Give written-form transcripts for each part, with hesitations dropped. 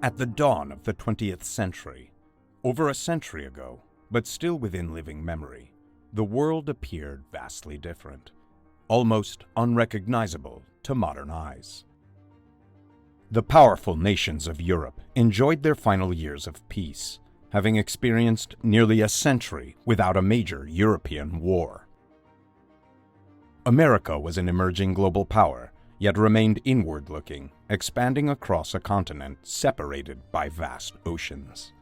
At the dawn of the 20th century, over a century ago, but still within living memory, the world appeared vastly different, almost unrecognizable to modern eyes. The powerful nations of Europe enjoyed their final years of peace, having experienced nearly a century without a major European war. America was an emerging global power, yet remained inward-looking, expanding across a continent separated by vast oceans.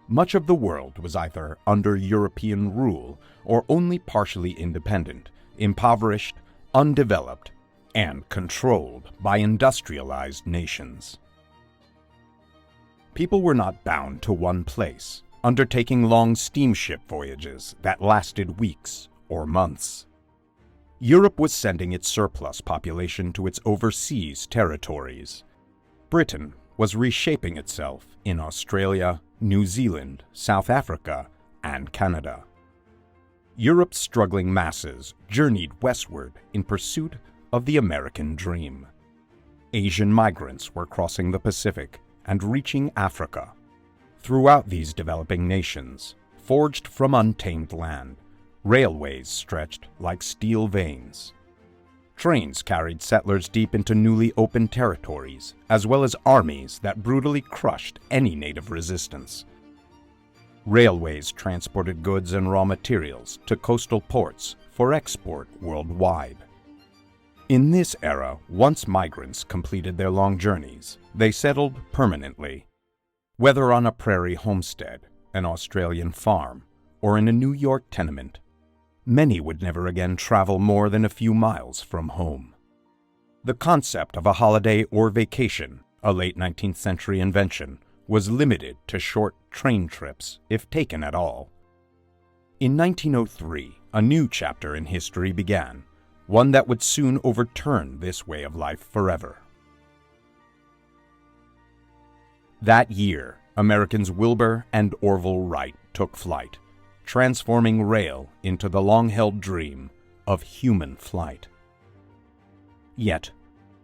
Much of the world was either under European rule or only partially independent, impoverished, undeveloped, and controlled by industrialized nations. People were not bound to one place, undertaking long steamship voyages that lasted weeks or months. Europe was sending its surplus population to its overseas territories. Britain was reshaping itself in Australia, New Zealand, South Africa, and Canada. Europe's struggling masses journeyed westward in pursuit of the American dream. Asian migrants were crossing the Pacific and reaching Africa. Throughout these developing nations, forged from untamed land, railways stretched like steel veins. Trains carried settlers deep into newly opened territories, as well as armies that brutally crushed any native resistance. Railways transported goods and raw materials to coastal ports for export worldwide. In this era, once migrants completed their long journeys, they settled permanently. Whether on a prairie homestead, an Australian farm, or in a New York tenement, many would never again travel more than a few miles from home. The concept of a holiday or vacation, a late 19th century invention, was limited to short train trips, if taken at all. In 1903, a new chapter in history began, one that would soon overturn this way of life forever. That year, Americans Wilbur and Orville Wright took flight, transforming rail into the long-held dream of human flight. Yet,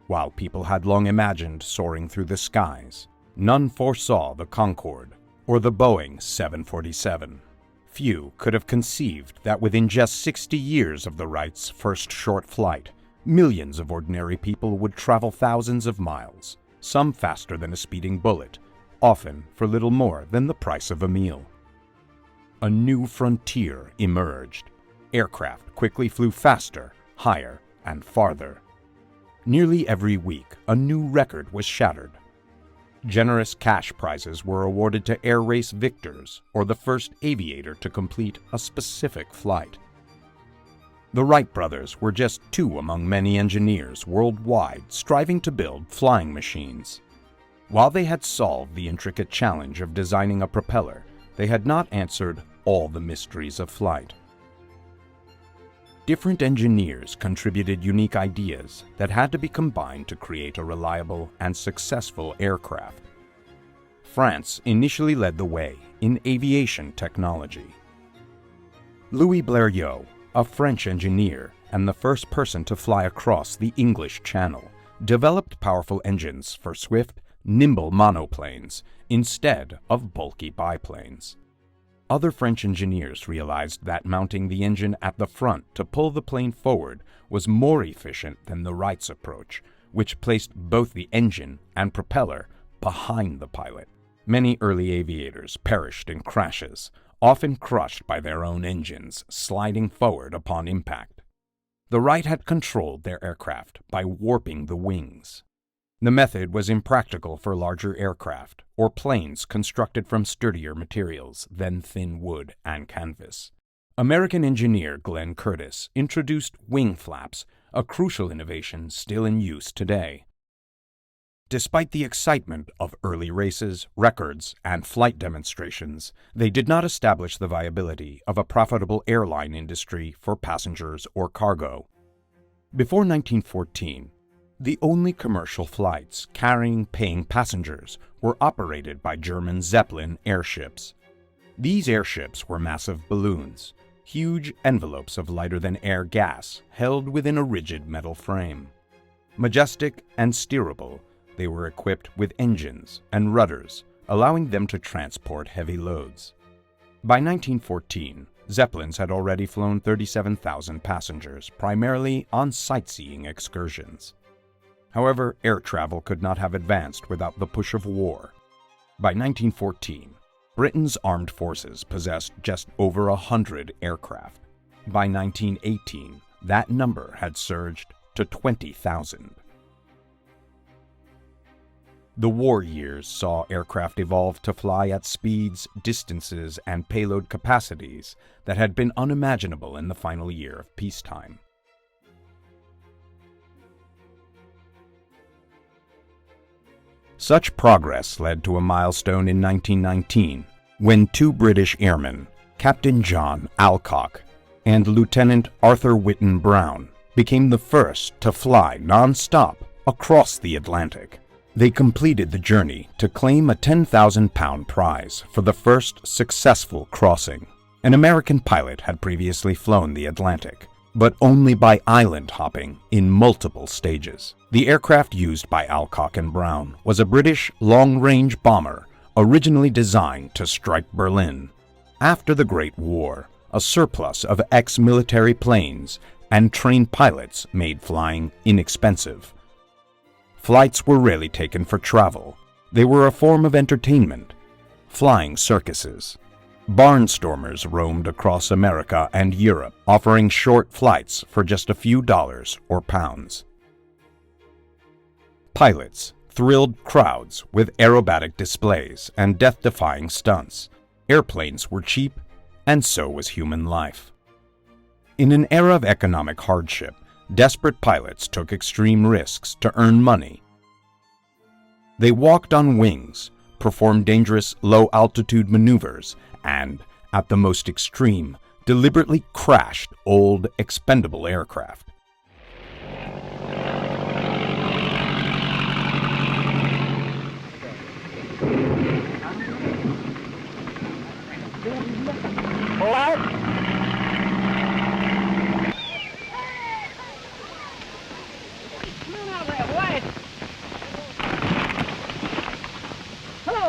while people had long imagined soaring through the skies, none foresaw the Concorde or the Boeing 747. Few could have conceived that within just 60 years of the Wrights' first short flight, millions of ordinary people would travel thousands of miles, some faster than a speeding bullet, often for little more than the price of a meal. A new frontier emerged. Aircraft quickly flew faster, higher, and farther. Nearly every week, a new record was shattered. Generous cash prizes were awarded to air race victors or the first aviator to complete a specific flight. The Wright brothers were just two among many engineers worldwide striving to build flying machines. While they had solved the intricate challenge of designing a propeller, they had not answered all the mysteries of flight. Different engineers contributed unique ideas that had to be combined to create a reliable and successful aircraft. France initially led the way in aviation technology. Louis Blériot, a French engineer and the first person to fly across the English Channel, developed powerful engines for swift, nimble monoplanes instead of bulky biplanes. Other French engineers realized that mounting the engine at the front to pull the plane forward was more efficient than the Wrights' approach, which placed both the engine and propeller behind the pilot. Many early aviators perished in crashes, often crushed by their own engines sliding forward upon impact. The Wright had controlled their aircraft by warping the wings. The method was impractical for larger aircraft or planes constructed from sturdier materials than thin wood and canvas. American engineer Glenn Curtiss introduced wing flaps, a crucial innovation still in use today. Despite the excitement of early races, records, and flight demonstrations, they did not establish the viability of a profitable airline industry for passengers or cargo. Before 1914, the only commercial flights carrying paying passengers were operated by German Zeppelin airships. These airships were massive balloons, huge envelopes of lighter-than-air gas held within a rigid metal frame. Majestic and steerable, They were equipped with engines and rudders, allowing them to transport heavy loads. By 1914, Zeppelins had already flown 37,000 passengers, primarily on sightseeing excursions. However, air travel could not have advanced without the push of war. By 1914, Britain's armed forces possessed just over 100 aircraft. By 1918, that number had surged to 20,000. The war years saw aircraft evolve to fly at speeds, distances, and payload capacities that had been unimaginable in the final year of peacetime. Such progress led to a milestone in 1919 when two British airmen, Captain John Alcock and Lieutenant Arthur Whitten Brown, became the first to fly non-stop across the Atlantic. They completed the journey to claim a 10,000-pound prize for the first successful crossing. An American pilot had previously flown the Atlantic, but only by island hopping in multiple stages. The aircraft used by Alcock and Brown was a British long-range bomber originally designed to strike Berlin. After the Great War, a surplus of ex-military planes and trained pilots made flying inexpensive. Flights were rarely taken for travel. They were a form of entertainment. Flying circuses. Barnstormers roamed across America and Europe, offering short flights for just a few dollars or pounds. Pilots thrilled crowds with aerobatic displays and death-defying stunts. Airplanes were cheap, and so was human life. In an era of economic hardship, desperate pilots took extreme risks to earn money. They walked on wings, performed dangerous low-altitude maneuvers, and, at the most extreme, deliberately crashed old, expendable aircraft.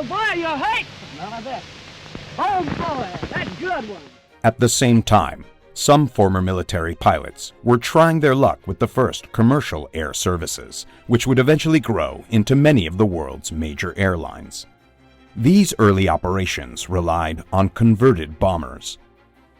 Boy, you're hurt! None of that. Oh, boy, that's a good one. At the same time, some former military pilots were trying their luck with the first commercial air services, which would eventually grow into many of the world's major airlines. These early operations relied on converted bombers.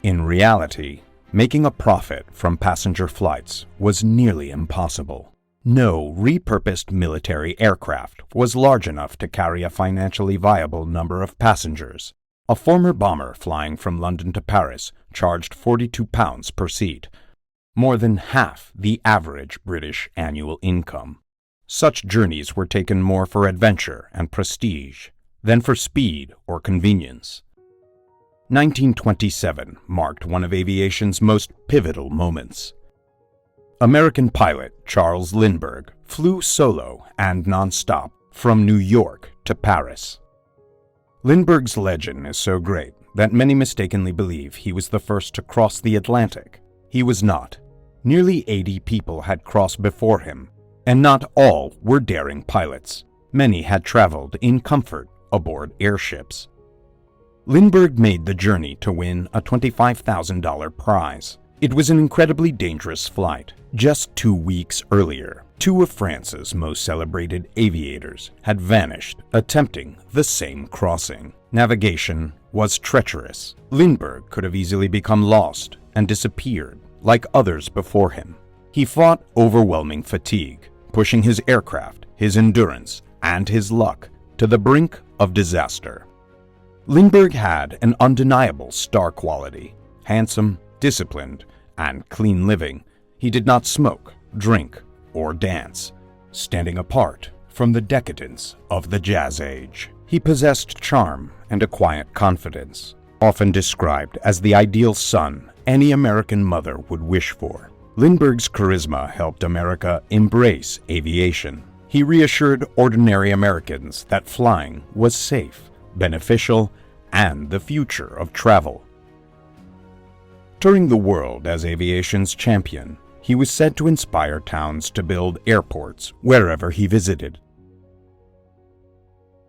In reality, making a profit from passenger flights was nearly impossible. No repurposed military aircraft was large enough to carry a financially viable number of passengers. A former bomber flying from London to Paris charged £42 per seat, more than half the average British annual income. Such journeys were taken more for adventure and prestige than for speed or convenience. 1927 marked one of aviation's most pivotal moments. American pilot Charles Lindbergh flew solo and non-stop from New York to Paris. Lindbergh's legend is so great that many mistakenly believe he was the first to cross the Atlantic. He was not. Nearly 80 people had crossed before him, and not all were daring pilots. Many had traveled in comfort aboard airships. Lindbergh made the journey to win a $25,000 prize. It was an incredibly dangerous flight. Just 2 weeks earlier, two of France's most celebrated aviators had vanished attempting the same crossing. Navigation was treacherous. Lindbergh could have easily become lost and disappeared like others before him. He fought overwhelming fatigue, pushing his aircraft, his endurance, and his luck to the brink of disaster. Lindbergh had an undeniable star quality: handsome, disciplined, and clean living. He did not smoke, drink, or dance, standing apart from the decadence of the Jazz Age. He possessed charm and a quiet confidence, often described as the ideal son any American mother would wish for. Lindbergh's charisma helped America embrace aviation. He reassured ordinary Americans that flying was safe, beneficial, and the future of travel. Touring the world as aviation's champion, he was said to inspire towns to build airports wherever he visited.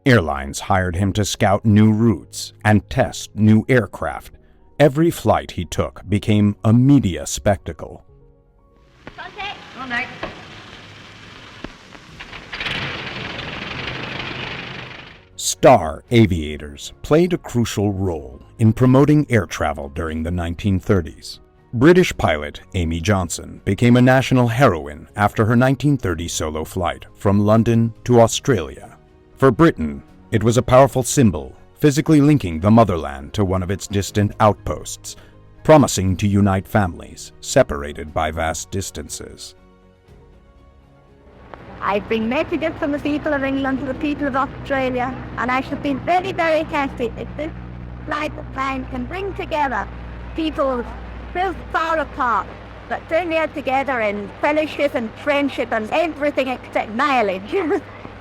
Airlines hired him to scout new routes and test new aircraft. Every flight he took became a media spectacle. Contact. All right. Star aviators played a crucial role in promoting air travel during the 1930s. British pilot Amy Johnson became a national heroine after her 1930 solo flight from London to Australia. For Britain, it was a powerful symbol, physically linking the motherland to one of its distant outposts, promising to unite families separated by vast distances. I bring messages from the people of England to the people of Australia, and I should be very, very happy if this flight of mine can bring together people so far apart, but they're near together in fellowship and friendship and everything except mileage.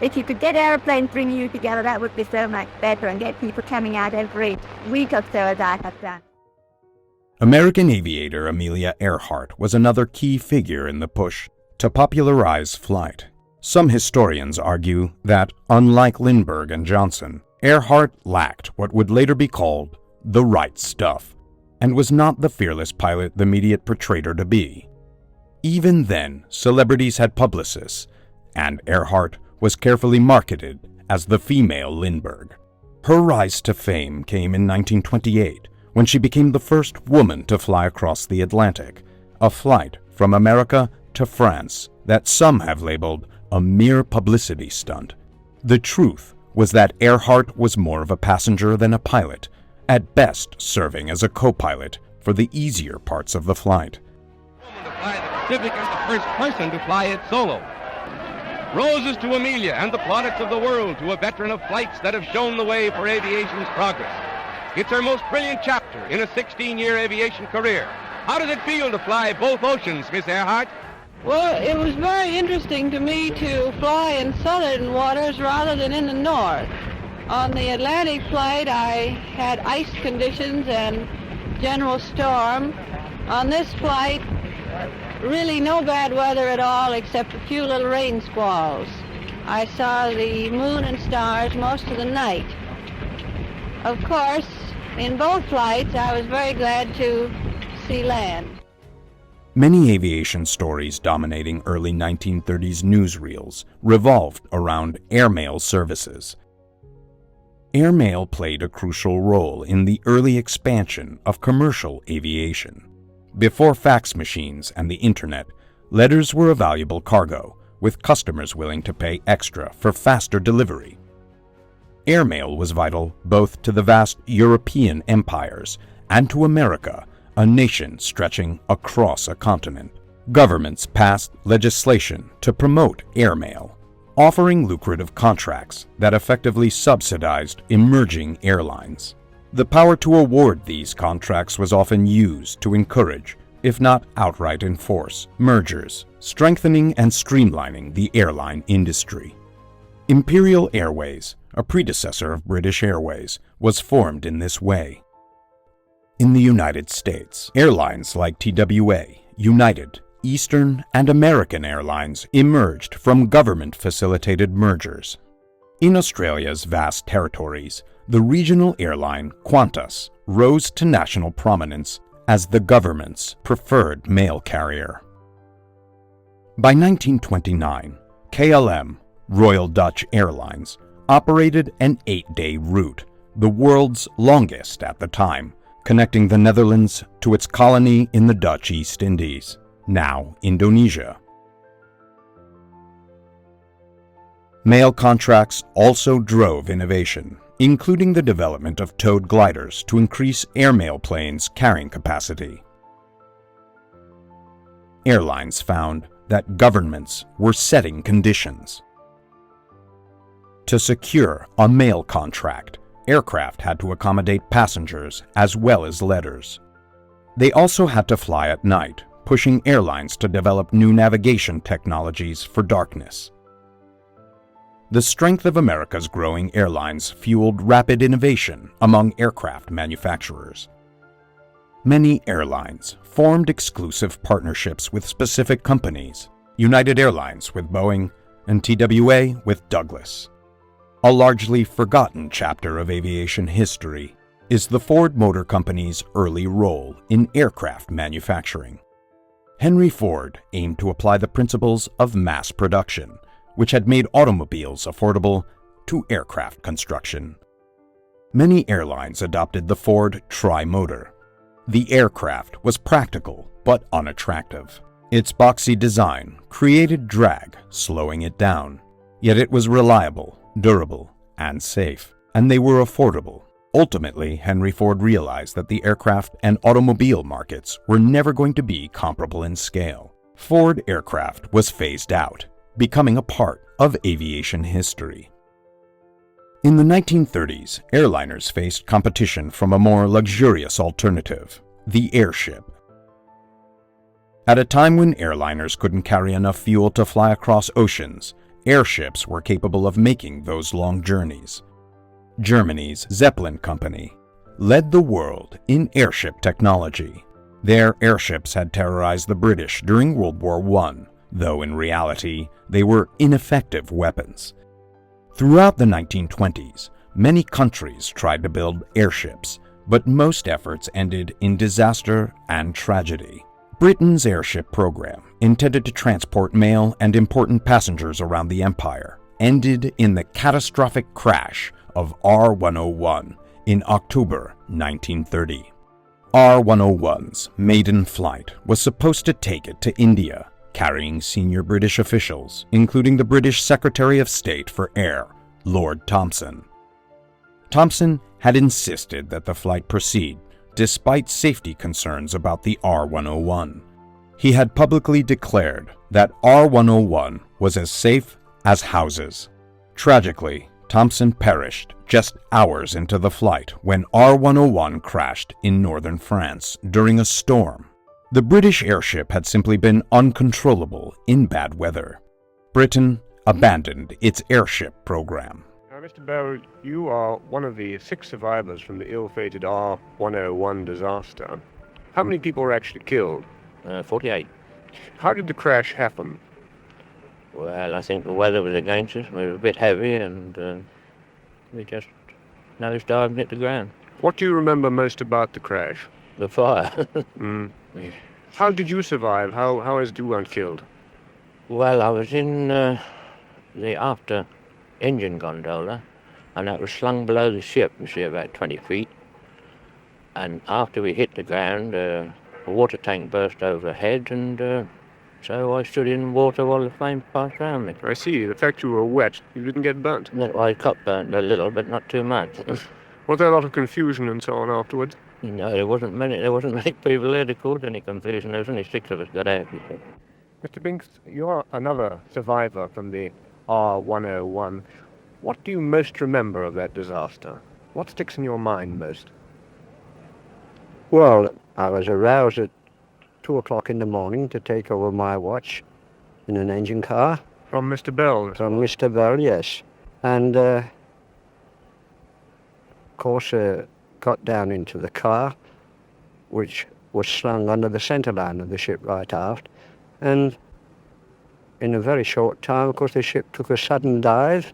If you could get airplanes bringing you together, that would be so much better, and get people coming out every week or so as I have done. American aviator Amelia Earhart was another key figure in the push to popularize flight. Some historians argue that, unlike Lindbergh and Johnson, Earhart lacked what would later be called the right stuff, and was not the fearless pilot the media portrayed her to be. Even then, celebrities had publicists, and Earhart was carefully marketed as the female Lindbergh. Her rise to fame came in 1928, when she became the first woman to fly across the Atlantic, a flight from America to France that some have labeled a mere publicity stunt. The truth was that Earhart was more of a passenger than a pilot, at best serving as a co-pilot for the easier parts of the flight. To fly the Pacific and the first person to fly it solo. Roses to Amelia and the plaudits of the world to a veteran of flights that have shown the way for aviation's progress. It's her most brilliant chapter in a 16-year aviation career. How does it feel to fly both oceans, Miss Earhart? Well, it was very interesting to me to fly in southern waters rather than in the north. On the Atlantic flight, I had ice conditions and general storm. On this flight, really no bad weather at all except a few little rain squalls. I saw the moon and stars most of the night. Of course, in both flights, I was very glad to see land. Many aviation stories dominating early 1930s newsreels revolved around airmail services. Airmail played a crucial role in the early expansion of commercial aviation. Before fax machines and the internet, letters were a valuable cargo, with customers willing to pay extra for faster delivery. Airmail was vital both to the vast European empires and to America, a nation stretching across a continent. Governments passed legislation to promote airmail, offering lucrative contracts that effectively subsidized emerging airlines. The power to award these contracts was often used to encourage, if not outright enforce, mergers, strengthening and streamlining the airline industry. Imperial Airways, a predecessor of British Airways, was formed in this way. In the United States, airlines like TWA, United, Eastern, and American Airlines emerged from government-facilitated mergers. In Australia's vast territories, the regional airline Qantas rose to national prominence as the government's preferred mail carrier. By 1929, KLM, Royal Dutch Airlines, operated an 8-day route, the world's longest at the time, connecting the Netherlands to its colony in the Dutch East Indies, now Indonesia. Mail contracts also drove innovation, including the development of towed gliders to increase airmail planes' carrying capacity. Airlines found that governments were setting conditions. To secure a mail contract, aircraft had to accommodate passengers as well as letters. They also had to fly at night, pushing airlines to develop new navigation technologies for darkness. The strength of America's growing airlines fueled rapid innovation among aircraft manufacturers. Many airlines formed exclusive partnerships with specific companies, United Airlines with Boeing and TWA with Douglas. A largely forgotten chapter of aviation history is the Ford Motor Company's early role in aircraft manufacturing. Henry Ford aimed to apply the principles of mass production, which had made automobiles affordable, to aircraft construction. Many airlines adopted the Ford tri-motor. The aircraft was practical but unattractive. Its boxy design created drag, slowing it down. Yet it was reliable, durable, and safe, and they were affordable. Ultimately, Henry Ford realized that the aircraft and automobile markets were never going to be comparable in scale. Ford aircraft was phased out, becoming a part of aviation history. In the 1930s, airliners faced competition from a more luxurious alternative, the airship. At a time when airliners couldn't carry enough fuel to fly across oceans, airships were capable of making those long journeys. Germany's Zeppelin Company led the world in airship technology. Their airships had terrorized the British during World War I, though in reality they were ineffective weapons. Throughout the 1920s, many countries tried to build airships, but most efforts ended in disaster and tragedy. Britain's airship program, intended to transport mail and important passengers around the empire, ended in the catastrophic crash of R-101 in October 1930. R-101's maiden flight was supposed to take it to India, carrying senior British officials, including the British Secretary of State for Air, Lord Thomson. Thomson had insisted that the flight proceed, despite safety concerns about the R-101. He had publicly declared that R-101 was as safe as houses. Tragically, Thomson perished just hours into the flight when R-101 crashed in northern France during a storm. The British airship had simply been uncontrollable in bad weather. Britain abandoned its airship program. Now, Mr. Bell, you are one of the 6 survivors from the ill-fated R-101 disaster. How many people were actually killed? 48. How did the crash happen? Well, I think the weather was against us. We were a bit heavy and we just nosedived and hit the ground. What do you remember most about the crash? The fire. How did you survive? How is you unkilled? Well, I was in the after engine gondola, and that was slung below the ship, you see, about 20 feet. And after we hit the ground, a water tank burst overhead, and so I stood in water while the flames passed around me. I see. The fact you were wet, you didn't get burnt. Well, I got burnt a little, but not too much. Was there a lot of confusion and so on afterwards? No, there wasn't many people there to cause any confusion. There was only 6 of us got out. Mr. Binks, you're another survivor from the R-101. What do you most remember of that disaster? What sticks in your mind most? Well, I was aroused at 2 o'clock in the morning to take over my watch in an engine car. From Mr. Bell? From Mr. Bell, yes. And, of course, got down into the car, which was slung under the centre line of the ship right aft. And in a very short time, of course, the ship took a sudden dive.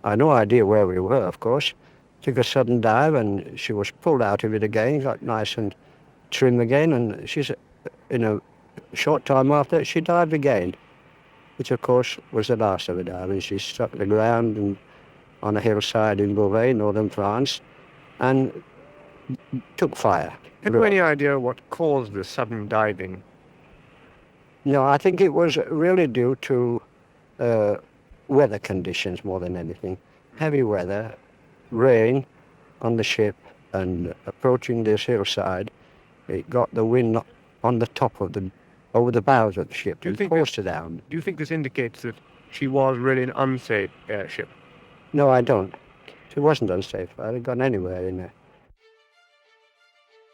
I had no idea where we were, of course. Took a sudden dive, and she was pulled out of it again, got nice and trim again, and she's, in a short time after, she dived again, which, of course, was the last of her diving. She struck the ground and on a hillside in Beauvais, northern France, and took fire. Have you any idea what caused the sudden diving? No, I think it was really due to weather conditions more than anything. Heavy weather, rain on the ship, and approaching this hillside, it got the wind on the top of over the bows of the ship and forced her down. Do you think this indicates that she was really an unsafe airship? No, I don't. She wasn't unsafe. I'd have gone anywhere in there.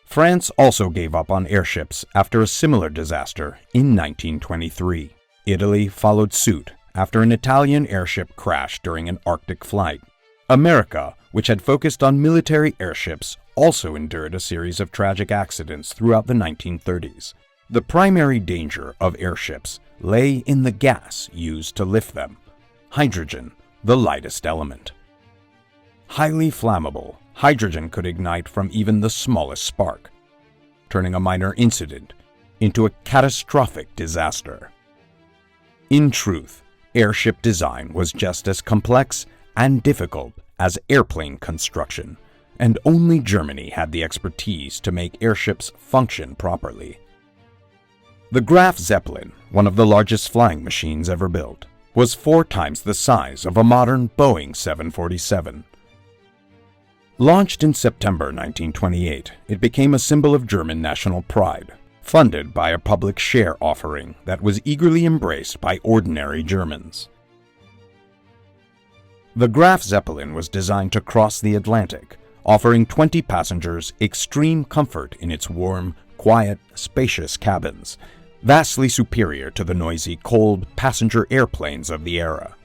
France also gave up on airships after a similar disaster in 1923. Italy followed suit after an Italian airship crashed during an Arctic flight. America, which had focused on military airships, also endured a series of tragic accidents throughout the 1930s. The primary danger of airships lay in the gas used to lift them, hydrogen, the lightest element. highly flammable, hydrogen could ignite from even the smallest spark, turning a minor incident into a catastrophic disaster. In truth, airship design was just as complex and difficult as airplane construction, and only Germany had the expertise to make airships function properly. The Graf Zeppelin, one of the largest flying machines ever built, was 4 times the size of a modern Boeing 747. Launched in September 1928, it became a symbol of German national pride, funded by a public share offering that was eagerly embraced by ordinary Germans. The Graf Zeppelin was designed to cross the Atlantic, offering 20 passengers extreme comfort in its warm, quiet, spacious cabins, vastly superior to the noisy, cold passenger airplanes of the era.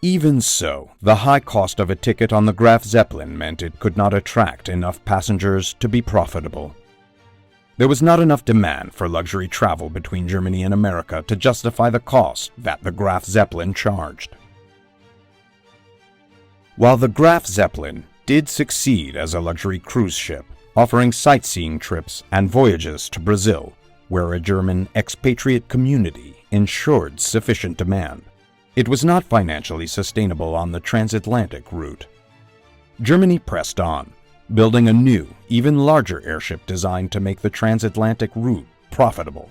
Even so, the high cost of a ticket on the Graf Zeppelin meant it could not attract enough passengers to be profitable. There was not enough demand for luxury travel between Germany and America to justify the cost that the Graf Zeppelin charged. While the Graf Zeppelin did succeed as a luxury cruise ship, offering sightseeing trips and voyages to Brazil, where a German expatriate community ensured sufficient demand, it was not financially sustainable on the transatlantic route. Germany pressed on, building a new, even larger airship designed to make the transatlantic route profitable.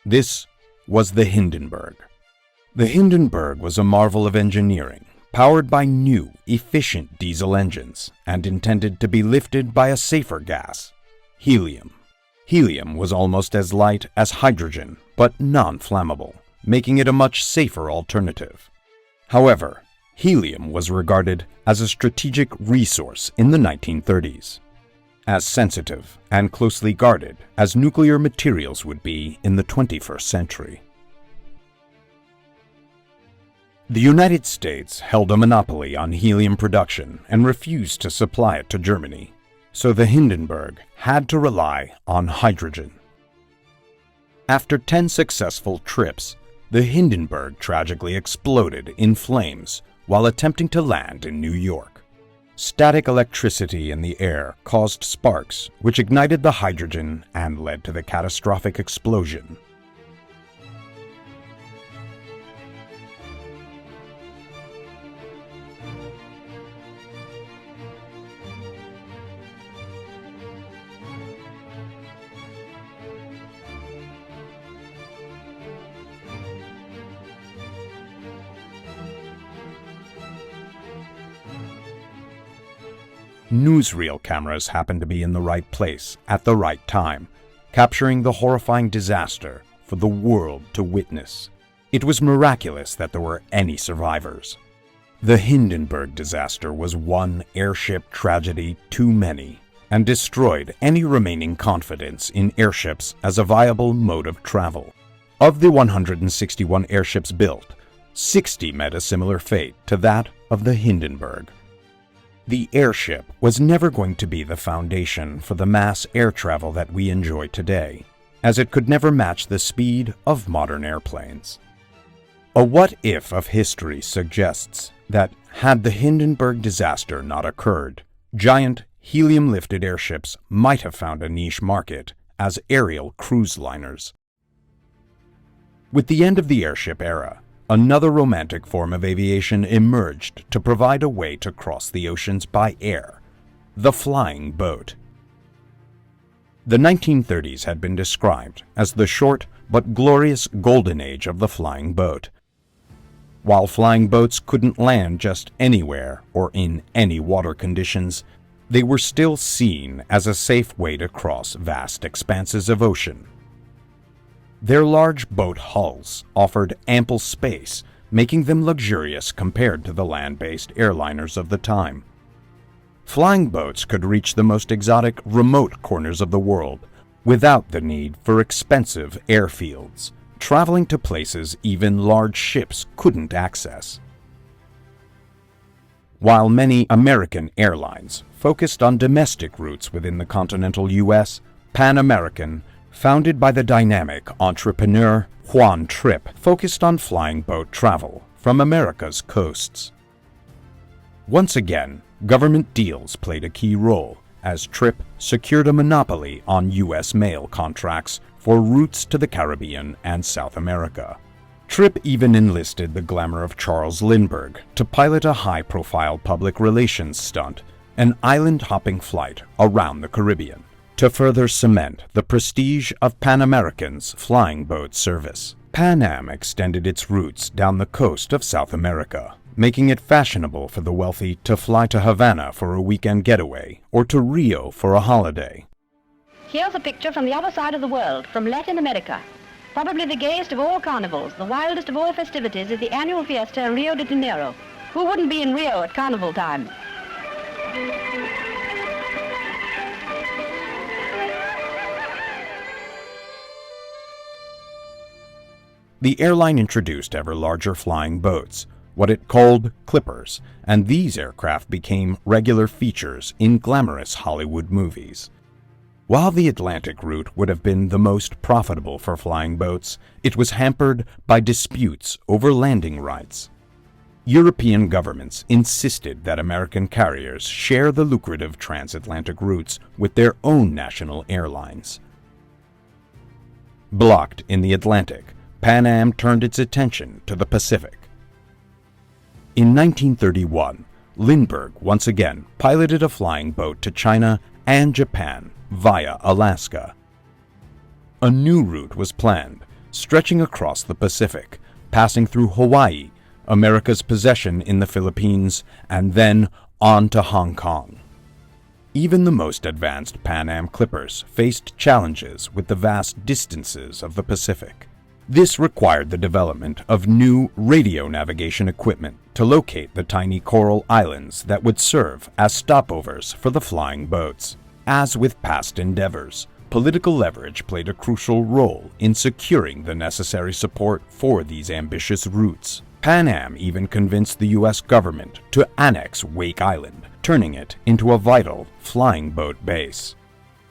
This was the Hindenburg. The Hindenburg was a marvel of engineering, powered by new, efficient diesel engines, and intended to be lifted by a safer gas, helium. Helium was almost as light as hydrogen, but non-flammable, making it a much safer alternative. However, helium was regarded as a strategic resource in the 1930s, as sensitive and closely guarded as nuclear materials would be in the 21st century. The United States held a monopoly on helium production and refused to supply it to Germany, so the Hindenburg had to rely on hydrogen. After 10 successful trips, the Hindenburg tragically exploded in flames while attempting to land in New York. Static electricity in the air caused sparks, which ignited the hydrogen and led to the catastrophic explosion. Newsreel cameras happened to be in the right place at the right time, capturing the horrifying disaster for the world to witness. It was miraculous that there were any survivors. The Hindenburg disaster was one airship tragedy too many, and destroyed any remaining confidence in airships as a viable mode of travel. Of the 161 airships built, 60 met a similar fate to that of the Hindenburg. The airship was never going to be the foundation for the mass air travel that we enjoy today, as it could never match the speed of modern airplanes. A what-if of history suggests that, had the Hindenburg disaster not occurred, giant helium-lifted airships might have found a niche market as aerial cruise liners. With the end of the airship era, another romantic form of aviation emerged to provide a way to cross the oceans by air: the flying boat. The 1930s had been described as the short but glorious golden age of the flying boat. While flying boats couldn't land just anywhere or in any water conditions, they were still seen as a safe way to cross vast expanses of ocean. Their large boat hulls offered ample space, making them luxurious compared to the land-based airliners of the time. Flying boats could reach the most exotic, remote corners of the world without the need for expensive airfields, traveling to places even large ships couldn't access. While many American airlines focused on domestic routes within the continental U.S., Pan American founded by the dynamic entrepreneur Juan Trippe, focused on flying boat travel from America's coasts. Once again, government deals played a key role as Trippe secured a monopoly on U.S. mail contracts for routes to the Caribbean and South America. Trippe even enlisted the glamour of Charles Lindbergh to pilot a high-profile public relations stunt, an island-hopping flight around the Caribbean, to further cement the prestige of Pan American's flying boat service. Pan Am extended its routes down the coast of South America, making it fashionable for the wealthy to fly to Havana for a weekend getaway or to Rio for a holiday. Here's a picture from the other side of the world, from Latin America. Probably the gayest of all carnivals, the wildest of all festivities is the annual fiesta in Rio de Janeiro. Who wouldn't be in Rio at carnival time? The airline introduced ever larger flying boats, what it called clippers, and these aircraft became regular features in glamorous Hollywood movies. While the Atlantic route would have been the most profitable for flying boats, it was hampered by disputes over landing rights. European governments insisted that American carriers share the lucrative transatlantic routes with their own national airlines. Blocked in the Atlantic, Pan Am turned its attention to the Pacific. In 1931, Lindbergh once again piloted a flying boat to China and Japan via Alaska. A new route was planned, stretching across the Pacific, passing through Hawaii, America's possession in the Philippines, and then on to Hong Kong. Even the most advanced Pan Am clippers faced challenges with the vast distances of the Pacific. This required the development of new radio navigation equipment to locate the tiny coral islands that would serve as stopovers for the flying boats. As with past endeavors, political leverage played a crucial role in securing the necessary support for these ambitious routes. Pan Am even convinced the U.S. government to annex Wake Island, turning it into a vital flying boat base.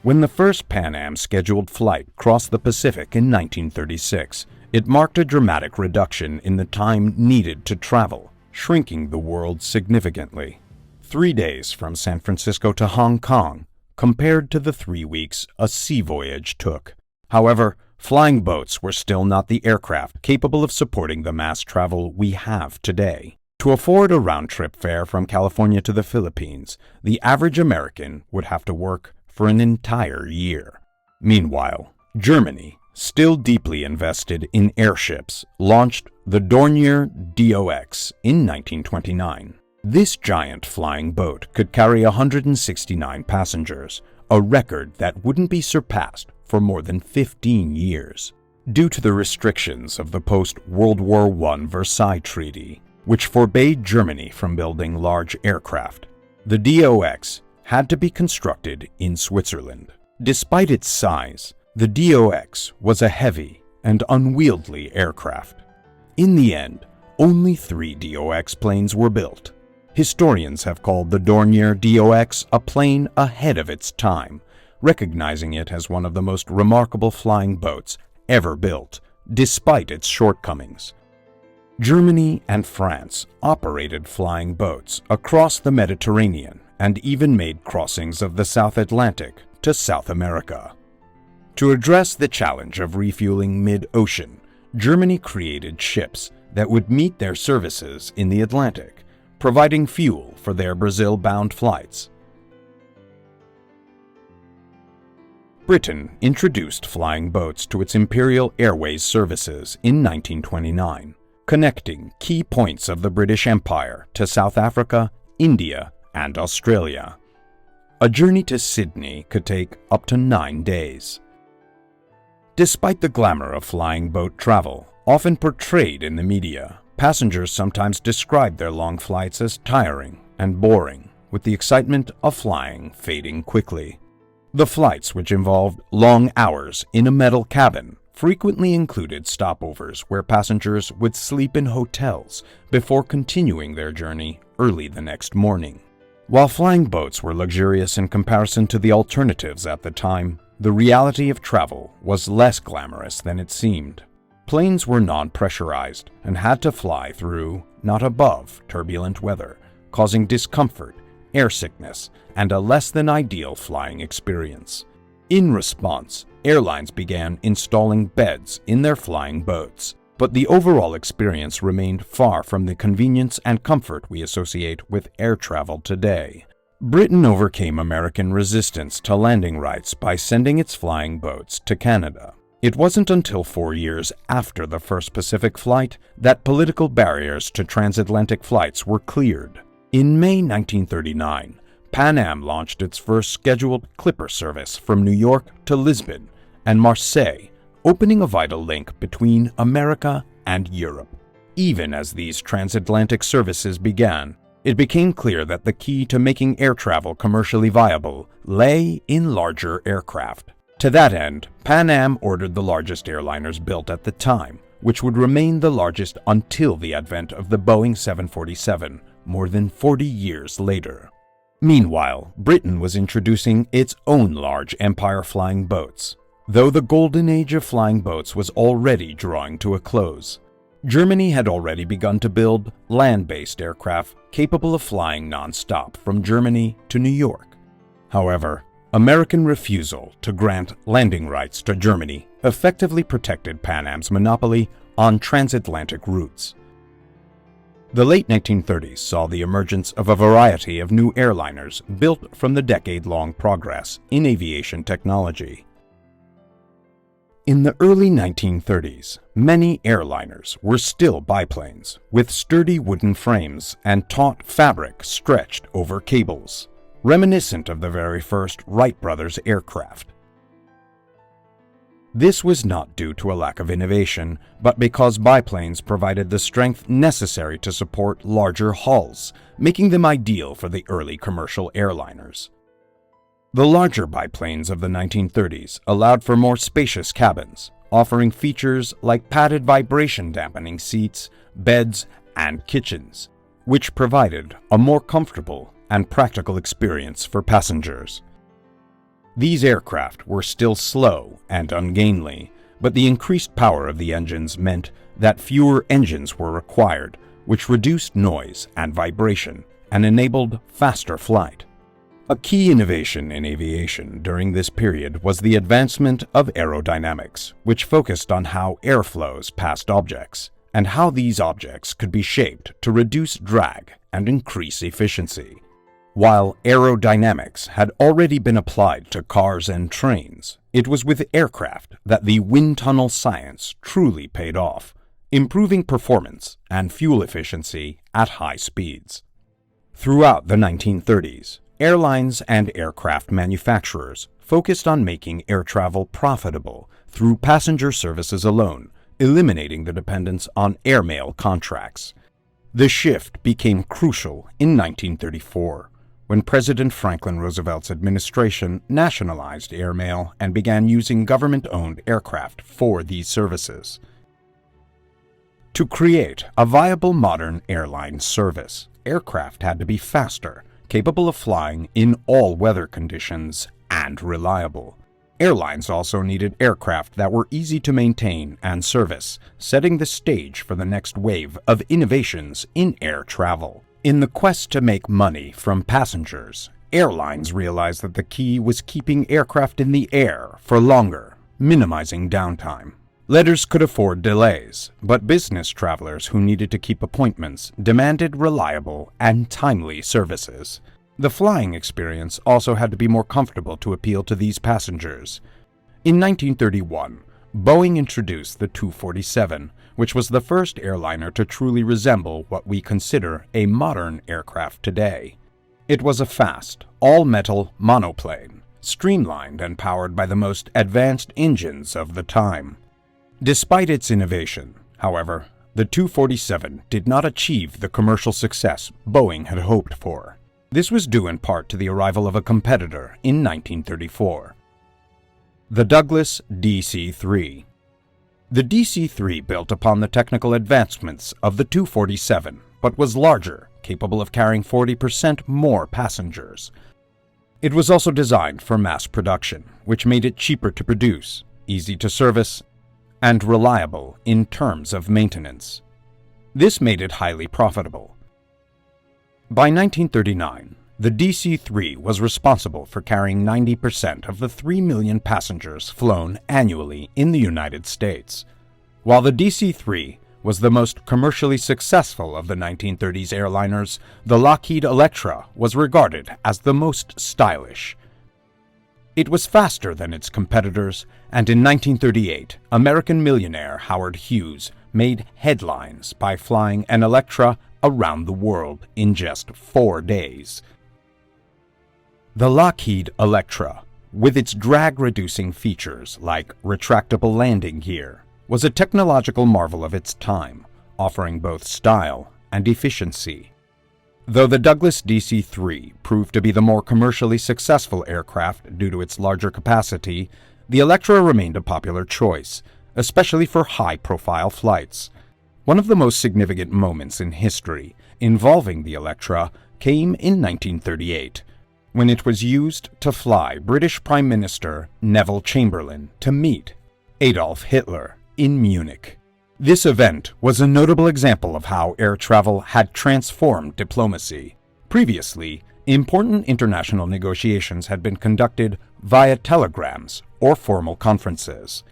When the first Pan Am scheduled flight crossed the Pacific in 1936, it marked a dramatic reduction in the time needed to travel, shrinking the world significantly. 3 days from San Francisco to Hong Kong, compared to the 3 weeks a sea voyage took. However, flying boats were still not the aircraft capable of supporting the mass travel we have today. To afford a round-trip fare from California to the Philippines, the average American would have to work for an entire year. Meanwhile, Germany, still deeply invested in airships, launched the Dornier DOX in 1929. This giant flying boat could carry 169 passengers, a record that wouldn't be surpassed for more than 15 years. Due to the restrictions of the post-World War I Versailles Treaty, which forbade Germany from building large aircraft, the DOX had to be constructed in Switzerland. Despite its size, the DOX was a heavy and unwieldy aircraft. In the end, only 3 DOX planes were built. Historians have called the Dornier DOX a plane ahead of its time, recognizing it as one of the most remarkable flying boats ever built, despite its shortcomings. Germany and France operated flying boats across the Mediterranean and even made crossings of the South Atlantic to South America. To address the challenge of refueling mid-ocean, Germany created ships that would meet their services in the Atlantic, providing fuel for their Brazil-bound flights. Britain introduced flying boats to its Imperial Airways services in 1929, connecting key points of the British Empire to South Africa, India, and Australia. A journey to Sydney could take up to 9 days. Despite the glamour of flying boat travel, often portrayed in the media, passengers sometimes described their long flights as tiring and boring, with the excitement of flying fading quickly. The flights, which involved long hours in a metal cabin, frequently included stopovers where passengers would sleep in hotels before continuing their journey early the next morning. While flying boats were luxurious in comparison to the alternatives at the time, the reality of travel was less glamorous than it seemed. Planes were non-pressurized and had to fly through, not above, turbulent weather, causing discomfort, air sickness, and a less than ideal flying experience. In response, airlines began installing beds in their flying boats, but the overall experience remained far from the convenience and comfort we associate with air travel today. Britain overcame American resistance to landing rights by sending its flying boats to Canada. It wasn't until 4 years after the first Pacific flight that political barriers to transatlantic flights were cleared. In May 1939, Pan Am launched its first scheduled Clipper service from New York to Lisbon and Marseille, opening a vital link between America and Europe. Even as these transatlantic services began, it became clear that the key to making air travel commercially viable lay in larger aircraft. To that end, Pan Am ordered the largest airliners built at the time, which would remain the largest until the advent of the Boeing 747, more than 40 years later. Meanwhile, Britain was introducing its own large Empire flying boats, though the golden age of flying boats was already drawing to a close. Germany had already begun to build land-based aircraft capable of flying non-stop from Germany to New York. However, American refusal to grant landing rights to Germany effectively protected Pan Am's monopoly on transatlantic routes. The late 1930s saw the emergence of a variety of new airliners built from the decade-long progress in aviation technology. In the early 1930s, many airliners were still biplanes, with sturdy wooden frames and taut fabric stretched over cables, reminiscent of the very first Wright Brothers aircraft. This was not due to a lack of innovation, but because biplanes provided the strength necessary to support larger hulls, making them ideal for the early commercial airliners. The larger biplanes of the 1930s allowed for more spacious cabins, offering features like padded vibration dampening seats, beds, and kitchens, which provided a more comfortable and practical experience for passengers. These aircraft were still slow and ungainly, but the increased power of the engines meant that fewer engines were required, which reduced noise and vibration and enabled faster flight. A key innovation in aviation during this period was the advancement of aerodynamics, which focused on how air flows past objects and how these objects could be shaped to reduce drag and increase efficiency. While aerodynamics had already been applied to cars and trains, it was with aircraft that the wind tunnel science truly paid off, improving performance and fuel efficiency at high speeds. Throughout the 1930s, airlines and aircraft manufacturers focused on making air travel profitable through passenger services alone, eliminating the dependence on airmail contracts. The shift became crucial in 1934. When President Franklin Roosevelt's administration nationalized Airmail and began using government-owned aircraft for these services. To create a viable modern airline service, aircraft had to be faster, capable of flying in all weather conditions, and reliable. Airlines also needed aircraft that were easy to maintain and service, setting the stage for the next wave of innovations in air travel. In the quest to make money from passengers, airlines realized that the key was keeping aircraft in the air for longer, minimizing downtime. Letters could afford delays, but business travelers who needed to keep appointments demanded reliable and timely services. The flying experience also had to be more comfortable to appeal to these passengers. In 1931, Boeing introduced the 247, which was the first airliner to truly resemble what we consider a modern aircraft today. It was a fast, all-metal monoplane, streamlined and powered by the most advanced engines of the time. Despite its innovation, however, the 247 did not achieve the commercial success Boeing had hoped for. This was due in part to the arrival of a competitor in 1934. The Douglas DC-3. The DC-3 built upon the technical advancements of the 247, but was larger, capable of carrying 40% more passengers. It was also designed for mass production, which made it cheaper to produce, easy to service, and reliable in terms of maintenance. This made it highly profitable. By 1939, the DC-3 was responsible for carrying 90% of the 3 million passengers flown annually in the United States. While the DC-3 was the most commercially successful of the 1930s airliners, the Lockheed Electra was regarded as the most stylish. It was faster than its competitors, and in 1938, American millionaire Howard Hughes made headlines by flying an Electra around the world in just 4 days. The Lockheed Electra, with its drag-reducing features like retractable landing gear, was a technological marvel of its time, offering both style and efficiency. Though the Douglas DC-3 proved to be the more commercially successful aircraft due to its larger capacity, the Electra remained a popular choice, especially for high-profile flights. One of the most significant moments in history involving the Electra came in 1938, when it was used to fly British Prime Minister Neville Chamberlain to meet Adolf Hitler in Munich. This event was a notable example of how air travel had transformed diplomacy. Previously, important international negotiations had been conducted via telegrams or formal conferences.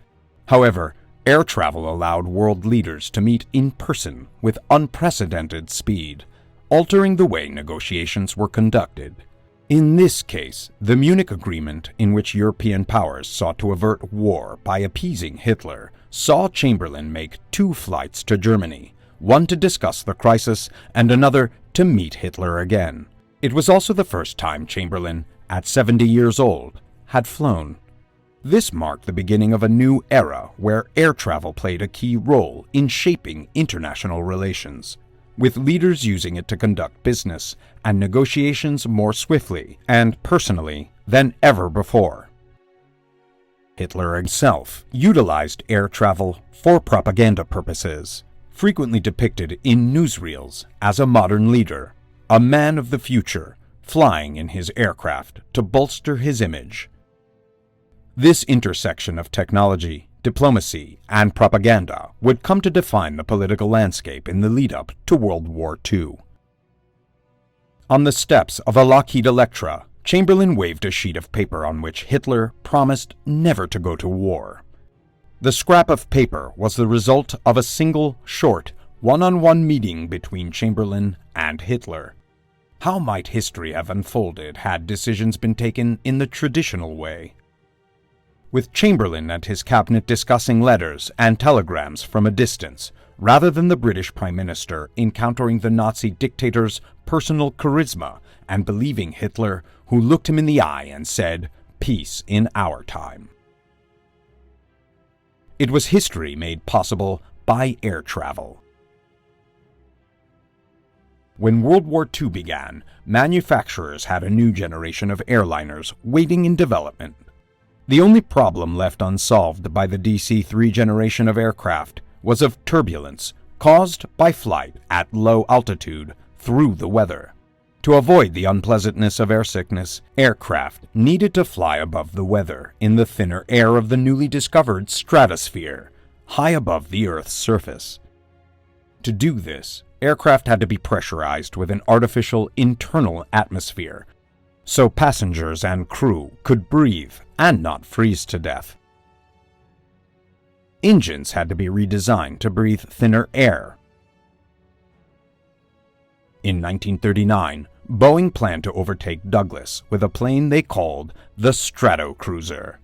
However, air travel allowed world leaders to meet in person with unprecedented speed, altering the way negotiations were conducted. In this case, the Munich Agreement, in which European powers sought to avert war by appeasing Hitler, saw Chamberlain make 2 flights to Germany, one to discuss the crisis and another to meet Hitler again. It was also the first time Chamberlain, at 70 years old, had flown. This marked the beginning of a new era where air travel played a key role in shaping international relations, with leaders using it to conduct business and negotiations more swiftly and personally than ever before. Hitler himself utilized air travel for propaganda purposes, frequently depicted in newsreels as a modern leader, a man of the future, flying in his aircraft to bolster his image. This intersection of technology, diplomacy, and propaganda would come to define the political landscape in the lead-up to World War II. On the steps of a Lockheed Electra, Chamberlain waved a sheet of paper on which Hitler promised never to go to war. The scrap of paper was the result of a single, short, one-on-one meeting between Chamberlain and Hitler. How might history have unfolded had decisions been taken in the traditional way? With Chamberlain and his cabinet discussing letters and telegrams from a distance, rather than the British Prime Minister encountering the Nazi dictator's personal charisma and believing Hitler, who looked him in the eye and said, "Peace in our time." It was history made possible by air travel. When World War II began, manufacturers had a new generation of airliners waiting in development. The only problem left unsolved by the DC-3 generation of aircraft was of turbulence caused by flight at low altitude through the weather. To avoid the unpleasantness of airsickness, aircraft needed to fly above the weather in the thinner air of the newly discovered stratosphere, high above the Earth's surface. To do this, aircraft had to be pressurized with an artificial internal atmosphere, so passengers and crew could breathe and not freeze to death. Engines had to be redesigned to breathe thinner air. In 1939, Boeing planned to overtake Douglas with a plane they called the Stratocruiser.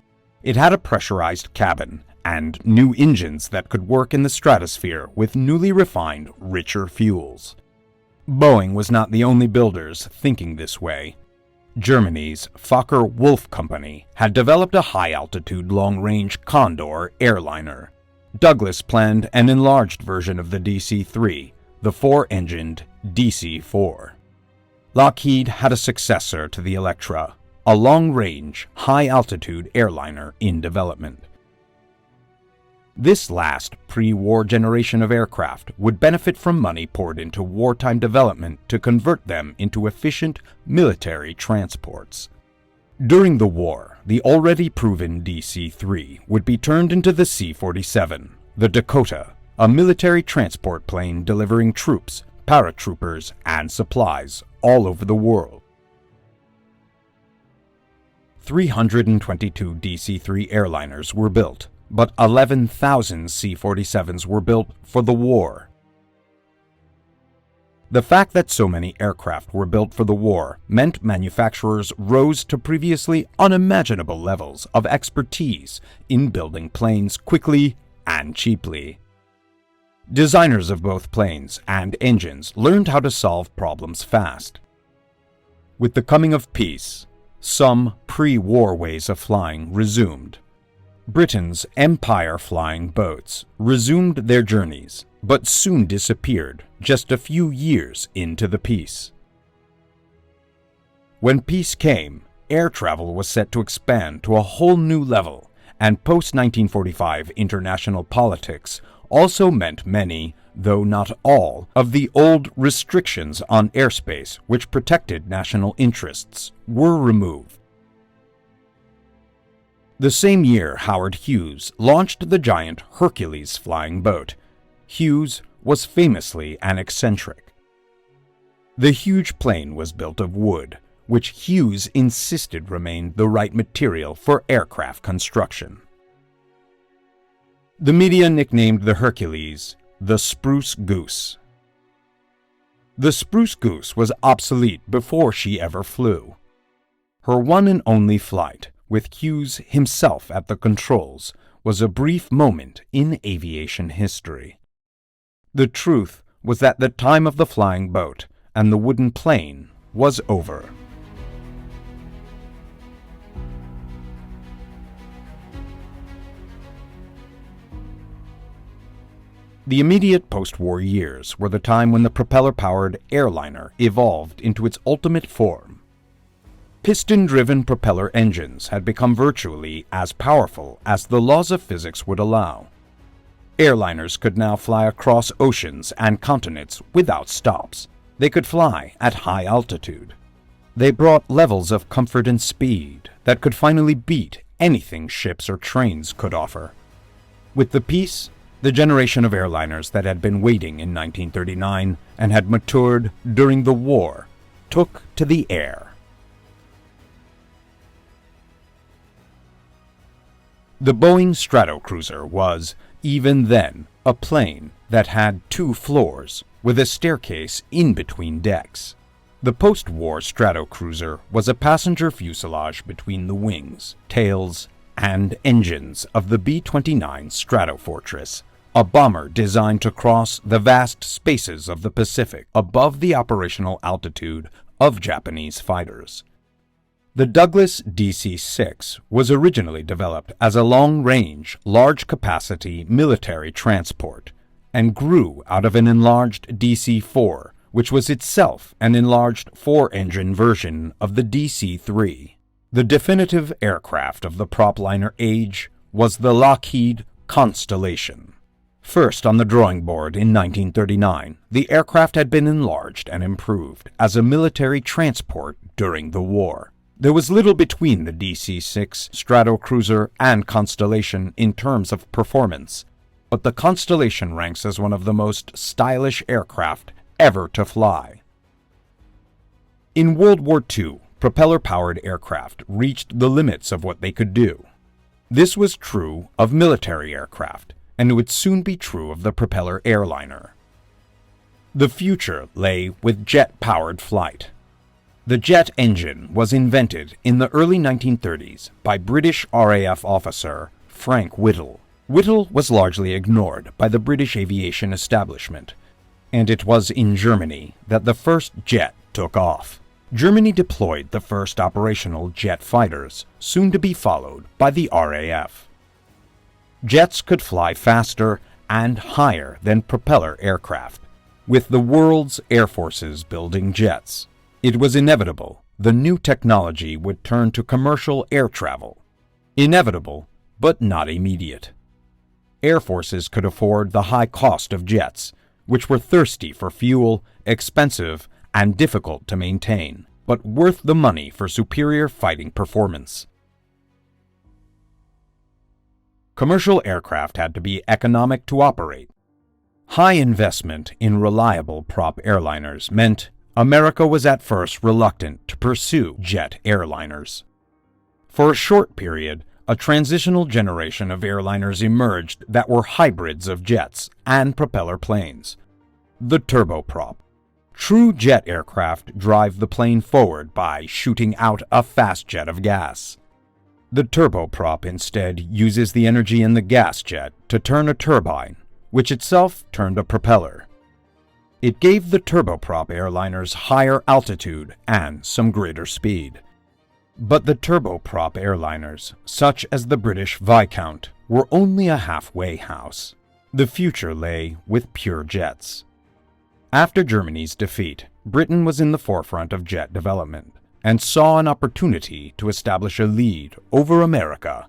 It had a pressurized cabin and new engines that could work in the stratosphere with newly refined, richer fuels. Boeing was not the only builders thinking this way. Germany's Fokker-Wulf Company had developed a high-altitude, long-range Condor airliner. Douglas planned an enlarged version of the DC-3, the 4-engined DC-4. Lockheed had a successor to the Electra, a long-range, high-altitude airliner in development. This last pre-war generation of aircraft would benefit from money poured into wartime development to convert them into efficient military transports. During the war, the already proven DC-3 would be turned into the C-47, the Dakota, a military transport plane delivering troops, paratroopers, and supplies all over the world. 322 DC-3 airliners were built, but 11,000 C-47s were built for the war. The fact that so many aircraft were built for the war meant manufacturers rose to previously unimaginable levels of expertise in building planes quickly and cheaply. Designers of both planes and engines learned how to solve problems fast. With the coming of peace, some pre-war ways of flying resumed. Britain's Empire flying boats resumed their journeys, but soon disappeared just a few years into the peace. When peace came, air travel was set to expand to a whole new level, and post-1945 international politics also meant many, though not all, of the old restrictions on airspace which protected national interests were removed. The same year, Howard Hughes launched the giant Hercules flying boat. Hughes was famously an eccentric. The huge plane was built of wood, which Hughes insisted remained the right material for aircraft construction. The media nicknamed the Hercules the Spruce Goose. The Spruce Goose was obsolete before she ever flew. Her one and only flight, with Hughes himself at the controls, was a brief moment in aviation history. The truth was that the time of the flying boat and the wooden plane was over. The immediate post-war years were the time when the propeller-powered airliner evolved into its ultimate form. Piston-driven propeller engines had become virtually as powerful as the laws of physics would allow. Airliners could now fly across oceans and continents without stops. They could fly at high altitude. They brought levels of comfort and speed that could finally beat anything ships or trains could offer. With the peace, the generation of airliners that had been waiting in 1939 and had matured during the war took to the air. The Boeing Stratocruiser was, even then, a plane that had 2 floors with a staircase in between decks. The post-war Stratocruiser was a passenger fuselage between the wings, tails, and engines of the B-29 Stratofortress, a bomber designed to cross the vast spaces of the Pacific above the operational altitude of Japanese fighters. The Douglas DC-6 was originally developed as a long-range, large-capacity military transport and grew out of an enlarged DC-4, which was itself an enlarged 4-engine version of the DC-3. The definitive aircraft of the propliner age was the Lockheed Constellation. First on the drawing board in 1939, the aircraft had been enlarged and improved as a military transport during the war. There was little between the DC-6 Stratocruiser and Constellation in terms of performance, but the Constellation ranks as one of the most stylish aircraft ever to fly. In World War II, propeller-powered aircraft reached the limits of what they could do. This was true of military aircraft, and it would soon be true of the propeller airliner. The future lay with jet-powered flight. The jet engine was invented in the early 1930s by British RAF officer Frank Whittle. Whittle was largely ignored by the British aviation establishment, and it was in Germany that the first jet took off. Germany deployed the first operational jet fighters, soon to be followed by the RAF. Jets could fly faster and higher than propeller aircraft. With the world's air forces building jets, it was inevitable the new technology would turn to commercial air travel. Inevitable, but not immediate. air forces could afford the high cost of jets, which were thirsty for fuel, expensive, and difficult to maintain, but worth the money for superior fighting performance. Commercial aircraft had to be economic to operate. High investment in reliable prop airliners meant America was at first reluctant to pursue jet airliners. For a short period, a transitional generation of airliners emerged that were hybrids of jets and propeller planes. The turboprop. True jet aircraft drive the plane forward by shooting out a fast jet of gas. The turboprop instead uses the energy in the gas jet to turn a turbine, which itself turned a propeller. It gave the turboprop airliners higher altitude and some greater speed. But the turboprop airliners, such as the British Viscount, were only a halfway house. The future lay with pure jets. After Germany's defeat, Britain was in the forefront of jet development and saw an opportunity to establish a lead over America.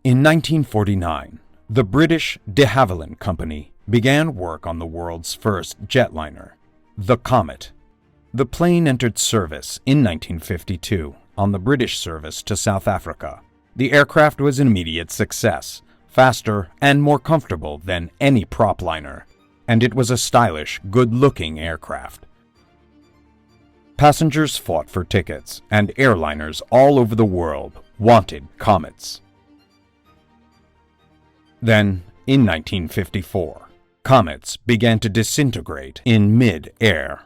In 1949, the British de Havilland Company began work on the world's first jetliner, the Comet. The plane entered service in 1952 on the British service to South Africa. The aircraft was an immediate success, faster and more comfortable than any prop liner, and it was a stylish, good-looking aircraft. Passengers fought for tickets, and airliners all over the world wanted Comets. Then, in 1954, Comets began to disintegrate in mid-air.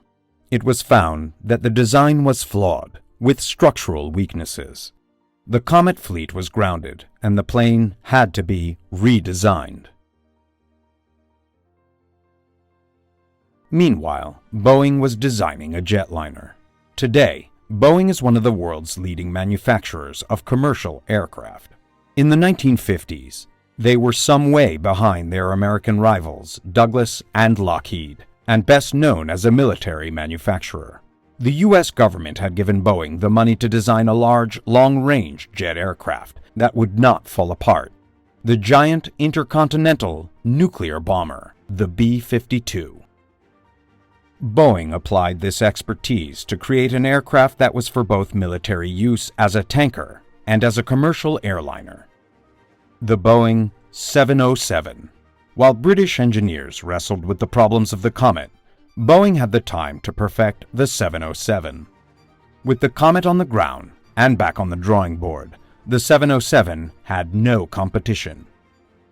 It was found that the design was flawed, with structural weaknesses. The Comet fleet was grounded, and the plane had to be redesigned. Meanwhile, Boeing was designing a jetliner. Today, Boeing is one of the world's leading manufacturers of commercial aircraft. In the 1950s, they were some way behind their American rivals, Douglas and Lockheed, and best known as a military manufacturer. The U.S. government had given Boeing the money to design a large, long-range jet aircraft that would not fall apart, the giant intercontinental nuclear bomber, the B-52. Boeing applied this expertise to create an aircraft that was for both military use as a tanker and as a commercial airliner. The Boeing 707. While British engineers wrestled with the problems of the Comet, Boeing had the time to perfect the 707. With the Comet on the ground and back on the drawing board, the 707 had no competition.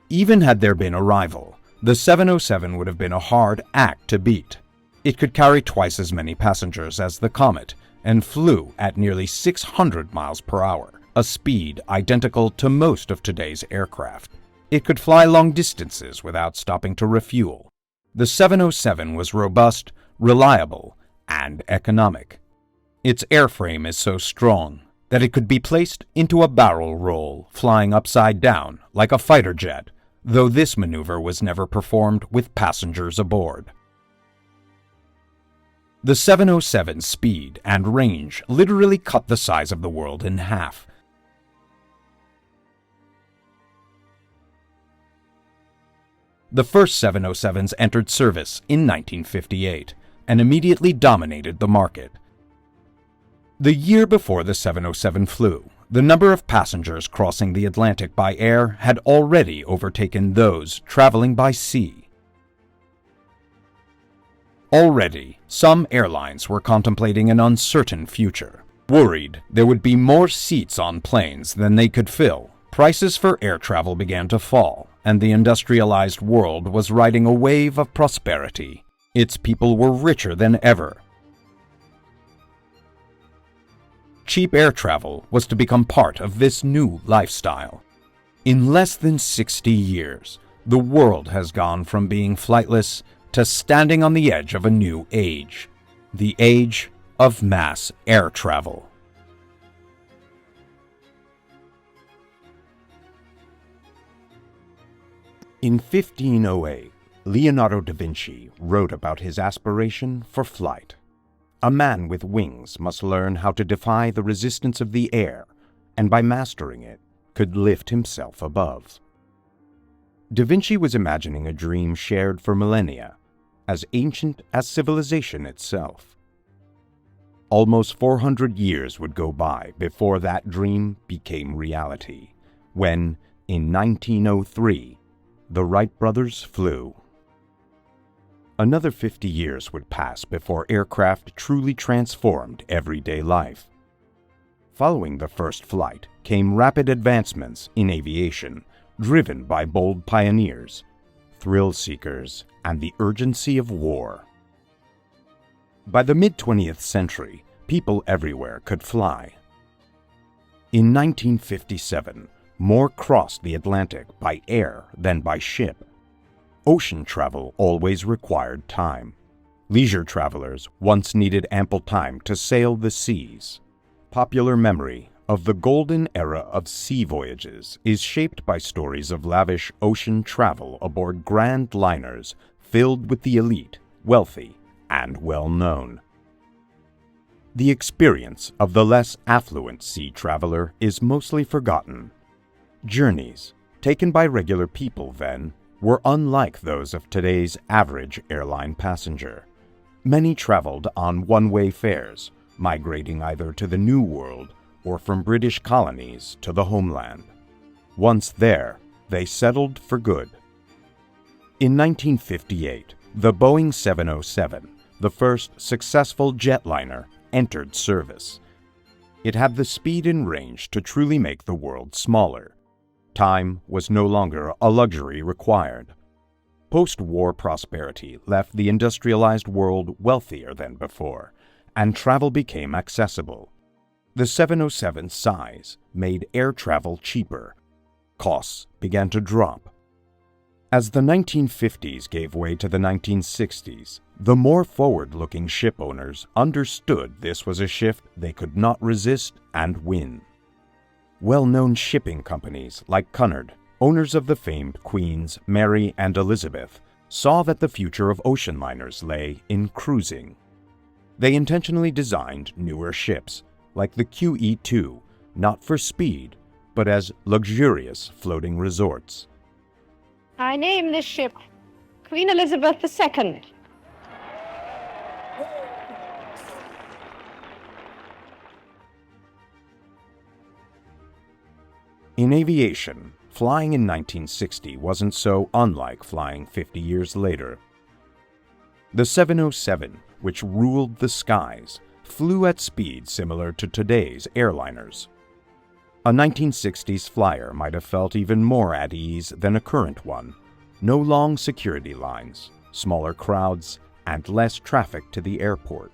Even had there been a rival, the 707 would have been a hard act to beat. It could carry twice as many passengers as the Comet and flew at nearly 600 miles per hour, a speed identical to most of today's aircraft. It could fly long distances without stopping to refuel. The 707 was robust, reliable, and economic. Its airframe is so strong that it could be placed into a barrel roll, flying upside down like a fighter jet, though this maneuver was never performed with passengers aboard. The 707's speed and range literally cut the size of the world in half. The first 707s entered service in 1958 and immediately dominated the market. The year before the 707 flew, the number of passengers crossing the Atlantic by air had already overtaken those traveling by sea. Already, some airlines were contemplating an uncertain future. Worried there would be more seats on planes than they could fill, prices for air travel began to fall, and the industrialized world was riding a wave of prosperity. Its people were richer than ever. Cheap air travel was to become part of this new lifestyle. In less than 60 years, the world has gone from being flightless to standing on the edge of a new age, the age of mass air travel. In 1508, Leonardo da Vinci wrote about his aspiration for flight. A man with wings must learn how to defy the resistance of the air, and by mastering it, could lift himself above. Da Vinci was imagining a dream shared for millennia, as ancient as civilization itself. Almost 400 years would go by before that dream became reality, when, in 1903, the Wright brothers flew. Another 50 years would pass before aircraft truly transformed everyday life. Following the first flight came rapid advancements in aviation, driven by bold pioneers, thrill-seekers, and the urgency of war. By the mid-20th century, people everywhere could fly. In 1957, more crossed the Atlantic by air than by ship. Ocean travel always required time. Leisure travelers once needed ample time to sail the seas. Popular memory of the golden era of sea voyages is shaped by stories of lavish ocean travel aboard grand liners filled with the elite, wealthy, and well-known. The experience of the less affluent sea traveler is mostly forgotten. Journeys, taken by regular people then, were unlike those of today's average airline passenger. Many traveled on one-way fares, migrating either to the New World or from British colonies to the homeland. Once there, they settled for good. In 1958, the Boeing 707, the first successful jetliner, entered service. It had the speed and range to truly make the world smaller. Time was no longer a luxury required. Post-war prosperity left the industrialized world wealthier than before, and travel became accessible. The 707's size made air travel cheaper. Costs began to drop. As the 1950s gave way to the 1960s, the more forward-looking ship owners understood this was a shift they could not resist and win. Well-known shipping companies like Cunard, owners of the famed Queens, Mary, and Elizabeth, saw that the future of ocean liners lay in cruising. They intentionally designed newer ships, like the QE-2, not for speed, but as luxurious floating resorts. I name this ship Queen Elizabeth II. In aviation, flying in 1960 wasn't so unlike flying 50 years later. The 707, which ruled the skies, flew at speeds similar to today's airliners. A 1960s flyer might have felt even more at ease than a current one. No long security lines, smaller crowds, and less traffic to the airport.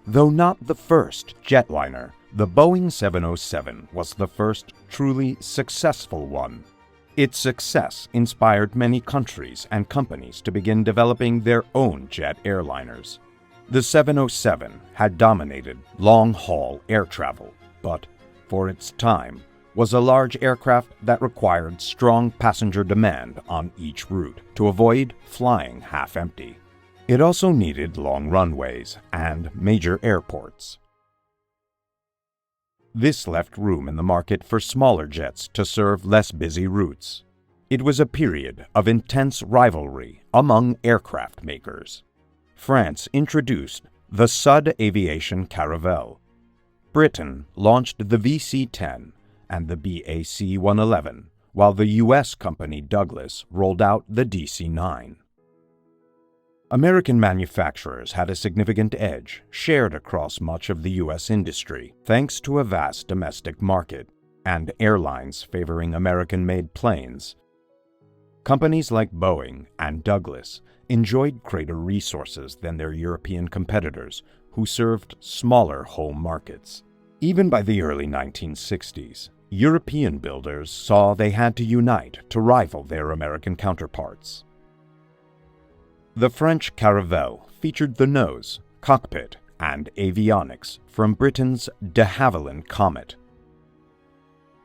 Though not the first jetliner, the Boeing 707 was the first truly successful one. Its success inspired many countries and companies to begin developing their own jet airliners. The 707 had dominated long-haul air travel, but, for its time, was a large aircraft that required strong passenger demand on each route to avoid flying half-empty. It also needed long runways and major airports. This left room in the market for smaller jets to serve less busy routes. It was a period of intense rivalry among aircraft makers. France introduced the Sud Aviation Caravelle. Britain launched the VC-10 and the BAC-111, while the U.S. company Douglas rolled out the DC-9. American manufacturers had a significant edge, shared across much of the U.S. industry, thanks to a vast domestic market, and airlines favoring American-made planes. Companies like Boeing and Douglas enjoyed greater resources than their European competitors, who served smaller home markets. Even by the early 1960s, European builders saw they had to unite to rival their American counterparts. The French Caravelle featured the nose, cockpit, and avionics from Britain's de Havilland Comet.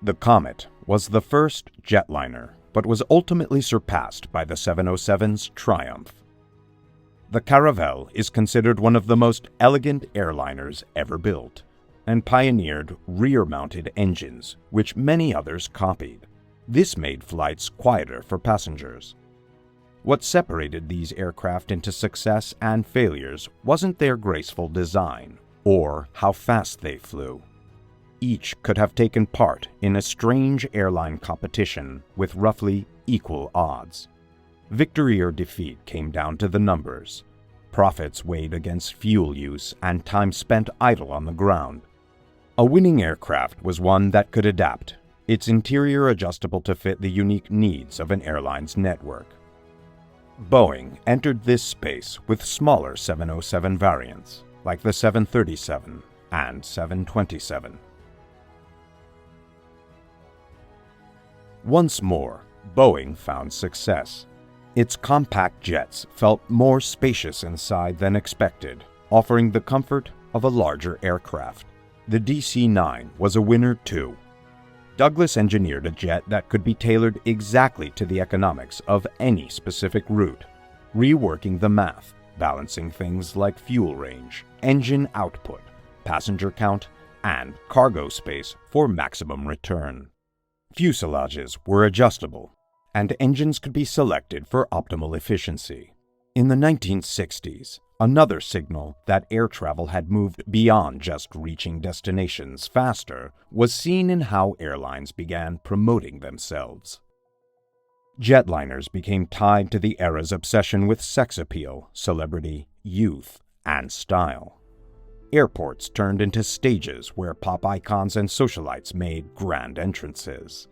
The Comet was the first jetliner, but was ultimately surpassed by the 707's Triumph. The Caravelle is considered one of the most elegant airliners ever built, and pioneered rear-mounted engines, which many others copied. This made flights quieter for passengers. What separated these aircraft into success and failures wasn't their graceful design or how fast they flew. Each could have taken part in a strange airline competition with roughly equal odds. Victory or defeat came down to the numbers. Profits weighed against fuel use and time spent idle on the ground. A winning aircraft was one that could adapt, its interior adjustable to fit the unique needs of an airline's network. Boeing entered this space with smaller 707 variants, like the 737 and 727. Once more, Boeing found success. Its compact jets felt more spacious inside than expected, offering the comfort of a larger aircraft. The DC-9 was a winner too. Douglas engineered a jet that could be tailored exactly to the economics of any specific route, reworking the math, balancing things like fuel range, engine output, passenger count, and cargo space for maximum return. Fuselages were adjustable, and engines could be selected for optimal efficiency. In the 1960s, another signal that air travel had moved beyond just reaching destinations faster was seen in how airlines began promoting themselves. Jetliners became tied to the era's obsession with sex appeal, celebrity, youth, and style. Airports turned into stages where pop icons and socialites made grand entrances.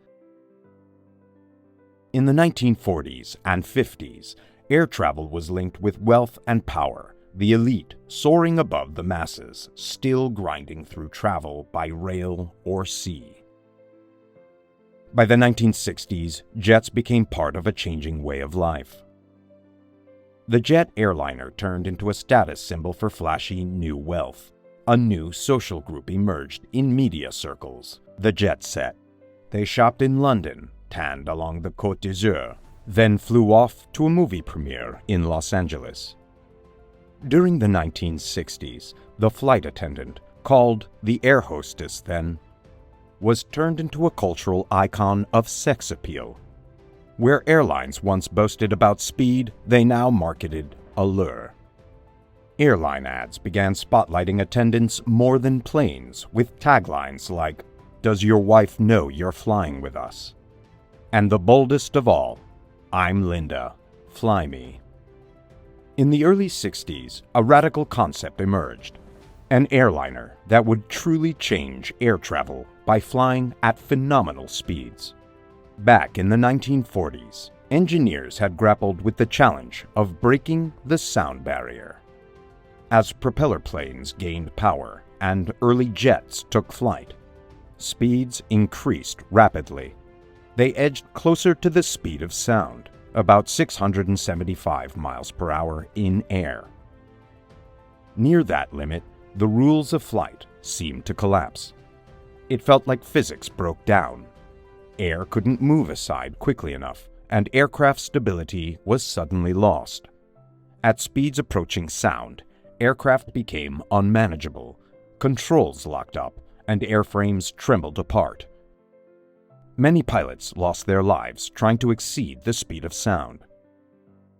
In the 1940s and 50s, air travel was linked with wealth and power, the elite soaring above the masses, still grinding through travel by rail or sea. By the 1960s, jets became part of a changing way of life. The jet airliner turned into a status symbol for flashy new wealth. A new social group emerged in media circles, the jet set. They shopped in London, tanned along the Côte d'Azur, then flew off to a movie premiere in Los Angeles. During the 1960s, the flight attendant, called the air hostess then, was turned into a cultural icon of sex appeal. Where airlines once boasted about speed, they now marketed allure. Airline ads began spotlighting attendants more than planes, with taglines like, "Does your wife know you're flying with us?" And the boldest of all, "I'm Linda, fly me." In the early 60s, a radical concept emerged, an airliner that would truly change air travel by flying at phenomenal speeds. Back in the 1940s, engineers had grappled with the challenge of breaking the sound barrier. As propeller planes gained power and early jets took flight, speeds increased rapidly. They edged closer to the speed of sound, about 675 miles per hour in air. Near that limit, the rules of flight seemed to collapse. It felt like physics broke down. Air couldn't move aside quickly enough, and aircraft stability was suddenly lost. At speeds approaching sound, aircraft became unmanageable, controls locked up, and airframes trembled apart. Many pilots lost their lives trying to exceed the speed of sound.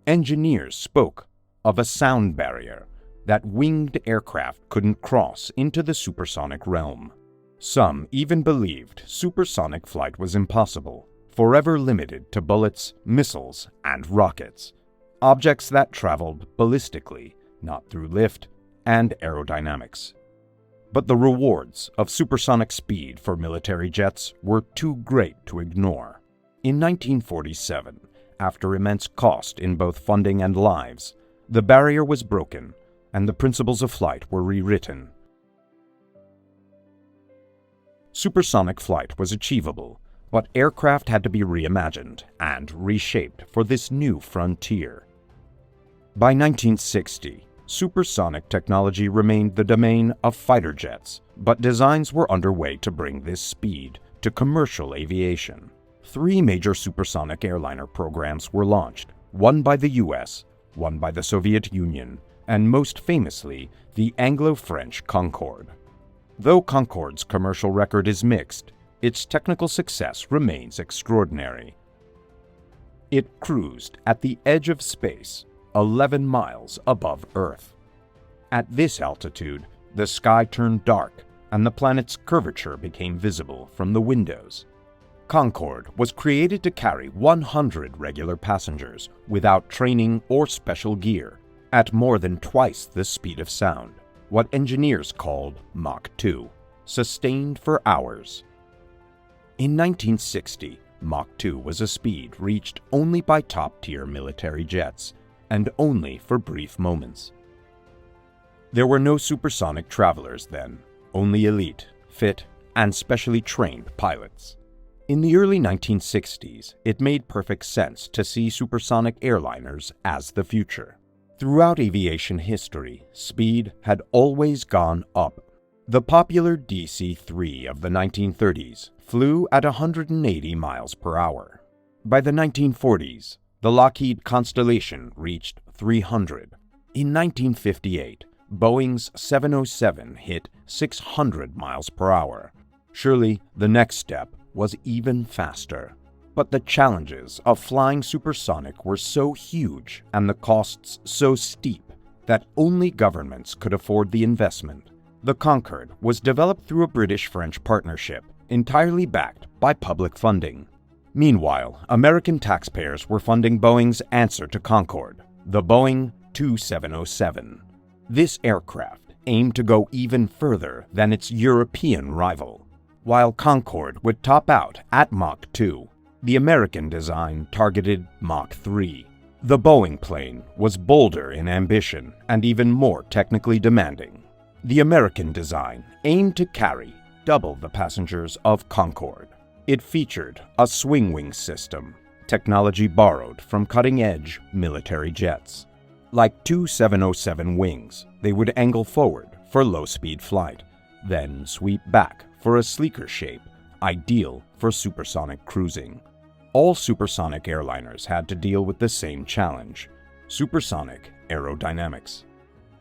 Engineers spoke of a sound barrier that winged aircraft couldn't cross into the supersonic realm. Some even believed supersonic flight was impossible, forever limited to bullets, missiles, and rockets, objects that traveled ballistically, not through lift and aerodynamics. But the rewards of supersonic speed for military jets were too great to ignore. In 1947, after immense cost in both funding and lives, the barrier was broken and the principles of flight were rewritten. Supersonic flight was achievable, but aircraft had to be reimagined and reshaped for this new frontier. By 1960, supersonic technology remained the domain of fighter jets, but designs were underway to bring this speed to commercial aviation. 3 major supersonic airliner programs were launched, one by the US, one by the Soviet Union, and most famously, the Anglo-French Concorde. Though Concorde's commercial record is mixed, its technical success remains extraordinary. It cruised at the edge of space, 11 miles above Earth. At this altitude, the sky turned dark and the planet's curvature became visible from the windows. Concorde was created to carry 100 regular passengers without training or special gear, at more than twice the speed of sound, what engineers called Mach 2, sustained for hours. In 1960, Mach 2 was a speed reached only by top-tier military jets, and only for brief moments. There were no supersonic travelers then, only elite, fit, and specially trained pilots. In the early 1960s, it made perfect sense to see supersonic airliners as the future. Throughout aviation history, speed had always gone up. The popular DC-3 of the 1930s flew at 180 miles per hour. By the 1940s, the Lockheed Constellation reached 300. In 1958, Boeing's 707 hit 600 miles per hour. Surely the next step was even faster. But the challenges of flying supersonic were so huge and the costs so steep that only governments could afford the investment. The Concorde was developed through a British-French partnership, entirely backed by public funding. Meanwhile, American taxpayers were funding Boeing's answer to Concorde, the Boeing 2707. This aircraft aimed to go even further than its European rival. While Concorde would top out at Mach 2, the American design targeted Mach 3. The Boeing plane was bolder in ambition and even more technically demanding. The American design aimed to carry double the passengers of Concorde. It featured a swing-wing system, technology borrowed from cutting-edge military jets. Like two 707 wings, they would angle forward for low-speed flight, then sweep back for a sleeker shape, ideal for supersonic cruising. All supersonic airliners had to deal with the same challenge: supersonic aerodynamics.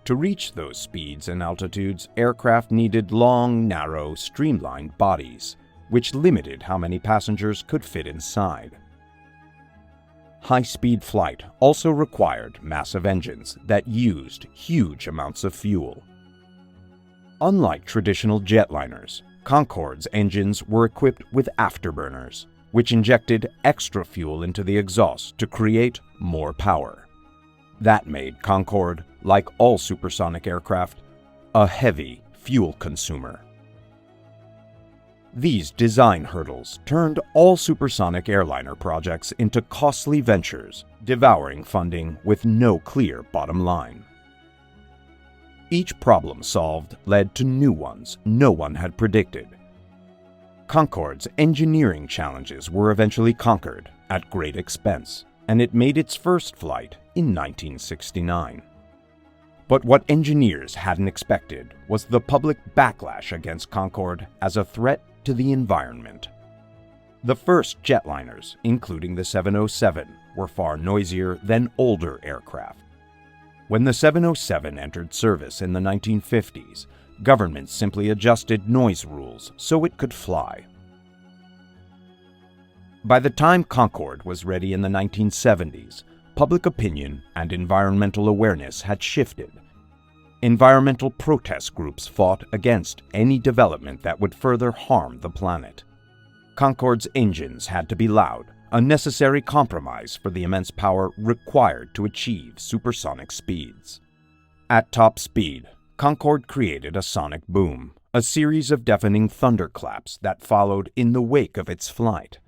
To reach those speeds and altitudes, aircraft needed long, narrow, streamlined bodies, which limited how many passengers could fit inside. High-speed flight also required massive engines that used huge amounts of fuel. Unlike traditional jetliners, Concorde's engines were equipped with afterburners, which injected extra fuel into the exhaust to create more power. That made Concorde, like all supersonic aircraft, a heavy fuel consumer. These design hurdles turned all supersonic airliner projects into costly ventures, devouring funding with no clear bottom line. Each problem solved led to new ones no one had predicted. Concorde's engineering challenges were eventually conquered at great expense, and it made its first flight in 1969. But what engineers hadn't expected was the public backlash against Concorde as a threat to the environment. The first jetliners, including the 707, were far noisier than older aircraft. When the 707 entered service in the 1950s, governments simply adjusted noise rules so it could fly. By the time Concorde was ready in the 1970s, public opinion and environmental awareness had shifted. Environmental protest groups fought against any development that would further harm the planet. Concorde's engines had to be loud, a necessary compromise for the immense power required to achieve supersonic speeds. At top speed, Concorde created a sonic boom, a series of deafening thunderclaps that followed in the wake of its flight.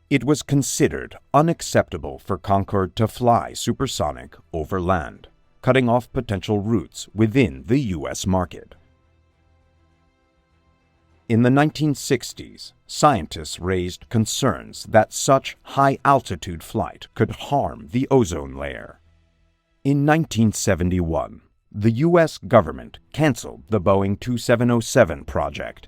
It was considered unacceptable for Concorde to fly supersonic over land, cutting off potential routes within the U.S. market. In the 1960s, scientists raised concerns that such high-altitude flight could harm the ozone layer. In 1971, the U.S. government canceled the Boeing 2707 project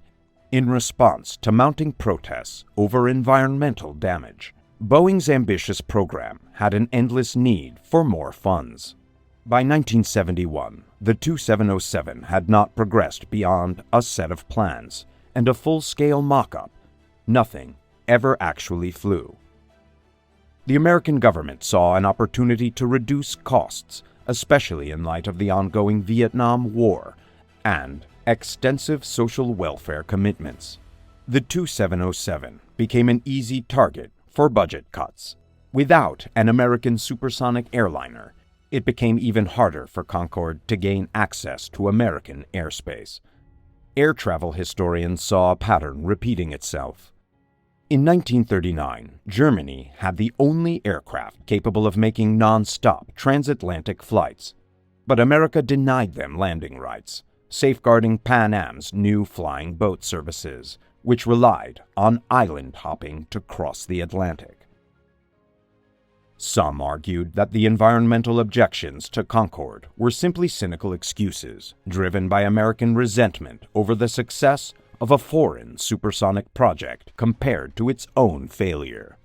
in response to mounting protests over environmental damage. Boeing's ambitious program had an endless need for more funds. By 1971, the 2707 had not progressed beyond a set of plans, and a full-scale mock-up, nothing ever actually flew. The American government saw an opportunity to reduce costs, especially in light of the ongoing Vietnam War and extensive social welfare commitments. The 2707 became an easy target for budget cuts. Without an American supersonic airliner, it became even harder for Concorde to gain access to American airspace. Air travel historians saw a pattern repeating itself. In 1939, Germany had the only aircraft capable of making non-stop transatlantic flights, but America denied them landing rights, safeguarding Pan Am's new flying boat services, which relied on island hopping to cross the Atlantic. Some argued that the environmental objections to Concorde were simply cynical excuses driven by American resentment over the success of a foreign supersonic project compared to its own failure.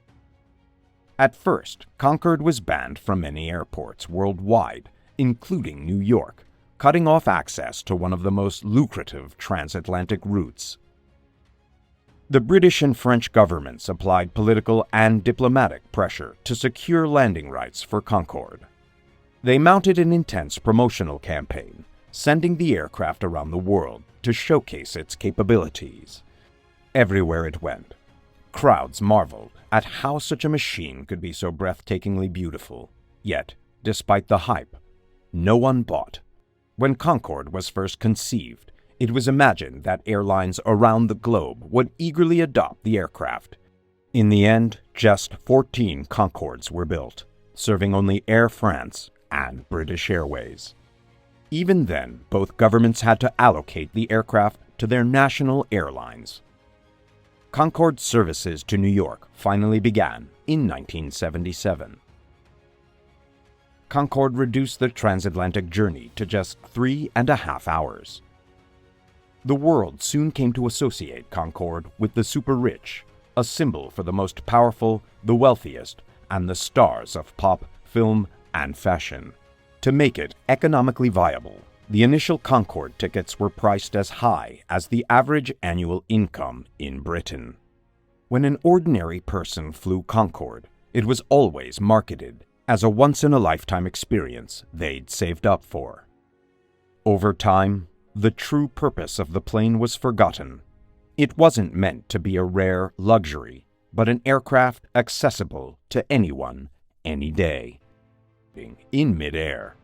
At first, Concorde was banned from many airports worldwide, including New York, cutting off access to one of the most lucrative transatlantic routes. The British and French governments applied political and diplomatic pressure to secure landing rights for Concorde. They mounted an intense promotional campaign, sending the aircraft around the world to showcase its capabilities. Everywhere it went, crowds marveled at how such a machine could be so breathtakingly beautiful. Yet, despite the hype, no one bought. When Concorde was first conceived, it was imagined that airlines around the globe would eagerly adopt the aircraft. In the end, just 14 Concordes were built, serving only Air France and British Airways. Even then, both governments had to allocate the aircraft to their national airlines. Concorde services to New York finally began in 1977. Concorde reduced the transatlantic journey to just 3.5 hours. The world soon came to associate Concorde with the super-rich, a symbol for the most powerful, the wealthiest, and the stars of pop, film, and fashion. To make it economically viable, the initial Concorde tickets were priced as high as the average annual income in Britain. When an ordinary person flew Concorde, it was always marketed as a once-in-a-lifetime experience they'd saved up for. Over time, the true purpose of the plane was forgotten. It wasn't meant to be a rare luxury, but an aircraft accessible to anyone, any day. In midair.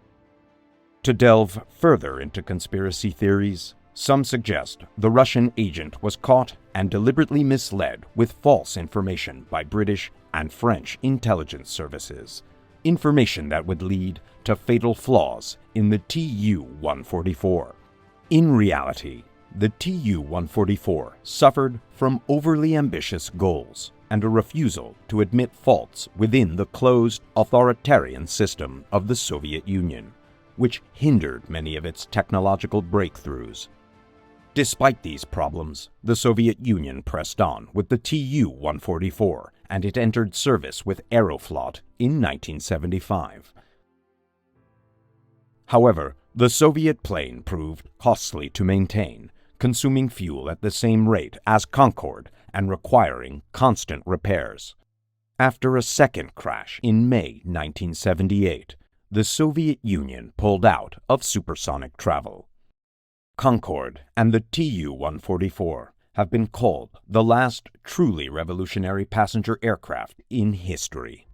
To delve further into conspiracy theories, some suggest the Russian agent was caught and deliberately misled with false information by British and French intelligence services, information that would lead to fatal flaws in the Tu-144. In reality, the Tu-144 suffered from overly ambitious goals and a refusal to admit faults within the closed, authoritarian system of the Soviet Union, which hindered many of its technological breakthroughs. Despite these problems, the Soviet Union pressed on with the Tu-144, and it entered service with Aeroflot in 1975. However, the Soviet plane proved costly to maintain, consuming fuel at the same rate as Concorde and requiring constant repairs. After a second crash in May 1978, the Soviet Union pulled out of supersonic travel. Concorde and the Tu-144 have been called the last truly revolutionary passenger aircraft in history.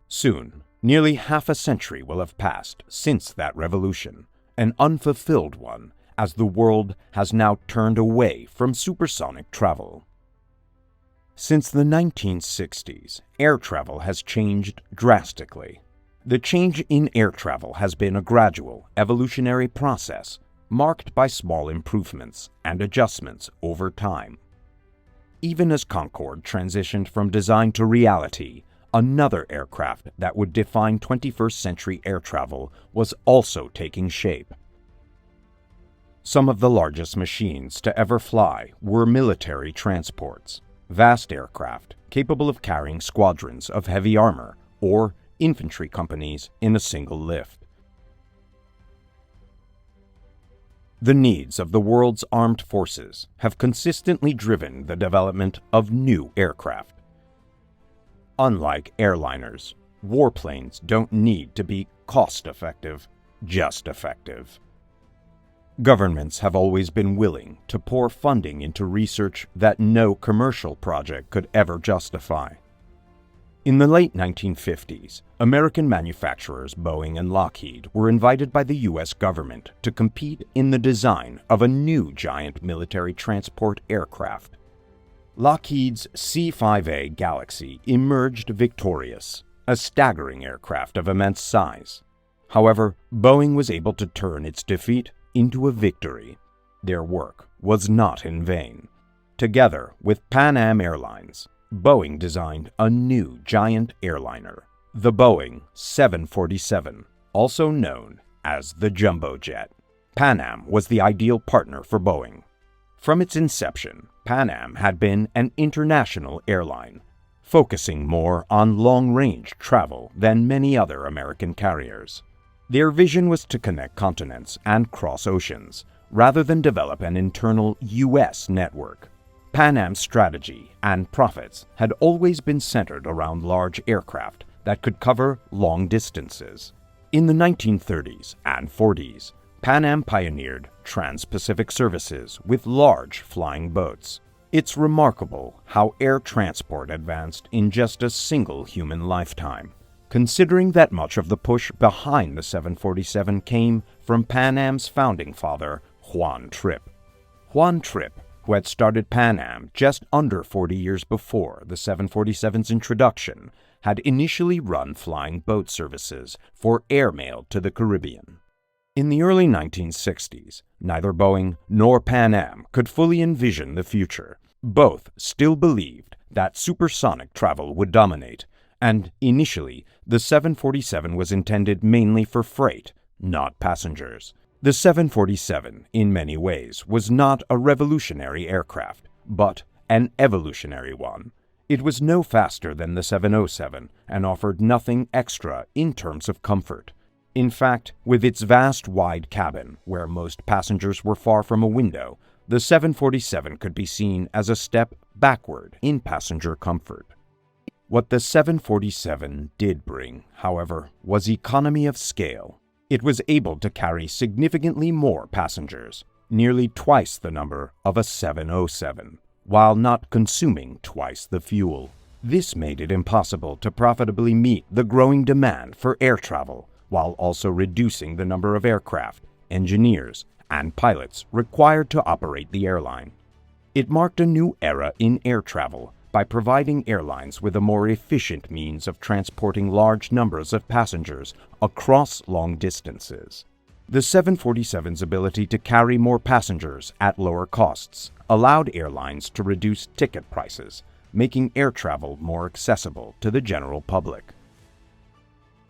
Soon, nearly half a century will have passed since that revolution, an unfulfilled one, as the world has now turned away from supersonic travel. Since the 1960s, air travel has changed drastically. The change in air travel has been a gradual, evolutionary process marked by small improvements and adjustments over time. Even as Concorde transitioned from design to reality, another aircraft that would define 21st century air travel was also taking shape. Some of the largest machines to ever fly were military transports, vast aircraft capable of carrying squadrons of heavy armor or infantry companies in a single lift. The needs of the world's armed forces have consistently driven the development of new aircraft. Unlike airliners, warplanes don't need to be cost-effective, just effective. Governments have always been willing to pour funding into research that no commercial project could ever justify. In the late 1950s, American manufacturers Boeing and Lockheed were invited by the U.S. government to compete in the design of a new giant military transport aircraft. Lockheed's C-5A Galaxy emerged victorious, a staggering aircraft of immense size. However, Boeing was able to turn its defeat into a victory. Their work was not in vain. Together with Pan Am Airlines, Boeing designed a new giant airliner, the Boeing 747, also known as the Jumbo Jet. Pan Am was the ideal partner for Boeing. From its inception, Pan Am had been an international airline, focusing more on long-range travel than many other American carriers. Their vision was to connect continents and cross oceans, rather than develop an internal U.S. network. Pan Am's strategy and profits had always been centered around large aircraft that could cover long distances. In the 1930s and 40s, Pan Am pioneered trans-Pacific services with large flying boats. It's remarkable how air transport advanced in just a single human lifetime, considering that much of the push behind the 747 came from Pan Am's founding father, Juan Trippe. Juan Trippe, who had started Pan Am just under 40 years before the 747's introduction, had initially run flying boat services for Airmail to the Caribbean. In the early 1960s, neither Boeing nor Pan Am could fully envision the future. Both still believed that supersonic travel would dominate, and initially, the 747 was intended mainly for freight, not passengers. The 747, in many ways, was not a revolutionary aircraft, but an evolutionary one. It was no faster than the 707 and offered nothing extra in terms of comfort. In fact, with its vast wide cabin, where most passengers were far from a window, the 747 could be seen as a step backward in passenger comfort. What the 747 did bring, however, was economy of scale. It was able to carry significantly more passengers, nearly twice the number of a 707, while not consuming twice the fuel. This made it impossible to profitably meet the growing demand for air travel, while also reducing the number of aircraft, engineers, and pilots required to operate the airline. It marked a new era in air travel by providing airlines with a more efficient means of transporting large numbers of passengers across long distances. The 747's ability to carry more passengers at lower costs allowed airlines to reduce ticket prices, making air travel more accessible to the general public.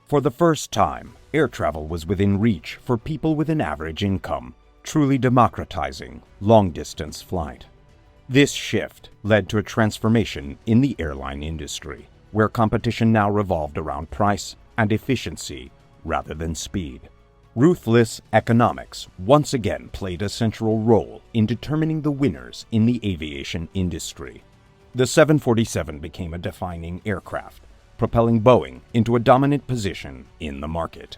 For the first time, air travel was within reach for people with an average income, truly democratizing long-distance flight. This shift led to a transformation in the airline industry, where competition now revolved around price and efficiency rather than speed. Ruthless economics once again played a central role in determining the winners in the aviation industry. The 747 became a defining aircraft, propelling Boeing into a dominant position in the market.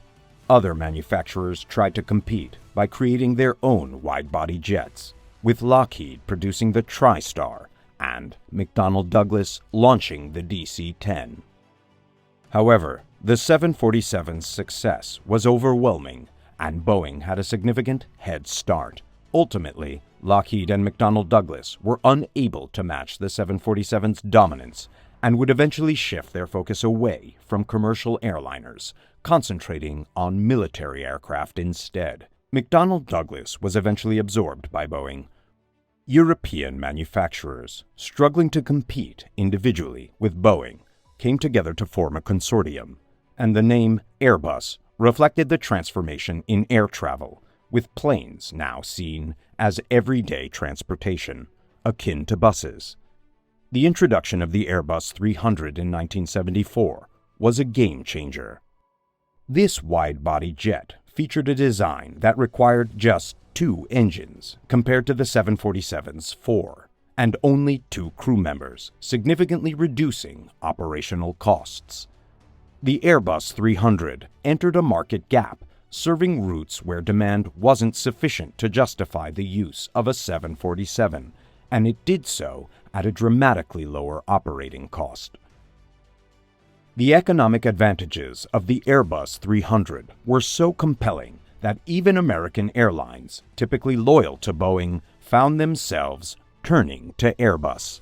Other manufacturers tried to compete by creating their own wide-body jets, with Lockheed producing the TriStar and McDonnell Douglas launching the DC-10. However, the 747's success was overwhelming, and Boeing had a significant head start. Ultimately, Lockheed and McDonnell Douglas were unable to match the 747's dominance and would eventually shift their focus away from commercial airliners, concentrating on military aircraft instead. McDonnell Douglas was eventually absorbed by Boeing. European manufacturers, struggling to compete individually with Boeing, came together to form a consortium, and the name Airbus reflected the transformation in air travel, with planes now seen as everyday transportation, akin to buses. The introduction of the Airbus 300 in 1974 was a game changer. This wide-body jet featured a design that required just 2 engines compared to the 747's 4, and only 2 crew members, significantly reducing operational costs. The Airbus 300 entered a market gap, serving routes where demand wasn't sufficient to justify the use of a 747, and it did so at a dramatically lower operating cost. The economic advantages of the Airbus 300 were so compelling that even American airlines, typically loyal to Boeing, found themselves turning to Airbus.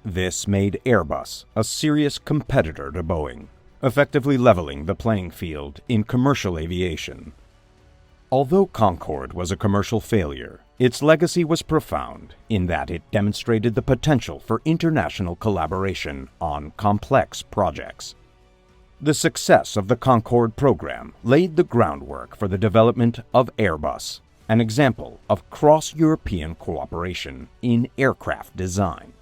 This made Airbus a serious competitor to Boeing, effectively leveling the playing field in commercial aviation. Although Concorde was a commercial failure, its legacy was profound in that it demonstrated the potential for international collaboration on complex projects. The success of the Concorde program laid the groundwork for the development of Airbus, an example of cross-European cooperation in aircraft design.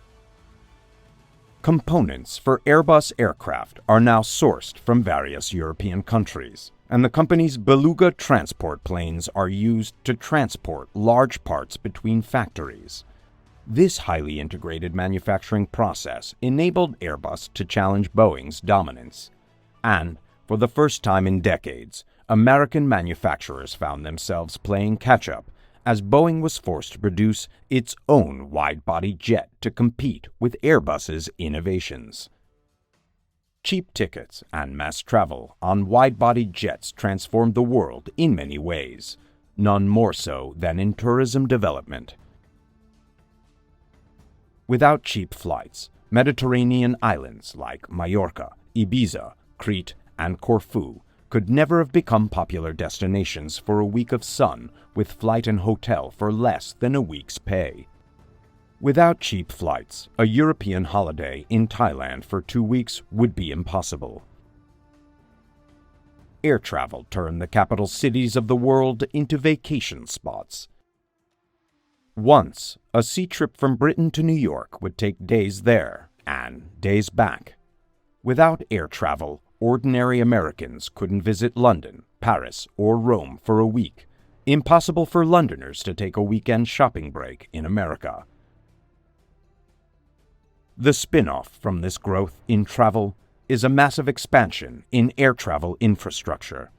Components for Airbus aircraft are now sourced from various European countries, and the company's Beluga transport planes are used to transport large parts between factories. This highly integrated manufacturing process enabled Airbus to challenge Boeing's dominance, and, for the first time in decades, American manufacturers found themselves playing catch-up as Boeing was forced to produce its own wide-body jet to compete with Airbus's innovations. Cheap tickets and mass travel on wide-body jets transformed the world in many ways, none more so than in tourism development. Without cheap flights, Mediterranean islands like Majorca, Ibiza, Crete, and Corfu could never have become popular destinations for a week of sun with flight and hotel for less than a week's pay. Without cheap flights, a European holiday in Thailand for 2 weeks would be impossible. Air travel turned the capital cities of the world into vacation spots. Once, a sea trip from Britain to New York would take days there and days back. Without air travel, ordinary Americans couldn't visit London, Paris, or Rome for a week. Impossible for Londoners to take a weekend shopping break in America. The spin-off from this growth in travel is a massive expansion in air travel infrastructure.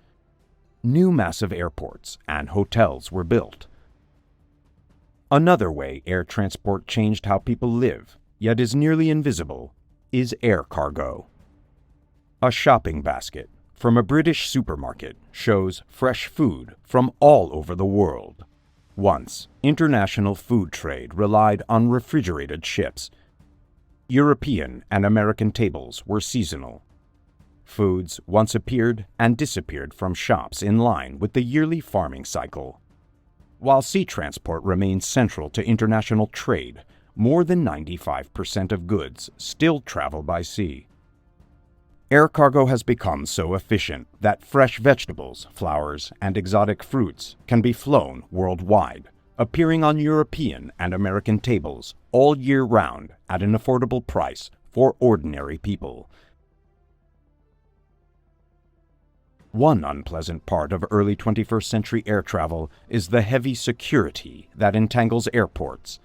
New massive airports and hotels were built. Another way air transport changed how people live, yet is nearly invisible, is air cargo. A shopping basket from a British supermarket shows fresh food from all over the world. Once, international food trade relied on refrigerated ships. European and American tables were seasonal. Foods once appeared and disappeared from shops in line with the yearly farming cycle. While sea transport remains central to international trade, more than 95% of goods still travel by sea. Air cargo has become so efficient that fresh vegetables, flowers, and exotic fruits can be flown worldwide, appearing on European and American tables all year round at an affordable price for ordinary people. One unpleasant part of early 21st century air travel is the heavy security that entangles airports,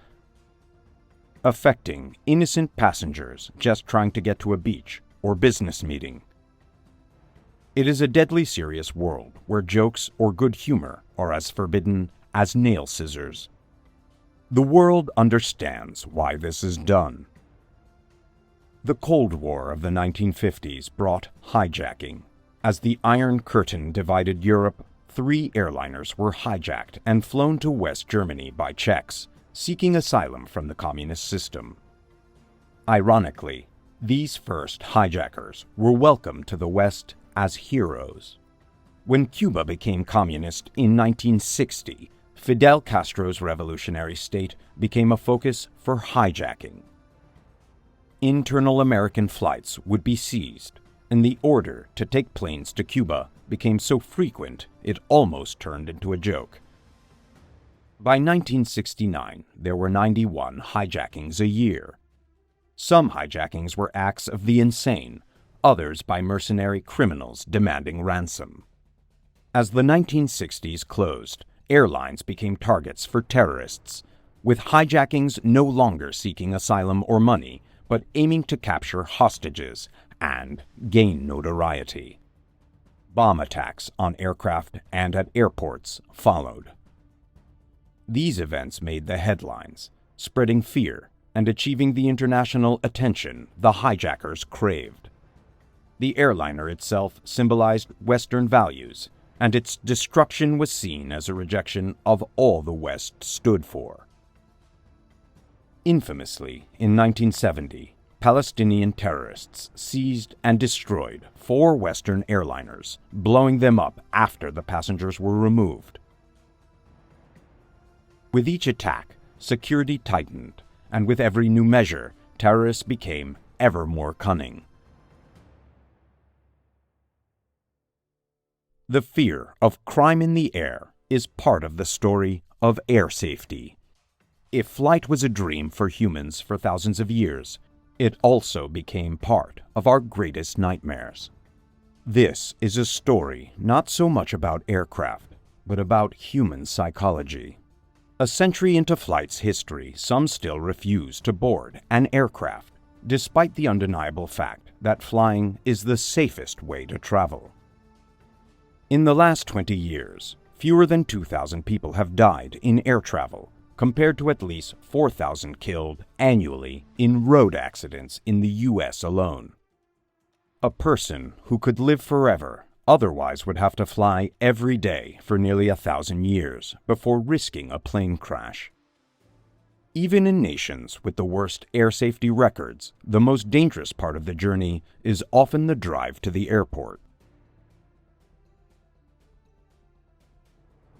affecting innocent passengers just trying to get to a beach or business meeting. It is a deadly serious world where jokes or good humor are as forbidden as nail scissors. The world understands why this is done. The Cold War of the 1950s brought hijacking. As the Iron Curtain divided Europe, 3 airliners were hijacked and flown to West Germany by Czechs seeking asylum from the communist system. Ironically, these first hijackers were welcomed to the West as heroes. When Cuba became communist in 1960, Fidel Castro's revolutionary state became a focus for hijacking. Internal American flights would be seized, and the order to take planes to Cuba became so frequent it almost turned into a joke. By 1969, there were 91 hijackings a year. Some hijackings were acts of the insane, others by mercenary criminals demanding ransom. As the 1960s closed, airlines became targets for terrorists, with hijackings no longer seeking asylum or money, but aiming to capture hostages and gain notoriety. Bomb attacks on aircraft and at airports followed. These events made the headlines, spreading fear and achieving the international attention the hijackers craved. The airliner itself symbolized Western values, and its destruction was seen as a rejection of all the West stood for. Infamously, in 1970, Palestinian terrorists seized and destroyed 4 Western airliners, blowing them up after the passengers were removed. With each attack, security tightened, and with every new measure, terrorists became ever more cunning. The fear of crime in the air is part of the story of air safety. If flight was a dream for humans for thousands of years, it also became part of our greatest nightmares. This is a story not so much about aircraft, but about human psychology. A century into flight's history, some still refuse to board an aircraft, despite the undeniable fact that flying is the safest way to travel. In the last 20 years, fewer than 2,000 people have died in air travel, compared to at least 4,000 killed annually in road accidents in the U.S. alone. A person who could live forever otherwise would have to fly every day for nearly 1,000 years before risking a plane crash. Even in nations with the worst air safety records, the most dangerous part of the journey is often the drive to the airport.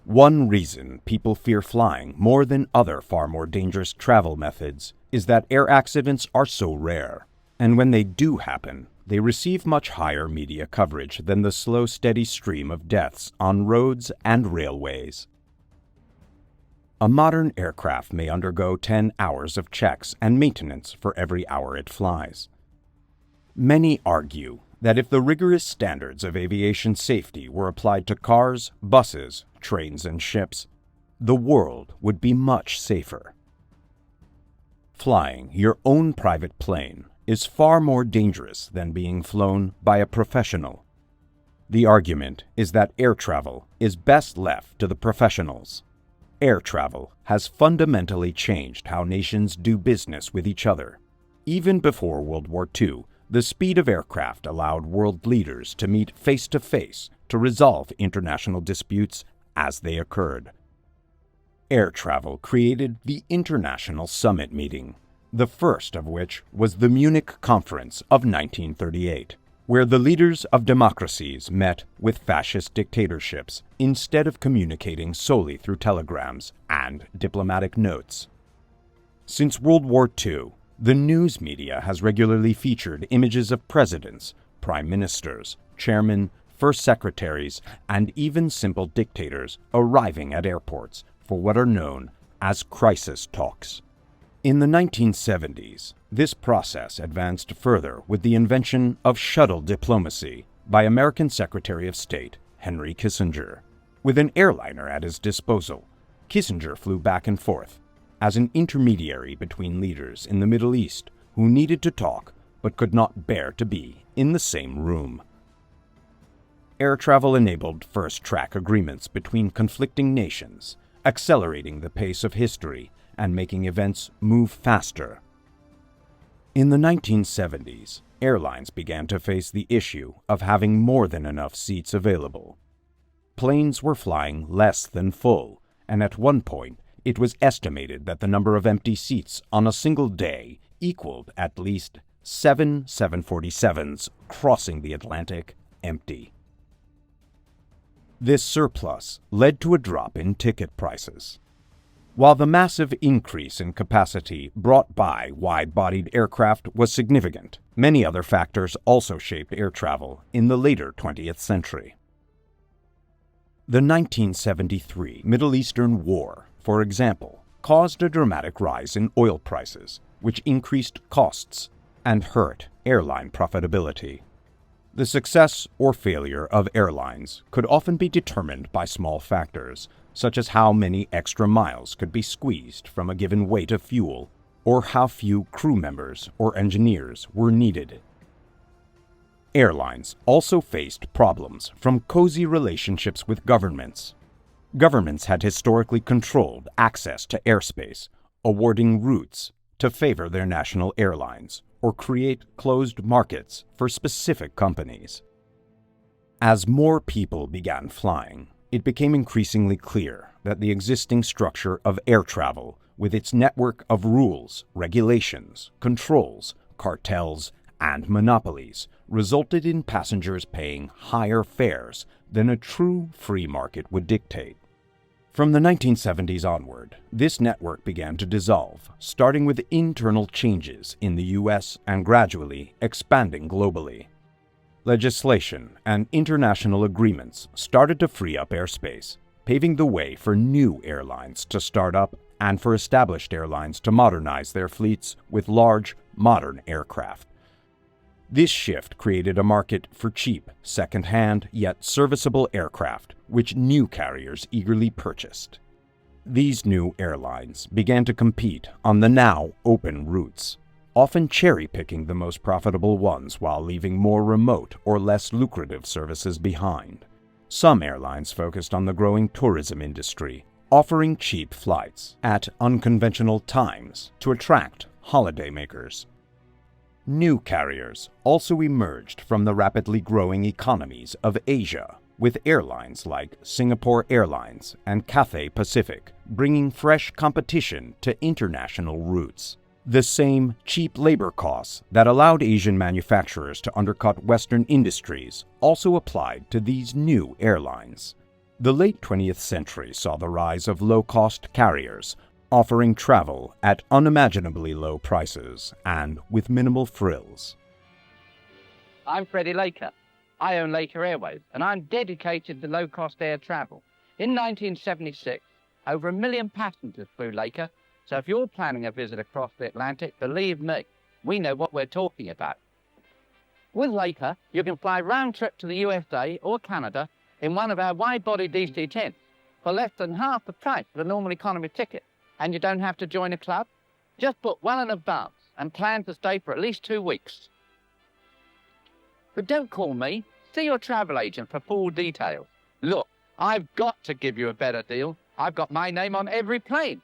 One reason people fear flying more than other far more dangerous travel methods is that air accidents are so rare, and when they do happen, they receive much higher media coverage than the slow, steady stream of deaths on roads and railways. A modern aircraft may undergo 10 hours of checks and maintenance for every hour it flies. Many argue that if the rigorous standards of aviation safety were applied to cars, buses, trains, and ships, the world would be much safer. Flying your own private plane is far more dangerous than being flown by a professional. The argument is that air travel is best left to the professionals. Air travel has fundamentally changed how nations do business with each other. Even before World War II, the speed of aircraft allowed world leaders to meet face-to-face to resolve international disputes as they occurred. Air travel created the International Summit meeting, the first of which was the Munich Conference of 1938, where the leaders of democracies met with fascist dictatorships instead of communicating solely through telegrams and diplomatic notes. Since World War II, the news media has regularly featured images of presidents, prime ministers, chairmen, first secretaries, and even simple dictators arriving at airports for what are known as crisis talks. In the 1970s, this process advanced further with the invention of shuttle diplomacy by American Secretary of State Henry Kissinger. With an airliner at his disposal, Kissinger flew back and forth as an intermediary between leaders in the Middle East who needed to talk but could not bear to be in the same room. Air travel enabled first-track agreements between conflicting nations, accelerating the pace of history and making events move faster. In the 1970s, airlines began to face the issue of having more than enough seats available. Planes were flying less than full, and at one point, it was estimated that the number of empty seats on a single day equaled at least 7 747s crossing the Atlantic empty. This surplus led to a drop in ticket prices. While the massive increase in capacity brought by wide-bodied aircraft was significant, many other factors also shaped air travel in the later 20th century. The 1973 Middle Eastern War, for example, caused a dramatic rise in oil prices, which increased costs and hurt airline profitability. The success or failure of airlines could often be determined by small factors, such as how many extra miles could be squeezed from a given weight of fuel, or how few crew members or engineers were needed. Airlines also faced problems from cozy relationships with governments. Governments had historically controlled access to airspace, awarding routes to favor their national airlines or create closed markets for specific companies. As more people began flying, it became increasingly clear that the existing structure of air travel, with its network of rules, regulations, controls, cartels, and monopolies, resulted in passengers paying higher fares than a true free market would dictate. From the 1970s onward, this network began to dissolve, starting with internal changes in the U.S. and gradually expanding globally. Legislation and international agreements started to free up airspace, paving the way for new airlines to start up and for established airlines to modernize their fleets with large, modern aircraft. This shift created a market for cheap, second-hand, yet serviceable aircraft, which new carriers eagerly purchased. These new airlines began to compete on the now open routes, often cherry-picking the most profitable ones while leaving more remote or less lucrative services behind. Some airlines focused on the growing tourism industry, offering cheap flights at unconventional times to attract holidaymakers. New carriers also emerged from the rapidly growing economies of Asia, with airlines like Singapore Airlines and Cathay Pacific bringing fresh competition to international routes. The same cheap labor costs that allowed Asian manufacturers to undercut Western industries also applied to these new airlines. The late 20th century saw the rise of low-cost carriers, offering travel at unimaginably low prices and with minimal frills. I'm Freddie Laker. I own Laker Airways, and I'm dedicated to low-cost air travel. In 1976, over 1 million passengers flew Laker, so if you're planning a visit across the Atlantic, believe me, we know what we're talking about. With Laker, you can fly round-trip to the USA or Canada in one of our wide-body DC-10s for less than half the price of a normal economy ticket. And you don't have to join a club. Just book well in advance and plan to stay for at least 2 weeks. But don't call me. See your travel agent for full details. Look, I've got to give you a better deal. I've got my name on every plane.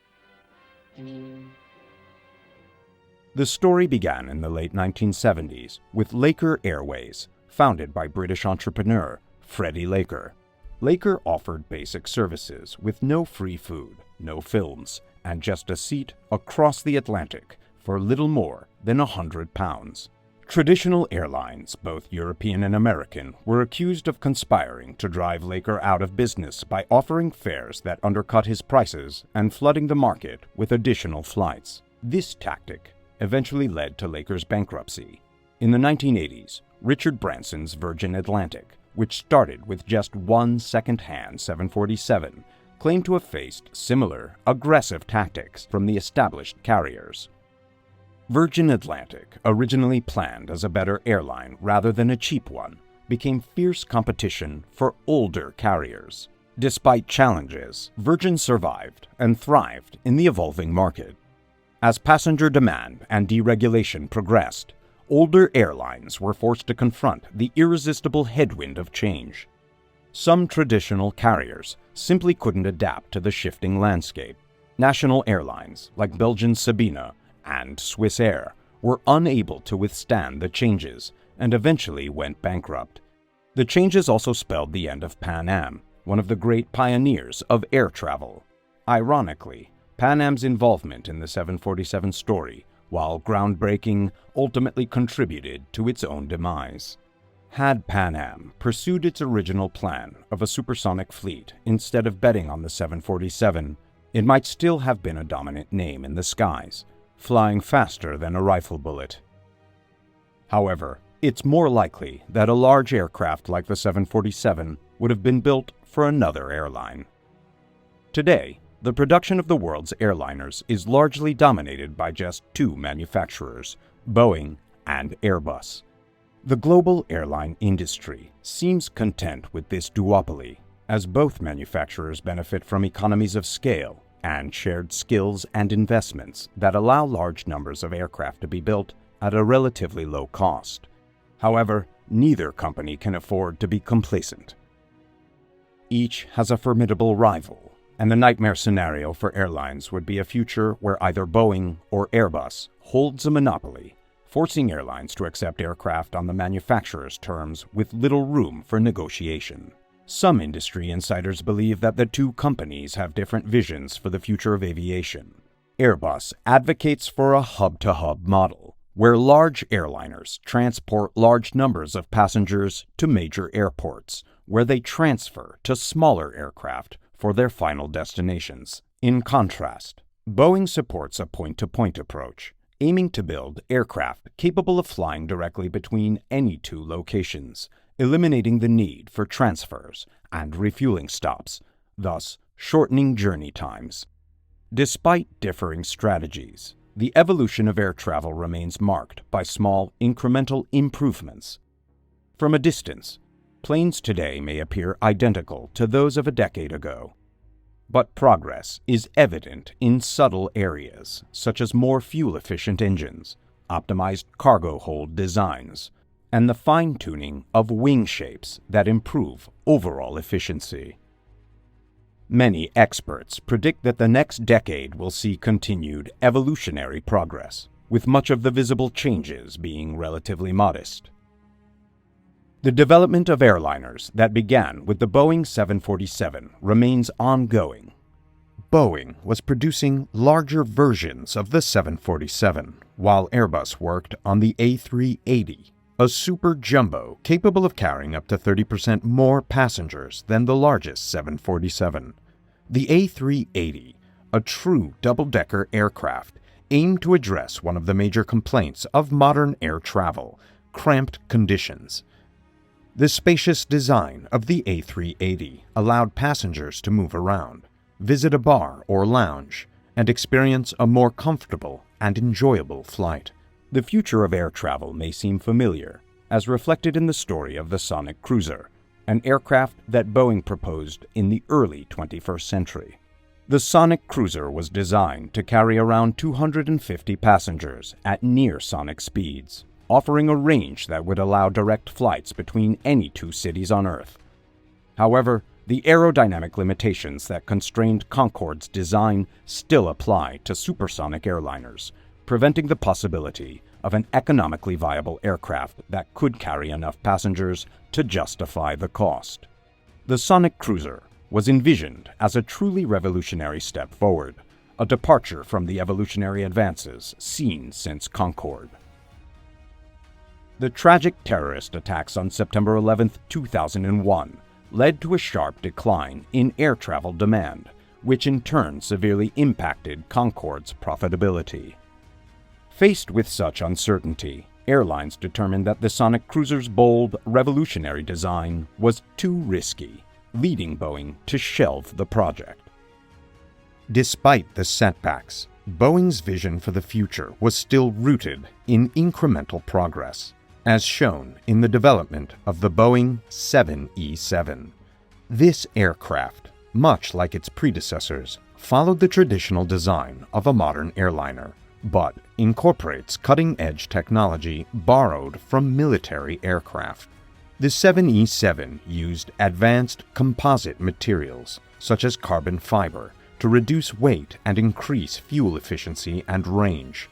The story began in the late 1970s with Laker Airways, founded by British entrepreneur Freddie Laker. Laker offered basic services with no free food, no films, and just a seat across the Atlantic for little more than £100. Traditional airlines, both European and American, were accused of conspiring to drive Laker out of business by offering fares that undercut his prices and flooding the market with additional flights. This tactic eventually led to Laker's bankruptcy. In the 1980s, Richard Branson's Virgin Atlantic, which started with just one second-hand 747, claimed to have faced similar, aggressive tactics from the established carriers. Virgin Atlantic, originally planned as a better airline rather than a cheap one, became fierce competition for older carriers. Despite challenges, Virgin survived and thrived in the evolving market. As passenger demand and deregulation progressed, older airlines were forced to confront the irresistible headwind of change. Some traditional carriers simply couldn't adapt to the shifting landscape. National airlines like Belgian Sabena and Swiss Air were unable to withstand the changes and eventually went bankrupt. The changes also spelled the end of Pan Am, one of the great pioneers of air travel. Ironically, Pan Am's involvement in the 747 story, while groundbreaking, ultimately contributed to its own demise. Had Pan Am pursued its original plan of a supersonic fleet instead of betting on the 747, it might still have been a dominant name in the skies, flying faster than a rifle bullet. However, it's more likely that a large aircraft like the 747 would have been built for another airline. Today, the production of the world's airliners is largely dominated by just two manufacturers, Boeing and Airbus. The global airline industry seems content with this duopoly, as both manufacturers benefit from economies of scale and shared skills and investments that allow large numbers of aircraft to be built at a relatively low cost. However, neither company can afford to be complacent. Each has a formidable rival, and the nightmare scenario for airlines would be a future where either Boeing or Airbus holds a monopoly, forcing airlines to accept aircraft on the manufacturer's terms with little room for negotiation. Some industry insiders believe that the two companies have different visions for the future of aviation. Airbus advocates for a hub-to-hub model, where large airliners transport large numbers of passengers to major airports, where they transfer to smaller aircraft for their final destinations. In contrast, Boeing supports a point-to-point approach, aiming to build aircraft capable of flying directly between any two locations, eliminating the need for transfers and refueling stops, thus shortening journey times. Despite differing strategies, the evolution of air travel remains marked by small, incremental improvements. From a distance, planes today may appear identical to those of a decade ago, but progress is evident in subtle areas, such as more fuel-efficient engines, optimized cargo hold designs, and the fine-tuning of wing shapes that improve overall efficiency. Many experts predict that the next decade will see continued evolutionary progress, with much of the visible changes being relatively modest. The development of airliners that began with the Boeing 747 remains ongoing. Boeing was producing larger versions of the 747, while Airbus worked on the A380, a super jumbo capable of carrying up to 30% more passengers than the largest 747. The A380, a true double-decker aircraft, aimed to address one of the major complaints of modern air travel: cramped conditions. The spacious design of the A380 allowed passengers to move around, visit a bar or lounge, and experience a more comfortable and enjoyable flight. The future of air travel may seem familiar, as reflected in the story of the Sonic Cruiser, an aircraft that Boeing proposed in the early 21st century. The Sonic Cruiser was designed to carry around 250 passengers at near-sonic speeds, offering a range that would allow direct flights between any two cities on Earth. However, the aerodynamic limitations that constrained Concorde's design still apply to supersonic airliners, preventing the possibility of an economically viable aircraft that could carry enough passengers to justify the cost. The Sonic Cruiser was envisioned as a truly revolutionary step forward, a departure from the evolutionary advances seen since Concorde. The tragic terrorist attacks on September 11, 2001, led to a sharp decline in air travel demand, which in turn severely impacted Concorde's profitability. Faced with such uncertainty, airlines determined that the Sonic Cruiser's bold, revolutionary design was too risky, leading Boeing to shelve the project. Despite the setbacks, Boeing's vision for the future was still rooted in incremental progress, as shown in the development of the Boeing 7E7. This aircraft, much like its predecessors, followed the traditional design of a modern airliner, but incorporates cutting-edge technology borrowed from military aircraft. The 7E7 used advanced composite materials, such as carbon fiber, to reduce weight and increase fuel efficiency and range,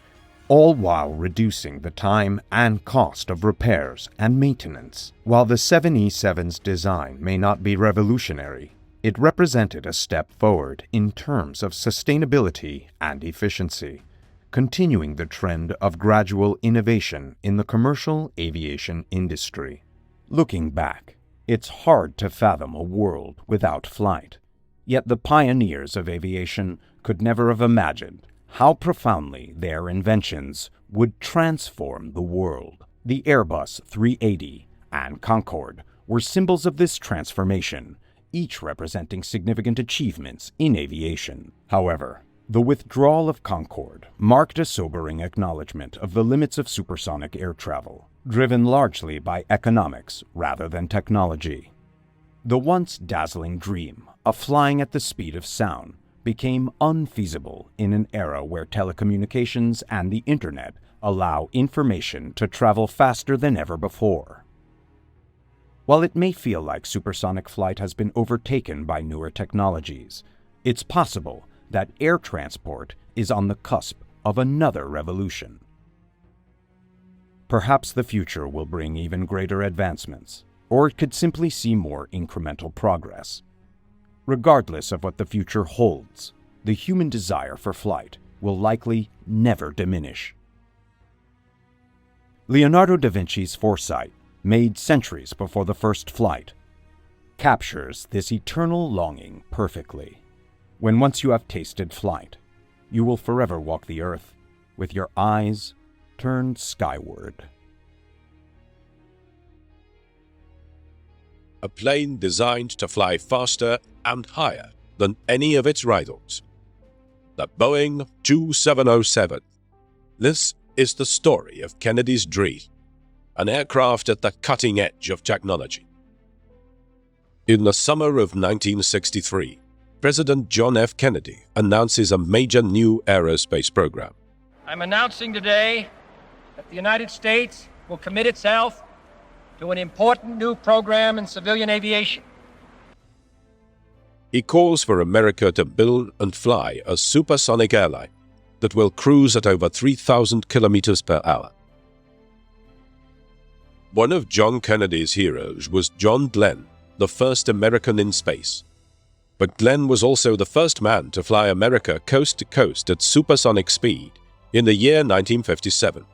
all while reducing the time and cost of repairs and maintenance. While the 7E7's design may not be revolutionary, it represented a step forward in terms of sustainability and efficiency, continuing the trend of gradual innovation in the commercial aviation industry. Looking back, it's hard to fathom a world without flight. Yet the pioneers of aviation could never have imagined how profoundly their inventions would transform the world. The Airbus 380 and Concorde were symbols of this transformation, each representing significant achievements in aviation. However, the withdrawal of Concorde marked a sobering acknowledgement of the limits of supersonic air travel, driven largely by economics rather than technology. The once dazzling dream of flying at the speed of sound became unfeasible in an era where telecommunications and the internet allow information to travel faster than ever before. While it may feel like supersonic flight has been overtaken by newer technologies, it's possible that air transport is on the cusp of another revolution. Perhaps the future will bring even greater advancements, or it could simply see more incremental progress. Regardless of what the future holds, the human desire for flight will likely never diminish. Leonardo da Vinci's foresight, made centuries before the first flight, captures this eternal longing perfectly. When once you have tasted flight, you will forever walk the earth with your eyes turned skyward. A plane designed to fly faster and higher than any of its rivals. The Boeing 2707. This is the story of Kennedy's dream, an aircraft at the cutting edge of technology. In the summer of 1963, President John F. Kennedy announces a major new aerospace program. I'm announcing today that the United States will commit itself to an important new program in civilian aviation. He calls for America to build and fly a supersonic airline that will cruise at over 3,000 kilometers per hour. One of John Kennedy's heroes was John Glenn, the first American in space. But Glenn was also the first man to fly America coast to coast at supersonic speed in the year 1957.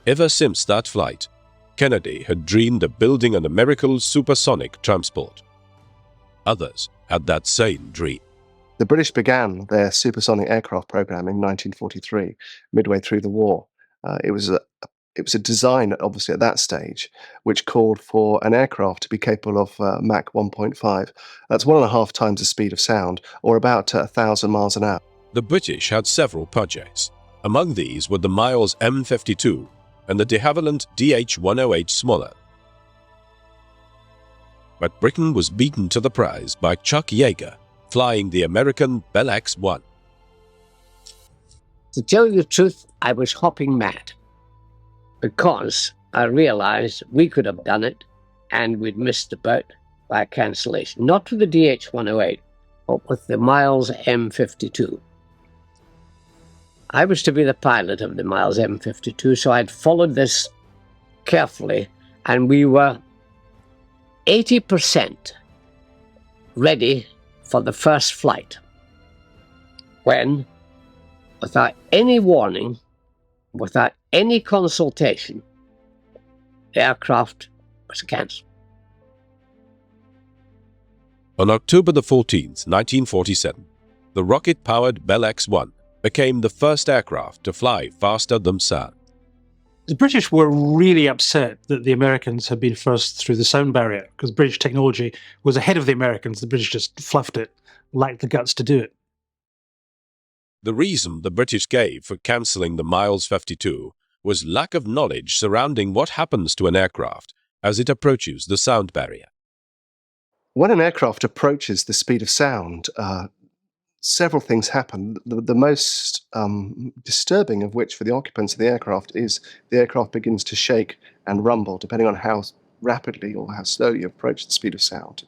Ever since that flight, Kennedy had dreamed of building an American supersonic transport. Others had that same dream. The British began their supersonic aircraft program in 1943, midway through the war. It was a design, obviously, at that stage, which called for an aircraft to be capable of Mach 1.5. That's 1.5 times the speed of sound, or about 1,000 miles an hour. The British had several projects. Among these were the Miles M52 and the de Havilland DH-108 smaller. But Britain was beaten to the prize by Chuck Yeager, flying the American Bell X-1. To tell you the truth, I was hopping mad, because I realized we could have done it and we'd missed the boat by cancellation. Not with the DH-108, but with the Miles M52. I was to be the pilot of the Miles M52, so I'd followed this carefully, and we were 80% ready for the first flight, when, without any warning, without any consultation, the aircraft was cancelled. On October the 14th, 1947, the rocket-powered Bell X-1 became the first aircraft to fly faster than sound. The British were really upset that the Americans had been first through the sound barrier, because British technology was ahead of the Americans. The British just fluffed it, lacked the guts to do it. The reason the British gave for cancelling the Miles 52 was lack of knowledge surrounding what happens to an aircraft as it approaches the sound barrier. When an aircraft approaches the speed of sound, several things happen. The most disturbing of which for the occupants of the aircraft is the aircraft begins to shake and rumble, depending on how rapidly or how slowly you approach the speed of sound.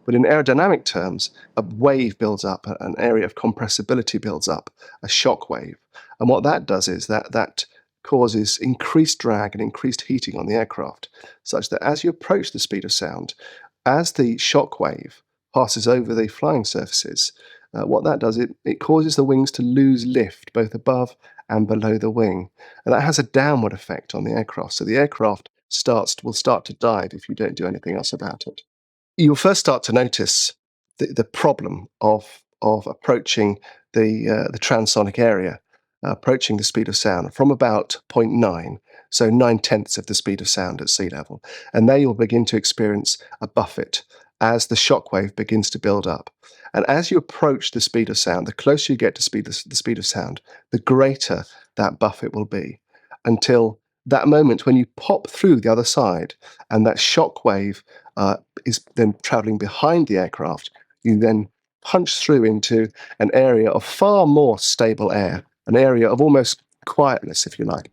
But in aerodynamic terms, a wave builds up, an area of compressibility builds up, a shock wave. And what that does is that causes increased drag and increased heating on the aircraft, such that as you approach the speed of sound, as the shock wave passes over the flying surfaces, what that does, it causes the wings to lose lift both above and below the wing. And that has a downward effect on the aircraft. So the aircraft will start to dive if you don't do anything else about it. You'll first start to notice the problem of approaching the transonic area, approaching the speed of sound from about 0.9, so 9/10 of the speed of sound at sea level. And there you'll begin to experience a buffet as the shockwave begins to build up. And as you approach the speed of sound, the closer you get to the speed of sound, the greater that buffet will be, until that moment when you pop through the other side and that shock wave is then traveling behind the aircraft, you then punch through into an area of far more stable air, an area of almost quietness, if you like.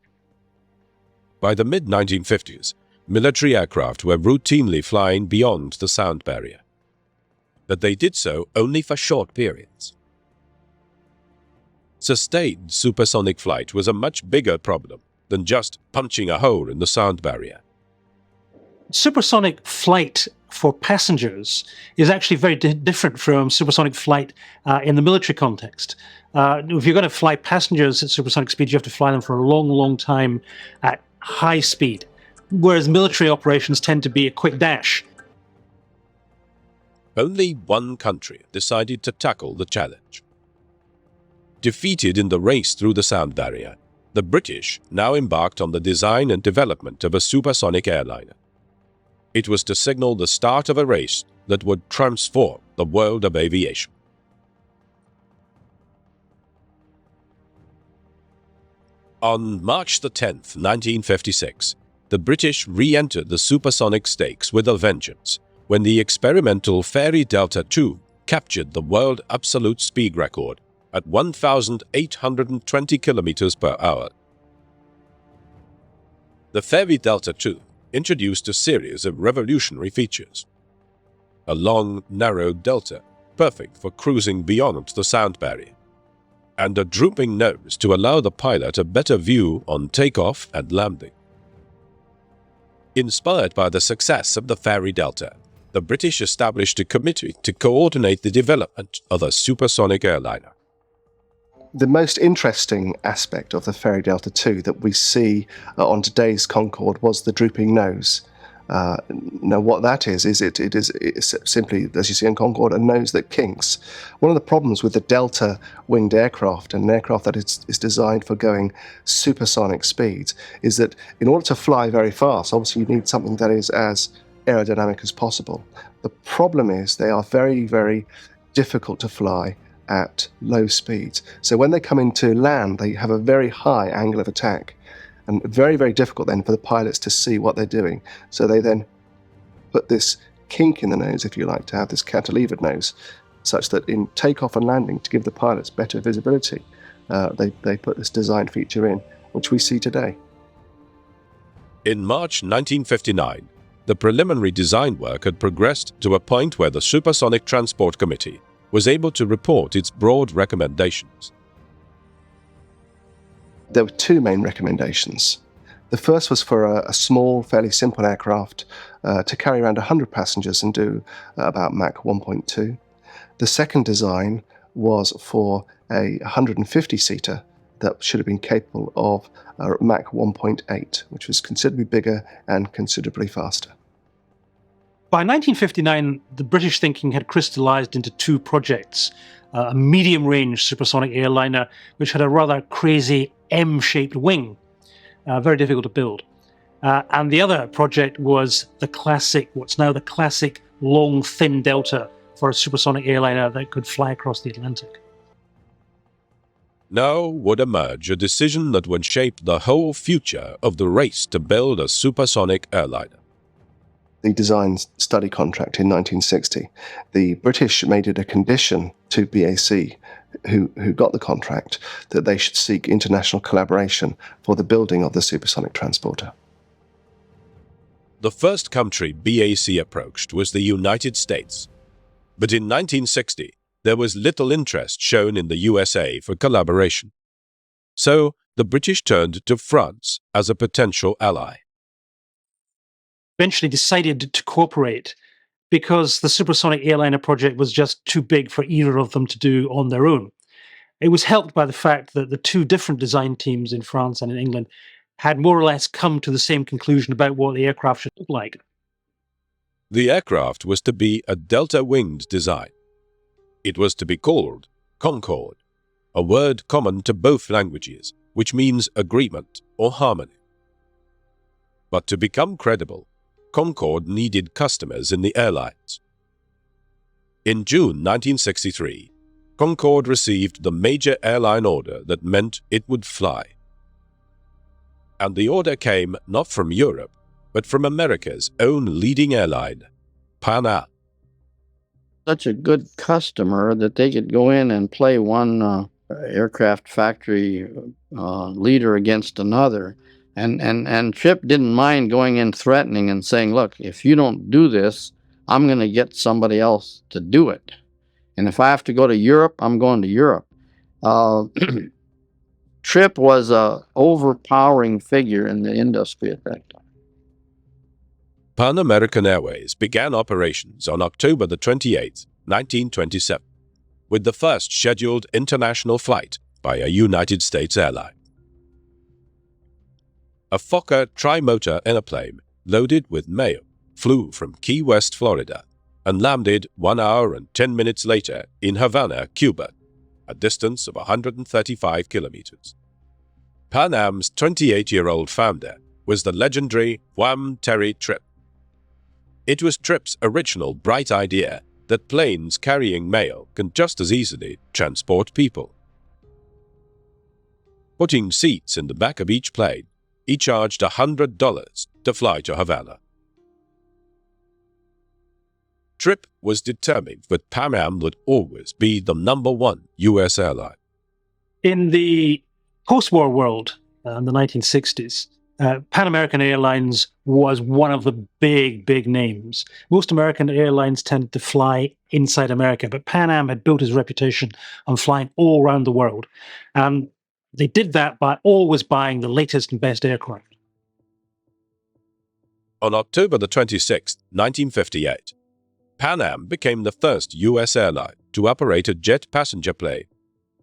By the mid-1950s, military aircraft were routinely flying beyond the sound barrier. But they did so only for short periods. Sustained supersonic flight was a much bigger problem than just punching a hole in the sound barrier. Supersonic flight for passengers is actually very different from supersonic flight in the military context. If you're going to fly passengers at supersonic speed, you have to fly them for a long, long time at high speed, whereas military operations tend to be a quick dash. Only one country decided to tackle the challenge. Defeated in the race through the sound barrier, the British now embarked on the design and development of a supersonic airliner. It was to signal the start of a race that would transform the world of aviation. On March the 10th, 1956, the British re-entered the supersonic stakes with a vengeance when the experimental Fairy Delta II captured the world absolute speed record at 1,820 kilometers per hour. The Fairy Delta II introduced a series of revolutionary features. A long, narrow delta, perfect for cruising beyond the sound barrier, and a drooping nose to allow the pilot a better view on takeoff and landing. Inspired by the success of the Fairy Delta, the British established a committee to coordinate the development of a supersonic airliner. The most interesting aspect of the Fairy Delta II that we see on today's Concorde was the drooping nose. Now, what that is it's simply, as you see in Concorde, a nose that kinks. One of the problems with the Delta-winged aircraft, and an aircraft that is designed for going supersonic speeds, is that in order to fly very fast, obviously you need something that is as aerodynamic as possible. The problem is they are very, very difficult to fly at low speeds. So when they come into land, they have a very high angle of attack, and very, very difficult then for the pilots to see what they're doing. So they then put this kink in the nose, if you like, to have this cantilevered nose, such that in takeoff and landing, to give the pilots better visibility, they put this design feature in, which we see today. In March 1959, the preliminary design work had progressed to a point where the Supersonic Transport Committee was able to report its broad recommendations. There were two main recommendations. The first was for a small, fairly simple aircraft to carry around 100 passengers and do about Mach 1.2. The second design was for a 150-seater that should have been capable of Mach 1.8, which was considerably bigger and considerably faster. By 1959, the British thinking had crystallized into two projects. A medium-range supersonic airliner, which had a rather crazy M-shaped wing, very difficult to build. And the other project was the classic, what's now the classic long, thin delta for a supersonic airliner that could fly across the Atlantic. Now would emerge a decision that would shape the whole future of the race to build a supersonic airliner. The design study contract in 1960, the British made it a condition to BAC, who got the contract, that they should seek international collaboration for the building of the supersonic transporter. The first country BAC approached was the United States. But in 1960, there was little interest shown in the USA for collaboration. So the British turned to France as a potential ally. Eventually decided to cooperate because the supersonic airliner project was just too big for either of them to do on their own. It was helped by the fact that the two different design teams in France and in England had more or less come to the same conclusion about what the aircraft should look like. The aircraft was to be a delta-winged design. It was to be called Concorde, a word common to both languages, which means agreement or harmony. But to become credible, Concorde needed customers in the airlines. In June 1963, Concorde received the major airline order that meant it would fly. And the order came not from Europe, but from America's own leading airline, Pan Am. Such a good customer that they could go in and play one aircraft factory leader against another. And Tripp didn't mind going in threatening and saying, look, if you don't do this, I'm going to get somebody else to do it. And if I have to go to Europe, I'm going to Europe. Tripp was an overpowering figure in the industry at that time. Pan American Airways began operations on October the 28th, 1927, with the first scheduled international flight by a United States airline. A Fokker tri-motor airplane loaded with mail flew from Key West, Florida, and landed 1 hour and 10 minutes later in Havana, Cuba, a distance of 135 kilometers. Pan Am's 28-year-old founder was the legendary Wham Terry Tripp. It was Tripp's original bright idea that planes carrying mail can just as easily transport people. Putting seats in the back of each plane, he charged $100 to fly to Havana. Tripp was determined that Pan Am would always be the #1 U.S. airline. In the post-war world, in the 1960s, Pan American Airlines was one of the big names. Most American airlines tended to fly inside America, but Pan Am had built his reputation on flying all around the world. And they did that by always buying the latest and best aircraft. On October the 26th, 1958, Pan Am became the first U.S. airline to operate a jet passenger plane,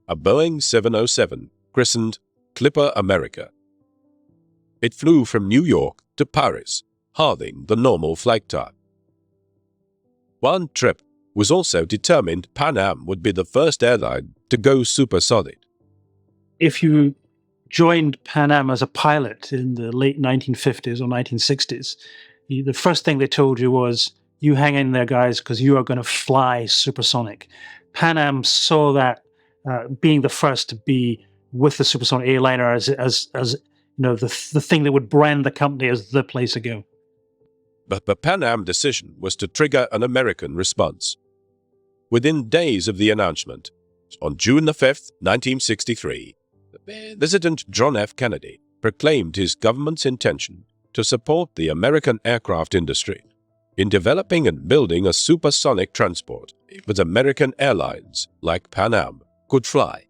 a Boeing 707 christened Clipper America. It flew from New York to Paris, halving the normal flight time. One Tripp was also determined Pan Am would be the first airline to go supersonic. If you joined Pan Am as a pilot in the late 1950s or 1960s, the first thing they told you was, you hang in there, guys, because you are going to fly supersonic. Pan Am saw that being the first to be with the supersonic airliner as you know, the thing that would brand the company as the place to go. But the Pan Am decision was to trigger an American response. Within days of the announcement, on June the 5th, 1963, President John F. Kennedy proclaimed his government's intention to support the American aircraft industry in developing and building a supersonic transport that American airlines like Pan Am could fly.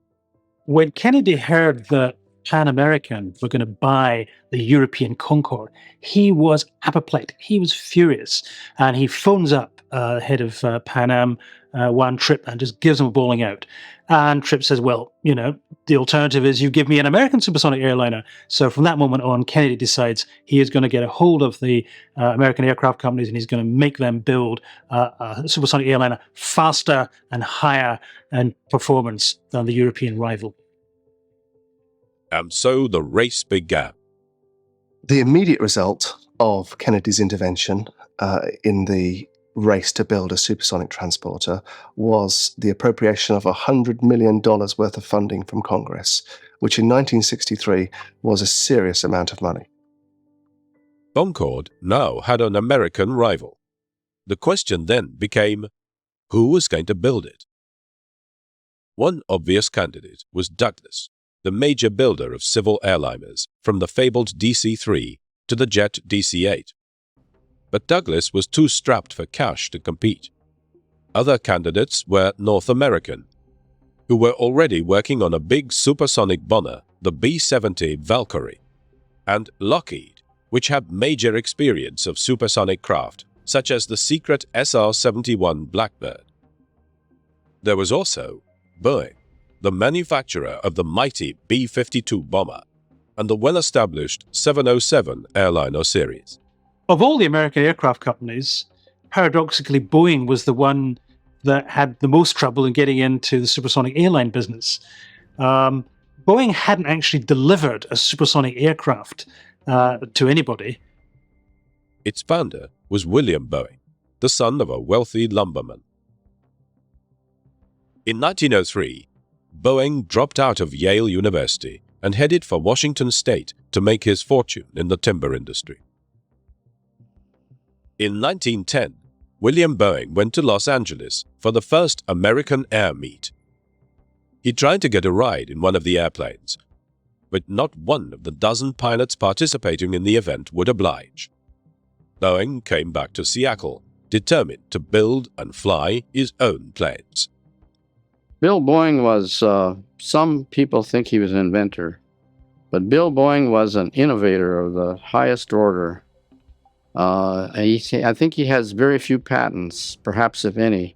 When Kennedy heard that Pan American were going to buy the European Concorde, he was apoplectic. He was furious. And he phones up head of Pan Am, one Tripp, and just gives him a bawling out. And Tripp says, well, you know, the alternative is you give me an American supersonic airliner. So from that moment on, Kennedy decides he is going to get a hold of the American aircraft companies and he's going to make them build a supersonic airliner faster and higher in performance than the European rival. And so the race began. The immediate result of Kennedy's intervention in the race to build a supersonic transporter was the appropriation of $100 million worth of funding from Congress, which in 1963 was a serious amount of money. Concorde now had an American rival. The question then became, who was going to build it? One obvious candidate was Douglas, the major builder of civil airliners, from the fabled DC-3 to the jet DC-8. But Douglas was too strapped for cash to compete. Other candidates were North American, who were already working on a big supersonic bomber, the B-70 Valkyrie, and Lockheed, which had major experience of supersonic craft, such as the secret SR-71 Blackbird. There was also Boeing, the manufacturer of the mighty B-52 bomber, and the well-established 707 airliner series. Of all the American aircraft companies, paradoxically, Boeing was the one that had the most trouble in getting into the supersonic airline business. Boeing hadn't actually delivered a supersonic aircraft to anybody. Its founder was William Boeing, the son of a wealthy lumberman. In 1903, Boeing dropped out of Yale University and headed for Washington State to make his fortune in the timber industry. In 1910, William Boeing went to Los Angeles for the first American Air Meet. He tried to get a ride in one of the airplanes, but not one of the dozen pilots participating in the event would oblige. Boeing came back to Seattle, determined to build and fly his own planes. Bill Boeing was, some people think he was an inventor, but Bill Boeing was an innovator of the highest order. I think he has very few patents, perhaps if any,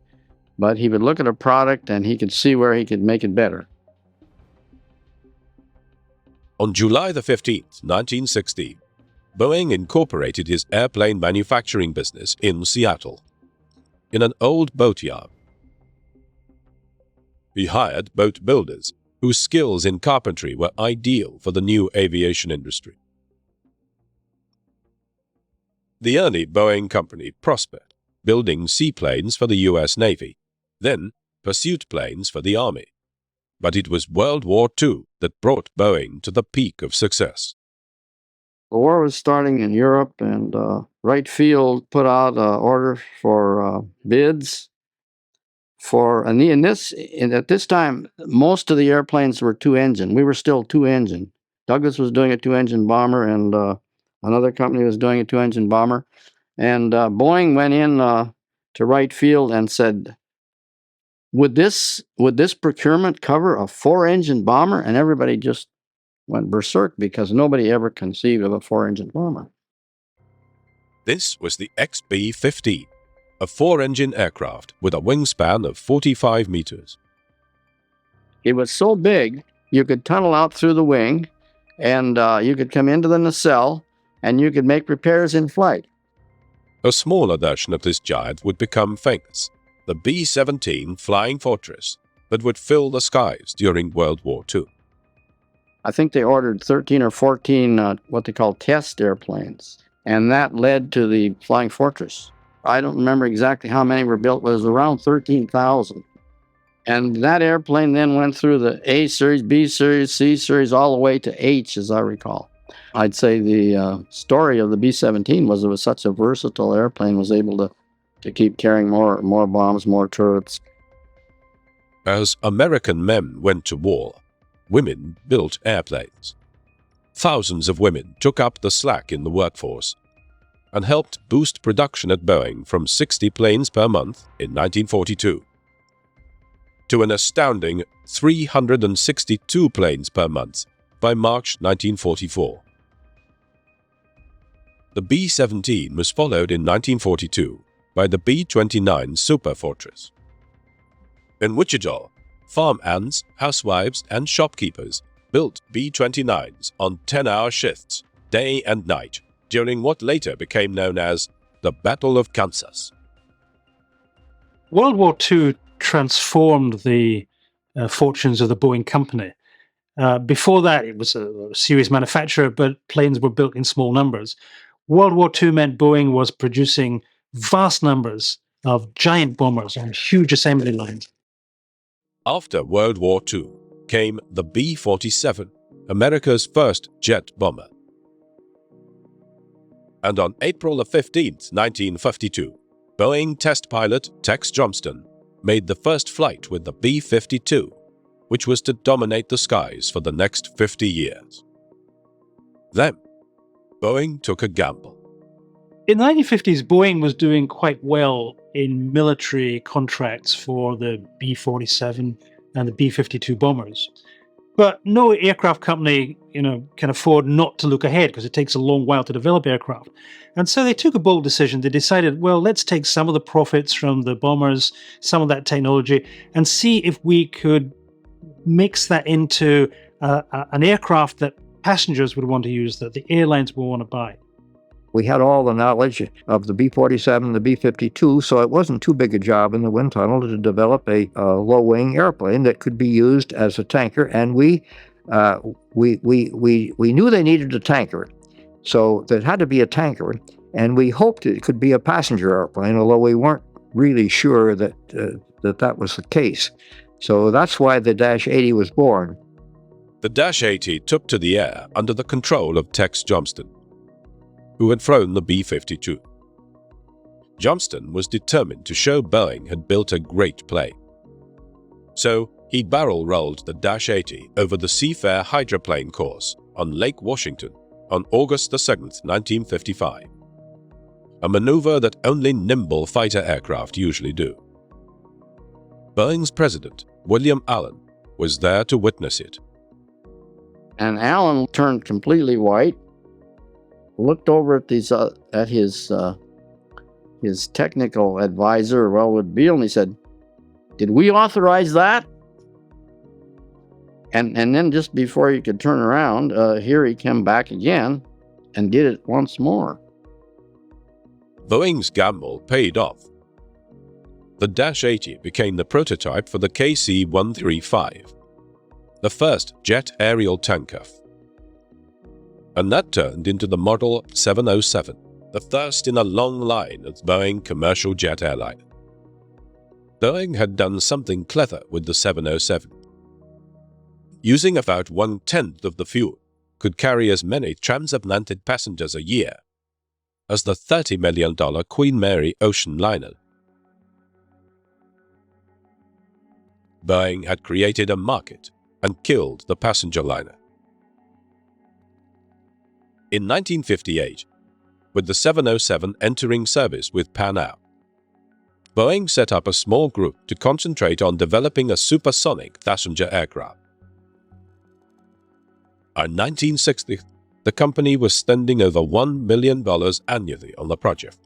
but he would look at a product and he could see where he could make it better. On July the 15th, 1916, Boeing incorporated his airplane manufacturing business in Seattle, in an old boatyard. He hired boat builders whose skills in carpentry were ideal for the new aviation industry. The early Boeing company prospered, building seaplanes for the U.S. Navy, then pursuit planes for the Army. But it was World War II that brought Boeing to the peak of success. The war was starting in Europe, and Wright Field put out an order for bids. At this time, most of the airplanes were two-engine. We were still two-engine. Douglas was doing a two-engine bomber, and another company was doing a two-engine bomber. And Boeing went in to Wright Field and said, would this procurement cover a four-engine bomber? And everybody just went berserk because nobody ever conceived of a four-engine bomber. This was the XB-15, a four-engine aircraft with a wingspan of 45 meters. It was so big, you could tunnel out through the wing, and you could come into the nacelle, and you could make repairs in flight. A smaller version of this giant would become famous, the B-17 Flying Fortress, that would fill the skies during World War II. I think they ordered 13 or 14 what they call test airplanes, and that led to the Flying Fortress. I don't remember exactly how many were built, but it was around 13,000. And that airplane then went through the A series, B series, C series, all the way to H, as I recall. I'd say the story of the B-17 was it was such a versatile airplane, was able to keep carrying more bombs, more turrets. As American men went to war, women built airplanes. Thousands of women took up the slack in the workforce and helped boost production at Boeing from 60 planes per month in 1942 to an astounding 362 planes per month by March 1944. The B-17 was followed in 1942 by the B-29 Super Fortress. In Wichita, farm hands, housewives, and shopkeepers built B-29s on 10-hour shifts, day and night, during what later became known as the Battle of Kansas. World War II transformed the fortunes of the Boeing company. Before that, it was a serious manufacturer, but planes were built in small numbers. World War II meant Boeing was producing vast numbers of giant bombers on huge assembly lines. After World War II came the B-47, America's first jet bomber. And on April 15, 1952, Boeing test pilot Tex Johnston made the first flight with the B-52, which was to dominate the skies for the next 50 years. Then, Boeing took a gamble. In the 1950s, Boeing was doing quite well in military contracts for the B-47 and the B-52 bombers. But no aircraft company, can afford not to look ahead because it takes a long while to develop aircraft. And so they took a bold decision. They decided, well, let's take some of the profits from the bombers, some of that technology, and see if we could mix that into an aircraft that passengers would want to use, that the airlines would want to buy. We had all the knowledge of the B-47, the B-52, so it wasn't too big a job in the wind tunnel to develop a low-wing airplane that could be used as a tanker, and we knew they needed a tanker, so there had to be a tanker, and we hoped it could be a passenger airplane, although we weren't really sure that that was the case. So that's why the Dash 80 was born. The Dash 80 took to the air under the control of Tex Johnston, who had flown the B-52. Johnston was determined to show Boeing had built a great plane. So he barrel-rolled the Dash 80 over the Seafair hydroplane course on Lake Washington on August 2, 1955, a maneuver that only nimble fighter aircraft usually do. Boeing's president, William Allen, was there to witness it. And Allen turned completely white, looked over at his technical advisor, Wellwood Beale, and he said, "Did we authorize that?" And then just before he could turn around, here he came back again and did it once more. Boeing's gamble paid off. The Dash 80 became the prototype for the KC-135, the first jet aerial tanker. And that turned into the Model 707, the first in a long line of Boeing commercial jet airliner. Boeing had done something clever with the 707. Using about 1/10 of the fuel, could carry as many transatlantic passengers a year as the $30 million Queen Mary ocean liner. Boeing had created a market and killed the passenger liner. In 1958, with the 707 entering service with Pan Am, Boeing set up a small group to concentrate on developing a supersonic passenger aircraft. By 1960, the company was spending over $1 million annually on the project.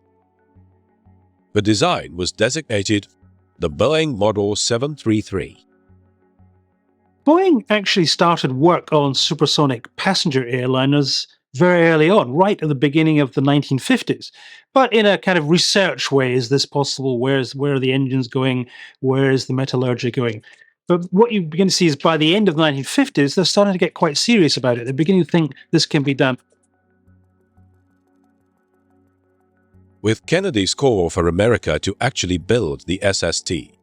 The design was designated the Boeing Model 733. Boeing actually started work on supersonic passenger airliners very early on, right at the beginning of the 1950s. But in a kind of research way, is this possible? Where are the engines going? Where is the metallurgy going? But what you begin to see is by the end of the 1950s, they're starting to get quite serious about it. They're beginning to think this can be done. With Kennedy's call for America to actually build the SST,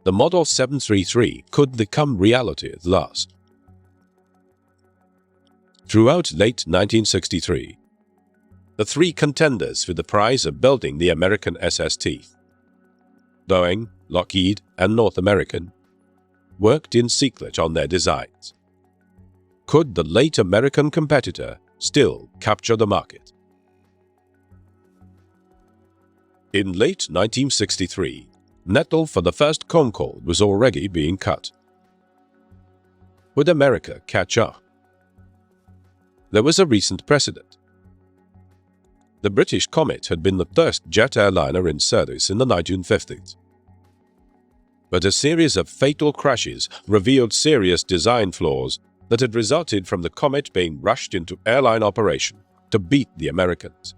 the Model 733 could become reality at last. Throughout late 1963, the three contenders for the prize of building the American SST, Boeing, Lockheed, and North American, worked in secret on their designs. Could the late American competitor still capture the market? In late 1963, metal for the first Concorde was already being cut. Would America catch up? There was a recent precedent. The British Comet had been the first jet airliner in service in the 1950s. But a series of fatal crashes revealed serious design flaws that had resulted from the Comet being rushed into airline operation to beat the Americans.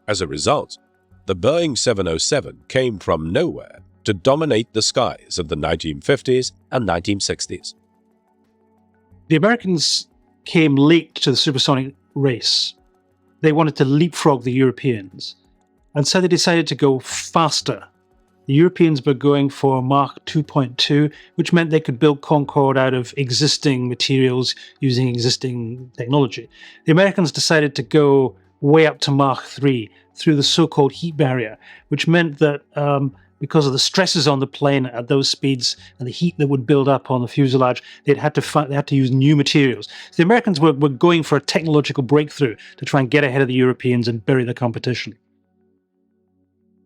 As a result, the Boeing 707 came from nowhere to dominate the skies of the 1950s and 1960s. The Americans came late to the supersonic race. They wanted to leapfrog the Europeans, and so they decided to go faster. The Europeans were going for Mach 2.2, which meant they could build Concorde out of existing materials using existing technology. The Americans decided to go way up to Mach 3 through the so-called heat barrier, which meant that because of the stresses on the plane at those speeds and the heat that would build up on the fuselage, they had to use new materials. So the Americans were going for a technological breakthrough to try and get ahead of the Europeans and bury the competition.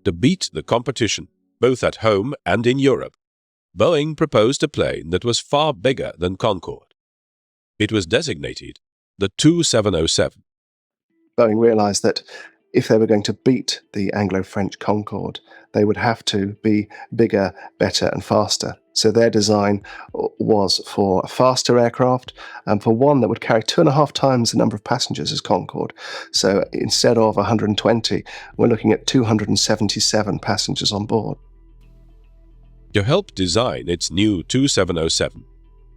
To beat the competition, both at home and in Europe, Boeing proposed a plane that was far bigger than Concorde. It was designated the 2707. Boeing realised that if they were going to beat the Anglo-French Concorde, they would have to be bigger, better and faster. So their design was for a faster aircraft and for one that would carry 2.5 times the number of passengers as Concorde. So instead of 120, we're looking at 277 passengers on board. To help design its new 2707,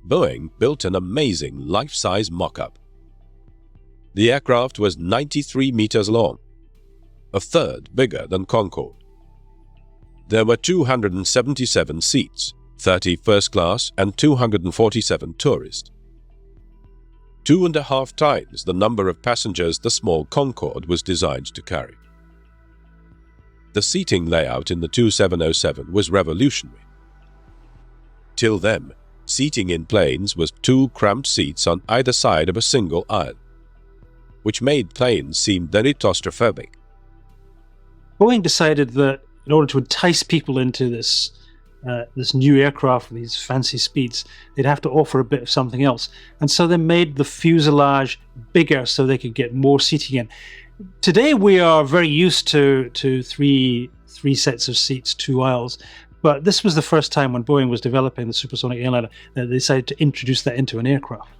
Boeing built an amazing life-size mock-up. The aircraft was 93 meters long, a third bigger than Concorde. There were 277 seats 30 first class and 247 tourists. 2.5 times the number of passengers the small Concorde was designed to carry. The seating layout in the 2707 was revolutionary. Till then, seating in planes was 2 cramped seats on either side of a single aisle, which made planes seem very claustrophobic. Boeing decided that in order to entice people into this new aircraft with these fancy speeds, they'd have to offer a bit of something else. And so they made the fuselage bigger so they could get more seating in. Today we are very used to three sets of seats, 2 aisles. But this was the first time when Boeing was developing the supersonic airliner that they decided to introduce that into an aircraft.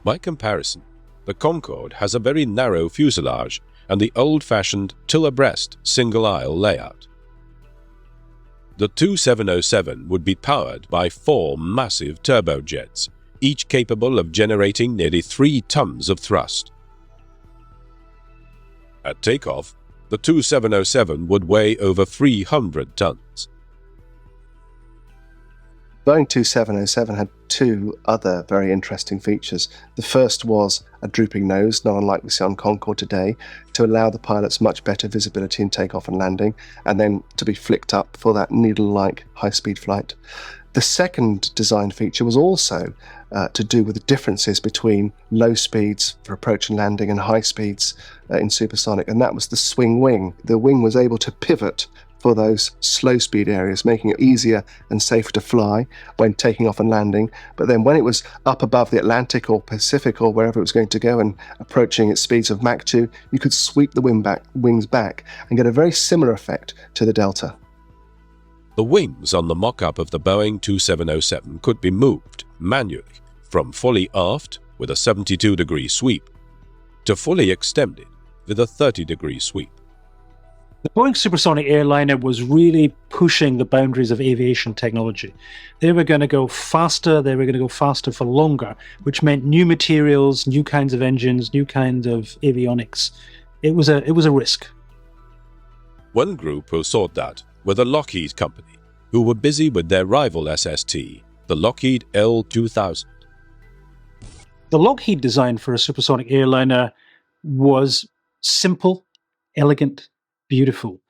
By comparison, the Concorde has a very narrow fuselage and the old-fashioned two-abreast single-aisle layout. The 2707 would be powered by 4 massive turbojets, each capable of generating nearly 3 tons of thrust. At takeoff, the 2707 would weigh over 300 tons. Boeing 2707 had 2 other very interesting features. The first was a drooping nose, not unlike we see on Concorde today, to allow the pilots much better visibility in takeoff and landing, and then to be flicked up for that needle-like high-speed flight. The second design feature was also to do with the differences between low speeds for approach and landing and high speeds in supersonic, and that was the swing wing. The wing was able to pivot for those slow speed areas, making it easier and safer to fly when taking off and landing. But then when it was up above the Atlantic or Pacific or wherever it was going to go and approaching its speeds of Mach 2, you could sweep the wings back and get a very similar effect to the Delta. The wings on the mock-up of the Boeing 2707 could be moved manually from fully aft with a 72-degree sweep to fully extended with a 30-degree sweep. The Boeing Supersonic Airliner was really pushing the boundaries of aviation technology. They were going to go faster, they were going to go faster for longer, which meant new materials, new kinds of engines, new kinds of avionics. It was a risk. One group who thought that were the Lockheed Company, who were busy with their rival SST, the Lockheed L2000. The Lockheed design for a supersonic airliner was simple, elegant, beautiful.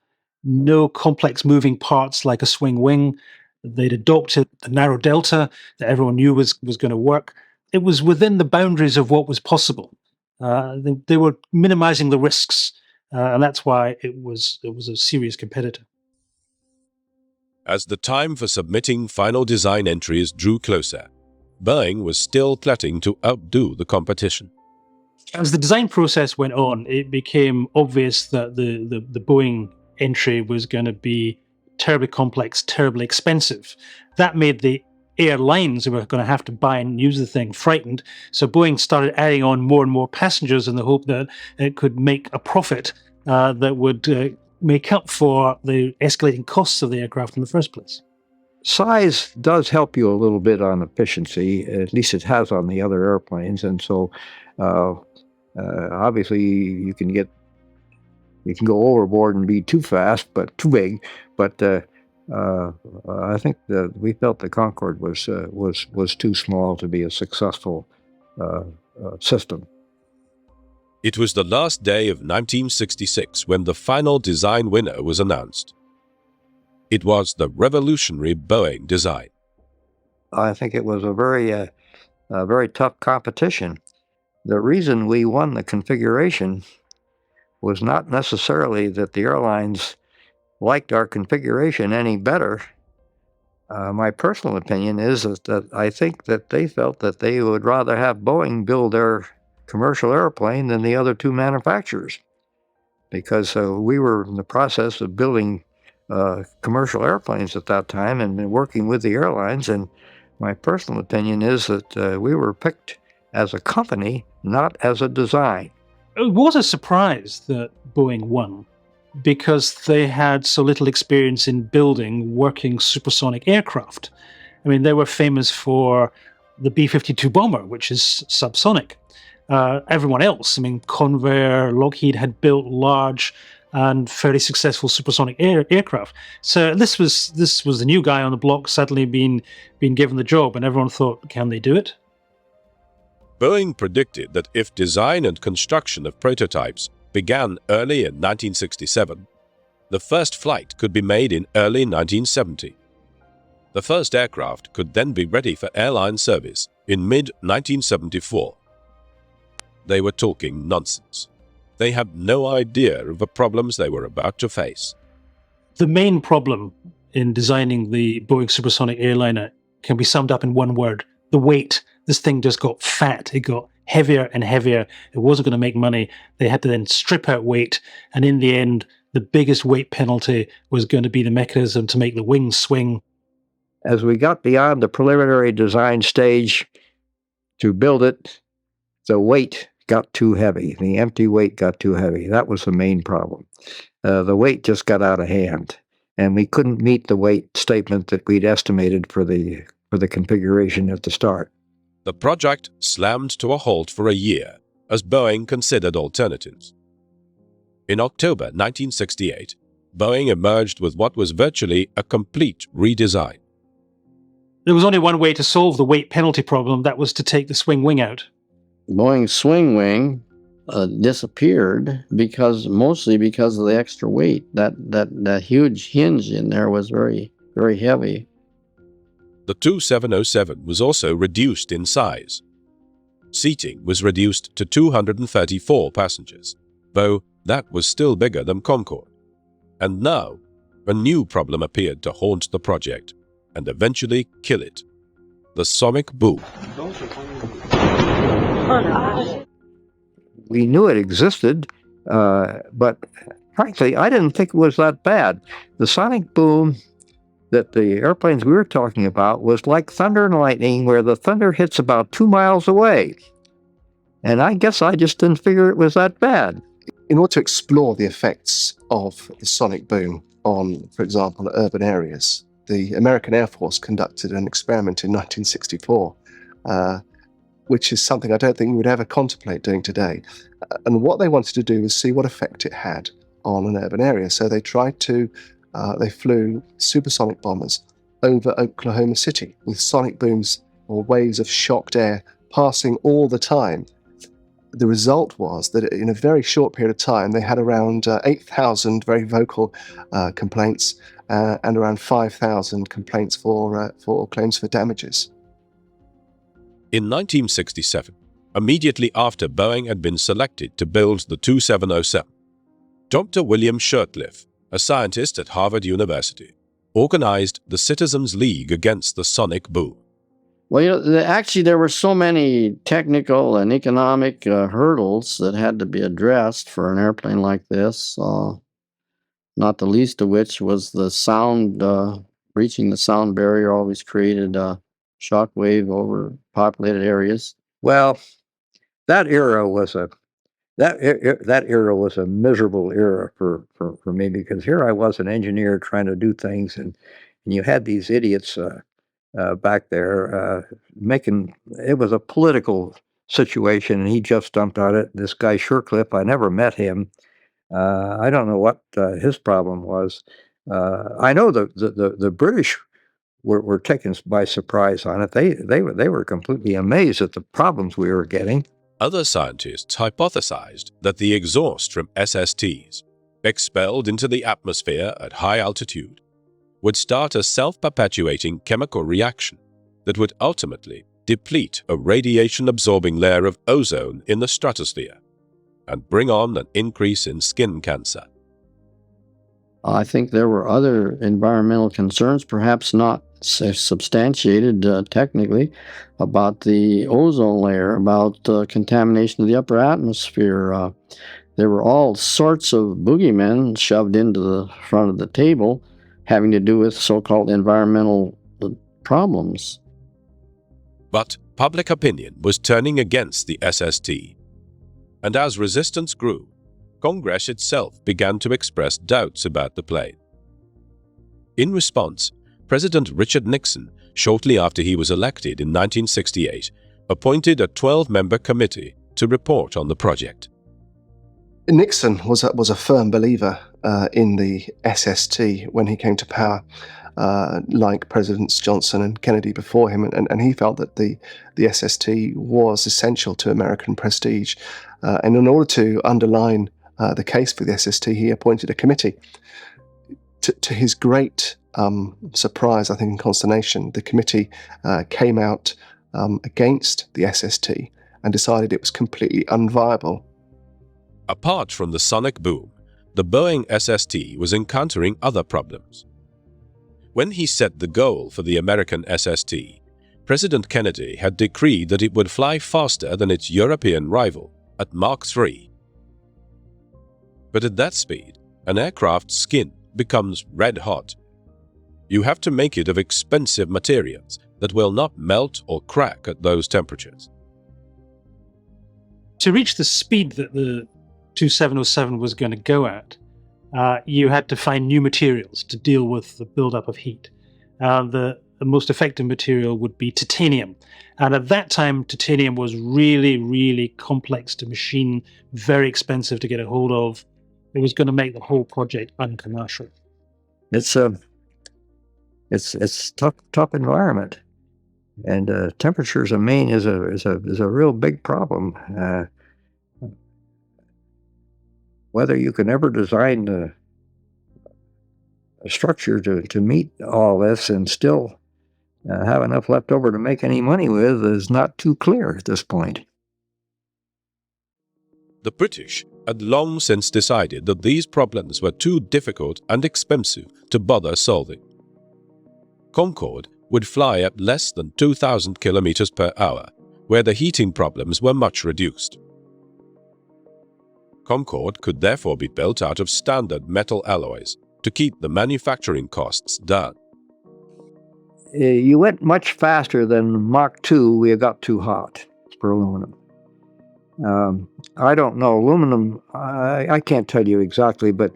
No complex moving parts like a swing wing. They'd adopted the narrow delta that everyone knew was going to work. It was within the boundaries of what was possible. They were minimizing the risks, and that's why it was a serious competitor. As the time for submitting final design entries drew closer, Boeing was still plotting to outdo the competition. As the design process went on, it became obvious that the Boeing entry was going to be terribly complex, terribly expensive. That made the airlines who were going to have to buy and use the thing frightened. So Boeing started adding on more and more passengers in the hope that it could make a profit that would make up for the escalating costs of the aircraft in the first place. Size does help you a little bit on efficiency, at least it has on the other airplanes, and so obviously you can go overboard and be too fast, but too big. But I think that we felt the Concorde was too small to be a successful system. It was the last day of 1966 when the final design winner was announced. It was the revolutionary Boeing design. I think it was a very tough competition. The reason we won the configuration was not necessarily that the airlines liked our configuration any better. My personal opinion is that I think that they felt that they would rather have Boeing build their commercial airplane than the other 2 manufacturers, because we were in the process of building commercial airplanes at that time and working with the airlines, and my personal opinion is that we were picked as a company, not as a design. It was a surprise that Boeing won, because they had so little experience in building working supersonic aircraft. I mean, they were famous for the B-52 bomber, which is subsonic. Everyone else, I mean, Convair, Lockheed had built large and fairly successful supersonic aircraft. So this was the new guy on the block suddenly being given the job, and everyone thought, can they do it? Boeing predicted that if design and construction of prototypes began early in 1967, the first flight could be made in early 1970. The first aircraft could then be ready for airline service in mid-1974. They were talking nonsense. They had no idea of the problems they were about to face. The main problem in designing the Boeing supersonic airliner can be summed up in one word: the weight. This thing just got fat. It got heavier and heavier. It wasn't going to make money. They had to then strip out weight, and in the end, the biggest weight penalty was going to be the mechanism to make the wings swing. As we got beyond the preliminary design stage to build it, the weight got too heavy. The empty weight got too heavy. That was the main problem. The weight just got out of hand, and we couldn't meet the weight statement that we'd estimated for the configuration at the start. The project slammed to a halt for a year as Boeing considered alternatives. In October 1968, Boeing emerged with what was virtually a complete redesign. There was only one way to solve the weight penalty problem. That was to take the swing wing out. Boeing's swing wing disappeared mostly because of the extra weight. That huge hinge in there was very, very heavy. The 2707 was also reduced in size. Seating was reduced to 234 passengers, though that was still bigger than Concorde. And now, a new problem appeared to haunt the project and eventually kill it: the sonic boom. We knew it existed, but frankly, I didn't think it was that bad. The sonic boom that the airplanes we were talking about was like thunder and lightning, where the thunder hits about 2 miles away. And I guess I just didn't figure it was that bad. In order to explore the effects of the sonic boom on, for example, urban areas, the American Air Force conducted an experiment in 1964, which is something I don't think we would ever contemplate doing today. And what they wanted to do was see what effect it had on an urban area. So they tried to they flew supersonic bombers over Oklahoma City with sonic booms or waves of shocked air passing all the time. The result was that in a very short period of time, they had around 8,000 very vocal complaints and around 5,000 complaints for claims for damages. In 1967, immediately after Boeing had been selected to build the 2707, Dr. William Shurtleff, a scientist at Harvard University, organized the Citizens League against the sonic boom. Well, actually, there were so many technical and economic hurdles that had to be addressed for an airplane like this, not the least of which was the sound. Breaching the sound barrier always created a shock wave over populated areas. Well, that era was a miserable era for me, because here I was, an engineer trying to do things, and you had these idiots back there making it was a political situation, and he just jumped on it. This guy Shurtleff, I never met him. I don't know what his problem was. I know the British were taken by surprise on it. They were completely amazed at the problems we were getting. Other scientists hypothesized that the exhaust from SSTs, expelled into the atmosphere at high altitude, would start a self-perpetuating chemical reaction that would ultimately deplete a radiation-absorbing layer of ozone in the stratosphere and bring on an increase in skin cancer. I think there were other environmental concerns, perhaps not substantiated technically, about the ozone layer, about contamination of the upper atmosphere. There were all sorts of boogeymen shoved into the front of the table having to do with so-called environmental problems. But public opinion was turning against the SST, and as resistance grew, Congress itself began to express doubts about the plane. In response, President Richard Nixon, shortly after he was elected in 1968, appointed a 12-member committee to report on the project. Nixon was a firm believer in the SST when he came to power, like Presidents Johnson and Kennedy before him, and he felt that the SST was essential to American prestige. And in order to underline the case for the SST, he appointed a committee. To his great surprise, I think, and consternation, the committee came out against the SST and decided it was completely unviable. Apart from the sonic boom, the Boeing SST was encountering other problems. When he set the goal for the American SST, President Kennedy had decreed that it would fly faster than its European rival at Mach 3. But at that speed, an aircraft's skin becomes red hot. You have to make it of expensive materials that will not melt or crack at those temperatures. To reach the speed that the 2707 was going to go at, you had to find new materials to deal with the buildup of heat. The most effective material would be titanium. And at that time, titanium was really, really complex to machine, very expensive to get a hold of. It was going to make the whole project uncommercial. It's tough environment, and temperatures in Maine is a real big problem. Whether you can ever design a structure to meet all this and still have enough left over to make any money with is not too clear at this point. The British had long since decided that these problems were too difficult and expensive to bother solving. Concorde would fly at less than 2,000 kilometers per hour, where the heating problems were much reduced. Concorde could therefore be built out of standard metal alloys to keep the manufacturing costs down. You went much faster than Mach 2. We got too hot for aluminum. I don't know. Aluminum, I can't tell you exactly, but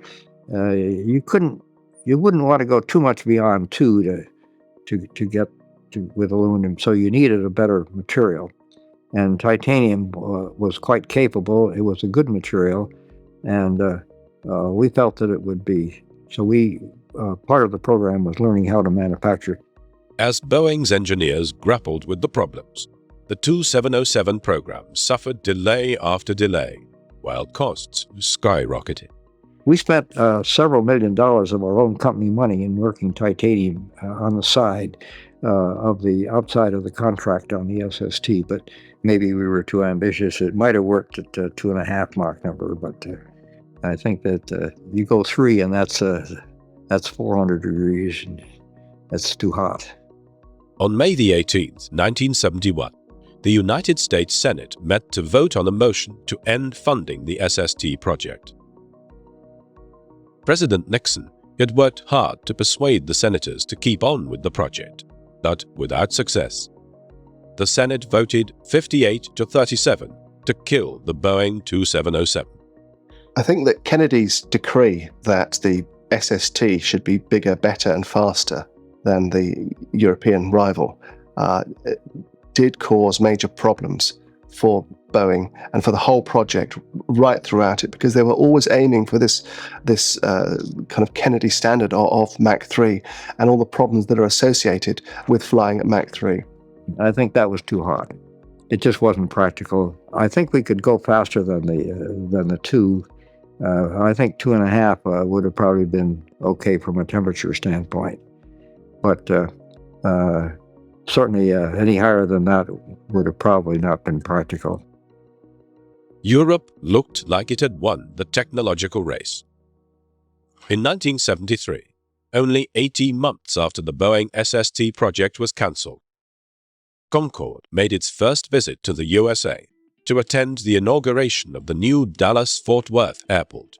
you wouldn't want to go too much beyond 2 to get with aluminum, so you needed a better material. And titanium was quite capable. It was a good material, and we felt that it would be. So part of the program was learning how to manufacture. As Boeing's engineers grappled with the problems, the 2707 program suffered delay after delay, while costs skyrocketed. We spent several $1 million of our own company money in working titanium on the side of the outside of the contract on the SST, but maybe we were too ambitious. It might have worked at 2.5 Mach number, but I think that you go 3 and that's 400 degrees, and that's too hot. On May the 18th, 1971, the United States Senate met to vote on a motion to end funding the SST project. President Nixon had worked hard to persuade the senators to keep on with the project, but without success. The Senate voted 58 to 37 to kill the Boeing 2707. I think that Kennedy's decree that the SST should be bigger, better, and faster than the European rival did cause major problems for Boeing and for the whole project right throughout it, because they were always aiming for this kind of Kennedy standard of Mach 3 and all the problems that are associated with flying at Mach 3. I think that was too hot. It just wasn't practical. I think we could go faster than the 2. I think 2.5 would have probably been okay from a temperature standpoint, but certainly any higher than that would have probably not been practical. Europe looked like it had won the technological race. In 1973, only 18 months after the Boeing SST project was cancelled, Concorde made its first visit to the USA to attend the inauguration of the new Dallas-Fort Worth airport.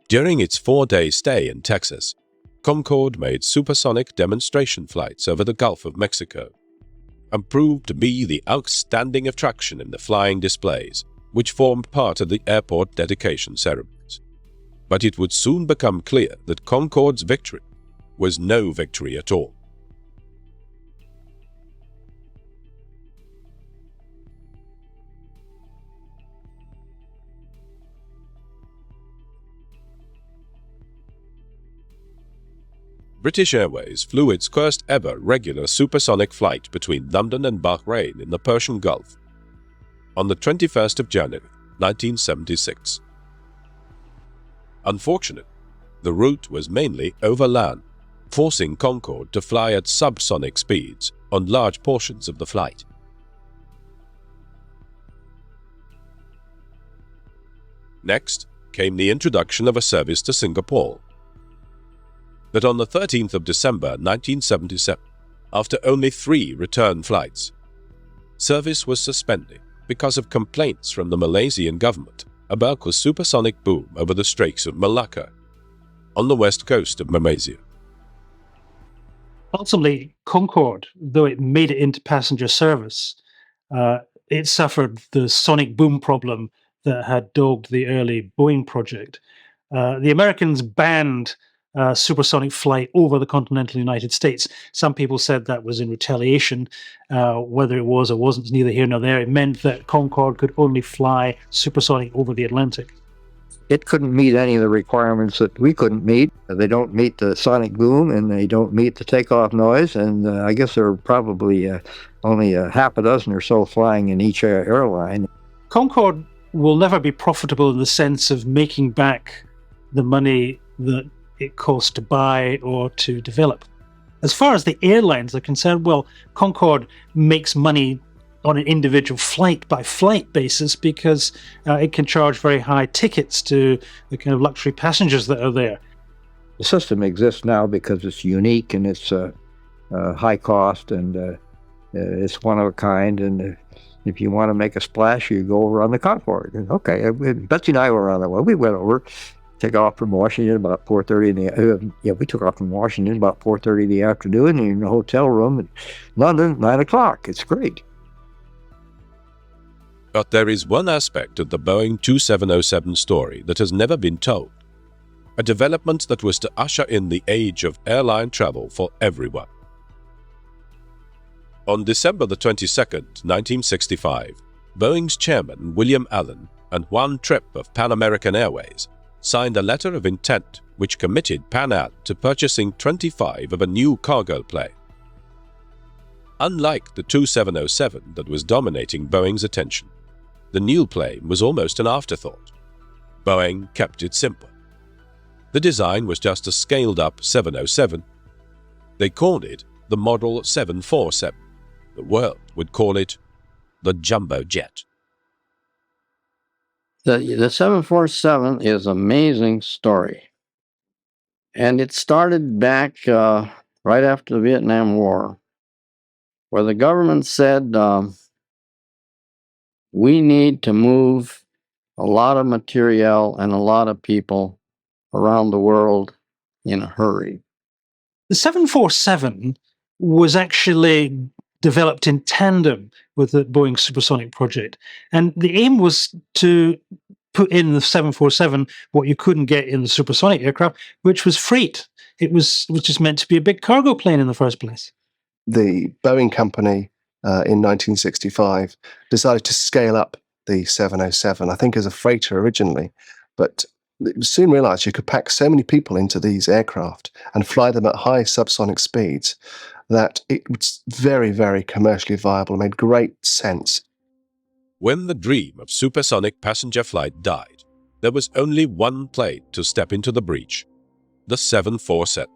During its 4-day stay in Texas, Concorde made supersonic demonstration flights over the Gulf of Mexico and proved to be the outstanding attraction in the flying displays, which formed part of the airport dedication ceremonies. But it would soon become clear that Concorde's victory was no victory at all. British Airways flew its first ever regular supersonic flight between London and Bahrain in the Persian Gulf on the 21st of January 1976. Unfortunately, the route was mainly overland, forcing Concorde to fly at subsonic speeds on large portions of the flight. Next came the introduction of a service to Singapore. But on the 13th of December 1977, after only 3 return flights, service was suspended because of complaints from the Malaysian government about the supersonic boom over the Straits of Malacca on the west coast of Malaysia. Ultimately, Concorde, though it made it into passenger service, it suffered the sonic boom problem that had dogged the early Boeing project. The Americans banned supersonic flight over the continental United States. Some people said that was in retaliation. Whether it was or wasn't is neither here nor there. It meant that Concorde could only fly supersonic over the Atlantic. It couldn't meet any of the requirements that we couldn't meet. They don't meet the sonic boom, and they don't meet the takeoff noise, and I guess there are probably only half a dozen or so flying in each airline. Concorde will never be profitable in the sense of making back the money that it costs to buy or to develop. As far as the airlines are concerned, well, Concorde makes money on an individual flight-by-flight basis because it can charge very high tickets to the kind of luxury passengers that are there. The system exists now because it's unique and it's high cost and it's one of a kind. And if you want to make a splash, you go over on the Concorde. Okay, Betsy and I were on that one. We went over, take off from Washington about 4:30 in the we took off from Washington about 4:30 in the afternoon, and in a hotel room in London, 9 o'clock. It's great. But there is one aspect of the Boeing 2707 story that has never been told, a development that was to usher in the age of airline travel for everyone. On December the 22nd, 1965, Boeing's chairman, William Allen, and Juan Trippe of Pan American Airways signed a letter of intent which committed Pan Am to purchasing 25 of a new cargo plane. Unlike the 2707 that was dominating Boeing's attention, the new plane was almost an afterthought. Boeing kept it simple. The design was just a scaled-up 707. They called it the Model 747. The world would call it the Jumbo Jet. The 747 is an amazing story. And it started back right after the Vietnam War, where the government said, we need to move a lot of material and a lot of people around the world in a hurry. The 747 was actually developed in tandem with the Boeing Supersonic project. And the aim was to put in the 747 what you couldn't get in the Supersonic aircraft, which was freight. It was just meant to be a big cargo plane in the first place. The Boeing company in 1965 decided to scale up the 707, I think as a freighter originally, but it soon realized you could pack so many people into these aircraft and fly them at high subsonic speeds that it was very, very commercially viable, made great sense. When the dream of supersonic passenger flight died, there was only one plane to step into the breach, the 747.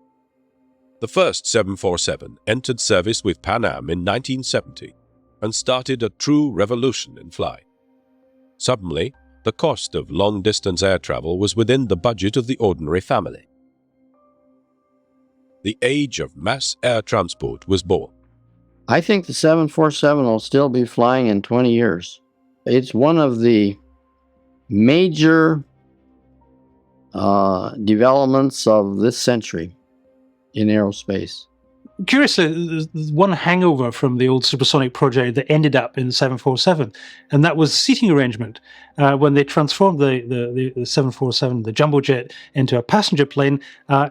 The first 747 entered service with Pan Am in 1970 and started a true revolution in flying. Suddenly, the cost of long-distance air travel was within the budget of the ordinary family. The age of mass air transport was born. I think the 747 will still be flying in 20 years. It's one of the major developments of this century in aerospace. Curiously, there's one hangover from the old Supersonic project that ended up in the 747, and that was the seating arrangement. When they transformed the 747, the jumbo jet, into a passenger plane,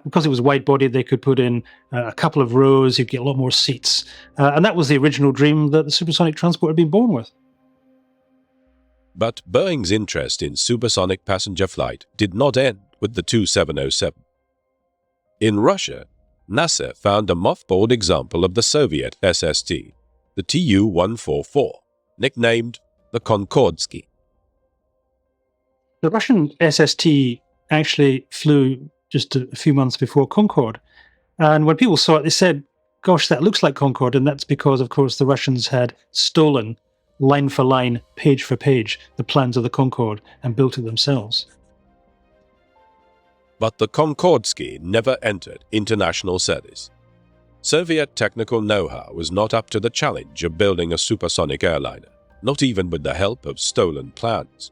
because it was wide-body, they could put in a couple of rows, you'd get a lot more seats. And that was the original dream that the supersonic transport had been born with. But Boeing's interest in supersonic passenger flight did not end with the 2707. In Russia, NASA found a mothballed example of the Soviet SST, the Tu-144, nicknamed the Concorde. The Russian SST actually flew just a few months before Concorde. And when people saw it, they said, gosh, that looks like Concorde. And that's because, of course, the Russians had stolen, line for line, page for page, the plans of the Concorde and built it themselves. But the Concorde never entered international service. Soviet technical know-how was not up to the challenge of building a supersonic airliner, not even with the help of stolen plans.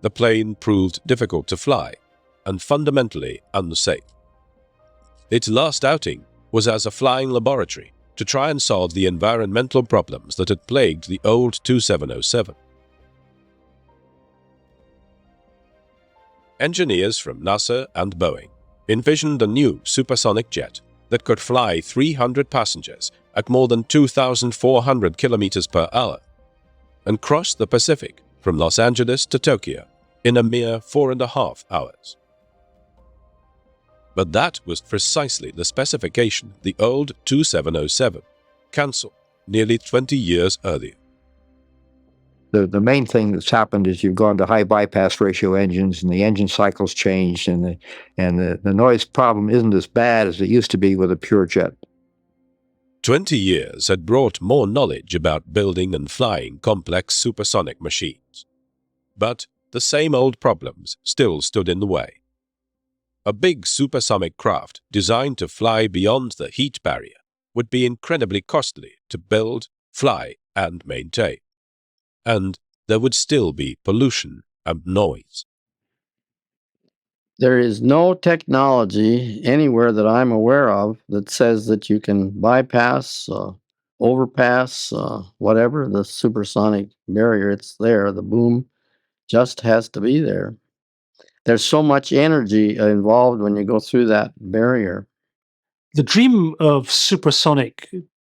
The plane proved difficult to fly and fundamentally unsafe. Its last outing was as a flying laboratory to try and solve the environmental problems that had plagued the old 2707. Engineers from NASA and Boeing envisioned a new supersonic jet that could fly 300 passengers at more than 2,400 kilometers per hour and cross the Pacific from Los Angeles to Tokyo in a mere 4.5 hours. But that was precisely the specification the old 2707 cancelled nearly 20 years earlier. The main thing that's happened is you've gone to high bypass ratio engines, and the engine cycles changed, and the noise problem isn't as bad as it used to be with a pure jet. 20 years had brought more knowledge about building and flying complex supersonic machines. But the same old problems still stood in the way. A big supersonic craft designed to fly beyond the heat barrier would be incredibly costly to build, fly, and maintain. And there would still be pollution and noise. There is no technology anywhere that I'm aware of that says that you can bypass, overpass, whatever, the supersonic barrier. It's there. The boom just has to be there. There's so much energy involved when you go through that barrier. The dream of supersonic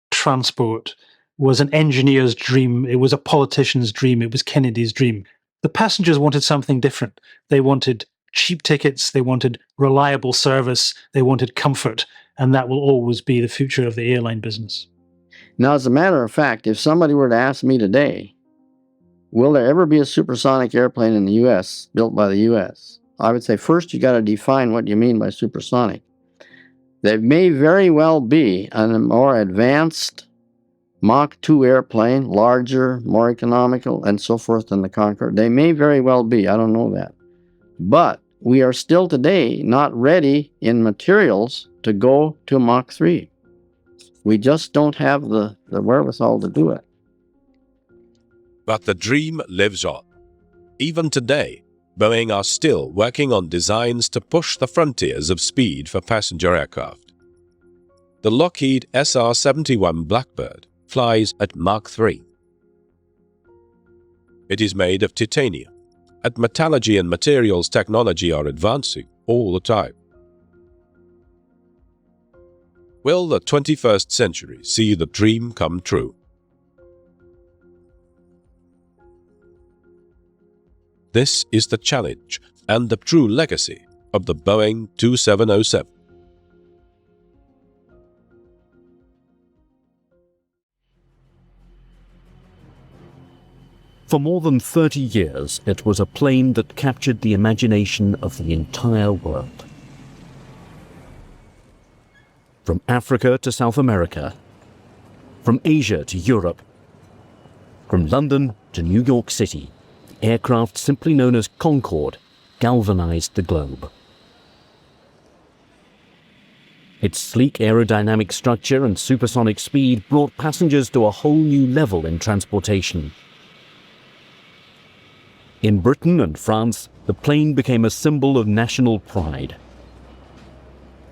transport was an engineer's dream. It was a politician's dream. It was Kennedy's dream. The passengers wanted something different. They wanted cheap tickets. They wanted reliable service. They wanted comfort. And that will always be the future of the airline business. Now, as a matter of fact, if somebody were to ask me today, will there ever be a supersonic airplane in the U.S. built by the U.S.? I would say first you got to define what you mean by supersonic. There may very well be a more advanced Mach 2 airplane, larger, more economical, and so forth than the Concorde. They may very well be. I don't know that. But we are still today not ready in materials to go to Mach 3. We just don't have the wherewithal to do it. But the dream lives on. Even today, Boeing are still working on designs to push the frontiers of speed for passenger aircraft. The Lockheed SR-71 Blackbird flies at Mach 3. It is made of titanium, and metallurgy and materials technology are advancing all the time. Will the 21st century see the dream come true? This is the challenge and the true legacy of the Boeing 2707. For more than 30 years, it was a plane that captured the imagination of the entire world. From Africa to South America, from Asia to Europe, from London to New York City, the aircraft simply known as Concorde galvanized the globe. Its sleek aerodynamic structure and supersonic speed brought passengers to a whole new level in transportation. In Britain and France, the plane became a symbol of national pride.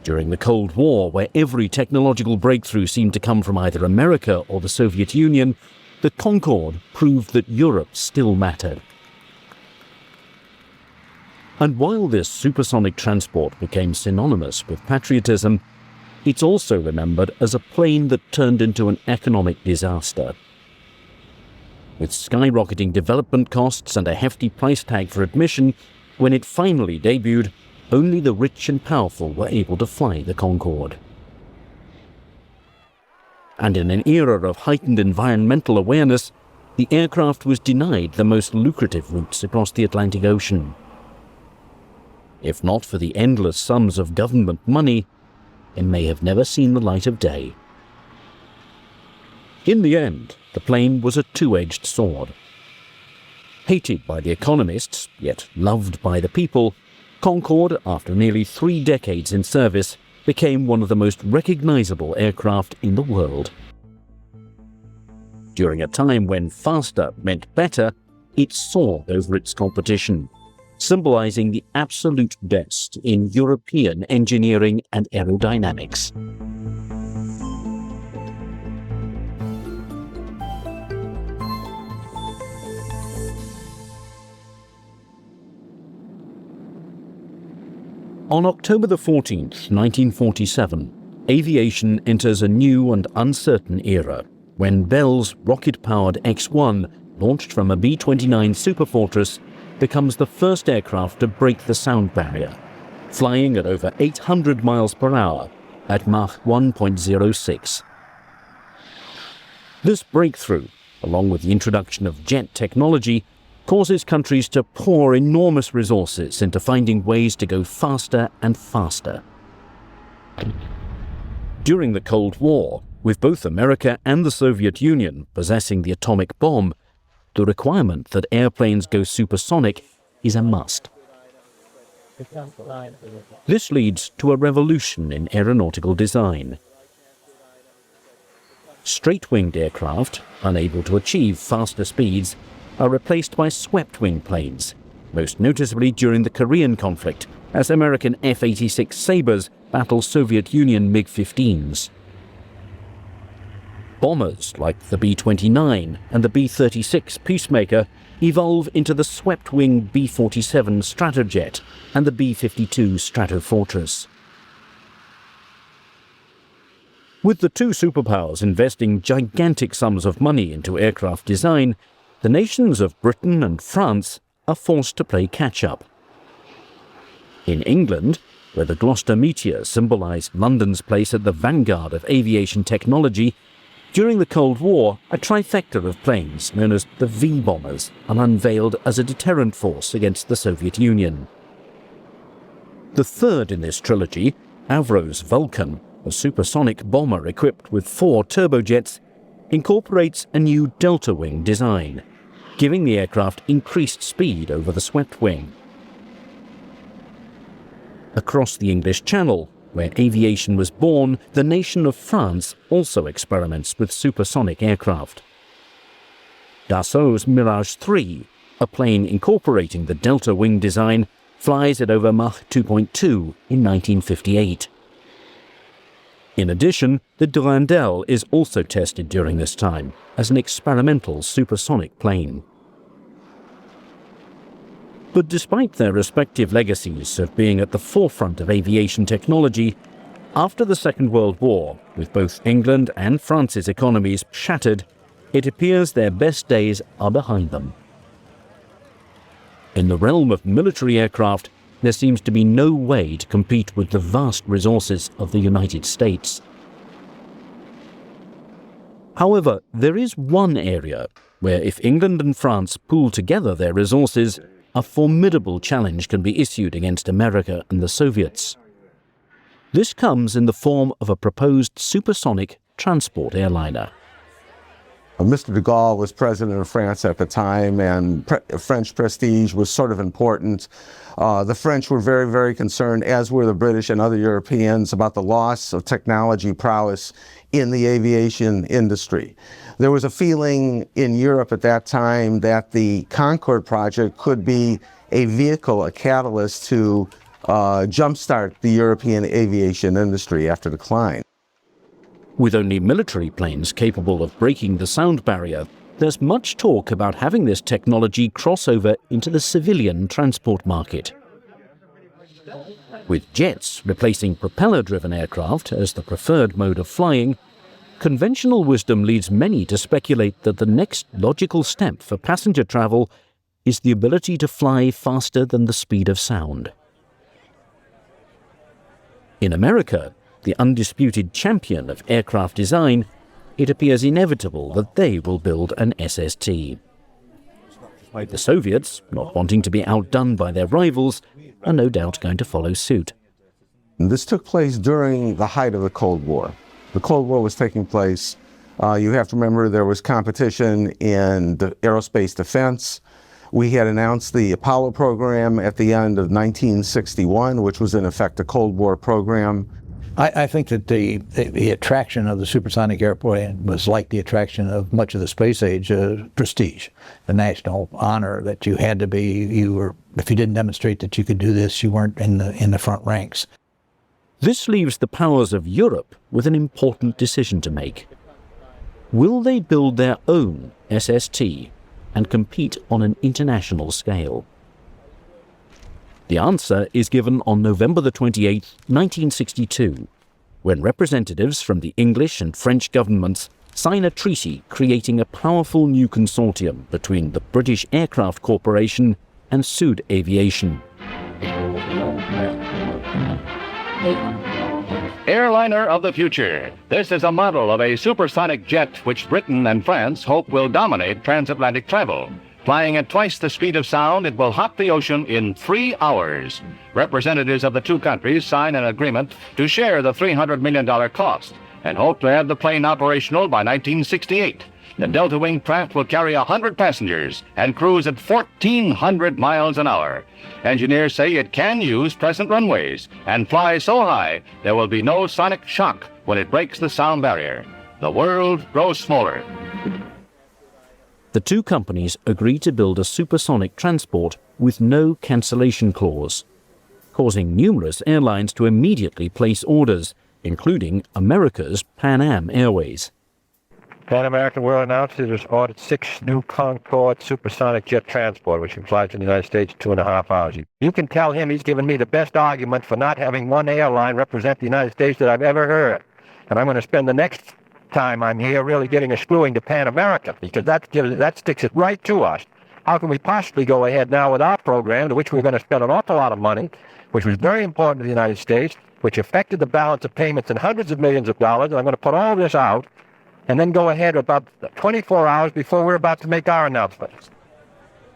During the Cold War, where every technological breakthrough seemed to come from either America or the Soviet Union, the Concorde proved that Europe still mattered. And while this supersonic transport became synonymous with patriotism, it's also remembered as a plane that turned into an economic disaster. With skyrocketing development costs and a hefty price tag for admission, when it finally debuted, only the rich and powerful were able to fly the Concorde. and in an era of heightened environmental awareness, the aircraft was denied the most lucrative routes across the Atlantic Ocean. If not for the endless sums of government money, it may have never seen the light of day. In the end, the plane was a two-edged sword. Hated by the economists, yet loved by the people, Concorde, after nearly 3 decades in service, became one of the most recognizable aircraft in the world. During a time when faster meant better, it soared over its competition, symbolizing the absolute best in European engineering and aerodynamics. On October the 14th, 1947, aviation enters a new and uncertain era when Bell's rocket-powered X-1, launched from a B-29 Superfortress, becomes the first aircraft to break the sound barrier, flying at over 800 miles per hour at Mach 1.06. This breakthrough, along with the introduction of jet technology, causes countries to pour enormous resources into finding ways to go faster and faster. During the Cold War, with both America and the Soviet Union possessing the atomic bomb, the requirement that airplanes go supersonic is a must. This leads to a revolution in aeronautical design. Straight-winged aircraft, unable to achieve faster speeds, are replaced by swept-wing planes, most noticeably during the Korean conflict, as American F-86 Sabres battle Soviet Union MiG-15s. Bombers like the B-29 and the B-36 Peacemaker evolve into the swept-wing B-47 Stratojet and the B-52 Stratofortress. With the two superpowers investing gigantic sums of money into aircraft design, the nations of Britain and France are forced to play catch-up. In England, where the Gloucester Meteor symbolised London's place at the vanguard of aviation technology, during the Cold War, a trifecta of planes known as the V-bombers are unveiled as a deterrent force against the Soviet Union. The third in this trilogy, Avro's Vulcan, a supersonic bomber equipped with 4 turbojets, incorporates a new delta-wing design, giving the aircraft increased speed over the swept wing. Across the English Channel, where aviation was born, the nation of France also experiments with supersonic aircraft. Dassault's Mirage 3, a plane incorporating the delta wing design, flies at over Mach 2.2 in 1958. In addition, the Durandal is also tested during this time as an experimental supersonic plane. But despite their respective legacies of being at the forefront of aviation technology, after the Second World War, with both England and France's economies shattered, it appears their best days are behind them. In the realm of military aircraft, there seems to be no way to compete with the vast resources of the United States. However, there is one area where if England and France pool together their resources, a formidable challenge can be issued against America and the Soviets. This comes in the form of a proposed supersonic transport airliner. Mr. de Gaulle was president of France at the time, and French prestige was sort of important. The French were very, very concerned, as were the British and other Europeans, about the loss of technology prowess in the aviation industry. There was a feeling in Europe at that time that the Concorde project could be a vehicle, a catalyst to jumpstart the European aviation industry after decline. With only military planes capable of breaking the sound barrier, there's much talk about having this technology cross over into the civilian transport market. With jets replacing propeller-driven aircraft as the preferred mode of flying, conventional wisdom leads many to speculate that the next logical step for passenger travel is the ability to fly faster than the speed of sound. In America, the undisputed champion of aircraft design, it appears inevitable that they will build an SST. The Soviets, not wanting to be outdone by their rivals, are no doubt going to follow suit. This took place during the height of the Cold War. The Cold War was taking place. You have to remember there was competition in aerospace defense. We had announced the Apollo program at the end of 1961, which was in effect a Cold War program. I think that the attraction of the supersonic airplane was like the attraction of much of the space age prestige, the national honor that you had to be. If you didn't demonstrate that you could do this, you weren't in the front ranks. This leaves the powers of Europe with an important decision to make. Will they build their own SST and compete on an international scale? The answer is given on November the 28th, 1962, when representatives from the English and French governments sign a treaty creating a powerful new consortium between the British Aircraft Corporation and Sud Aviation. Airliner of the future. This is a model of a supersonic jet which Britain and France hope will dominate transatlantic travel. Flying at twice the speed of sound, it will hop the ocean in 3 hours. Representatives of the two countries sign an agreement to share the $300 million cost and hope to have the plane operational by 1968. The delta-wing craft will carry 100 passengers and cruise at 1,400 miles an hour. Engineers say it can use present runways and fly so high there will be no sonic shock when it breaks the sound barrier. The world grows smaller. The two companies agree to build a supersonic transport with no cancellation clause, causing numerous airlines to immediately place orders, including America's Pan Am Airways. Pan American World announced it has ordered 6 new Concorde supersonic jet transport, which can fly to the United States in 2.5 hours. You can tell him he's given me the best argument for not having one airline represent the United States that I've ever heard. And I'm going to spend the next time I'm here really getting a screwing to Pan American, because that sticks it right to us. How can we possibly go ahead now with our program, to which we're going to spend an awful lot of money, which was very important to the United States, which affected the balance of payments in hundreds of millions of dollars, and I'm going to put all this out and then go ahead about 24 hours before we're about to make our announcement.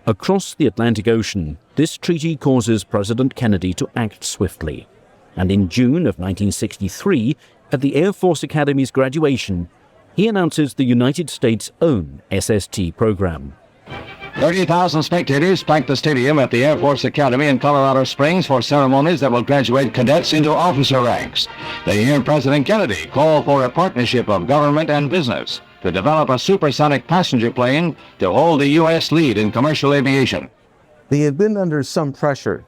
Across the Atlantic Ocean, this treaty causes President Kennedy to act swiftly. And in June of 1963, at the Air Force Academy's graduation, he announces the United States' own SST program. 30,000 spectators packed the stadium at the Air Force Academy in Colorado Springs for ceremonies that will graduate cadets into officer ranks. They hear President Kennedy call for a partnership of government and business to develop a supersonic passenger plane to hold the U.S. lead in commercial aviation. They had been under some pressure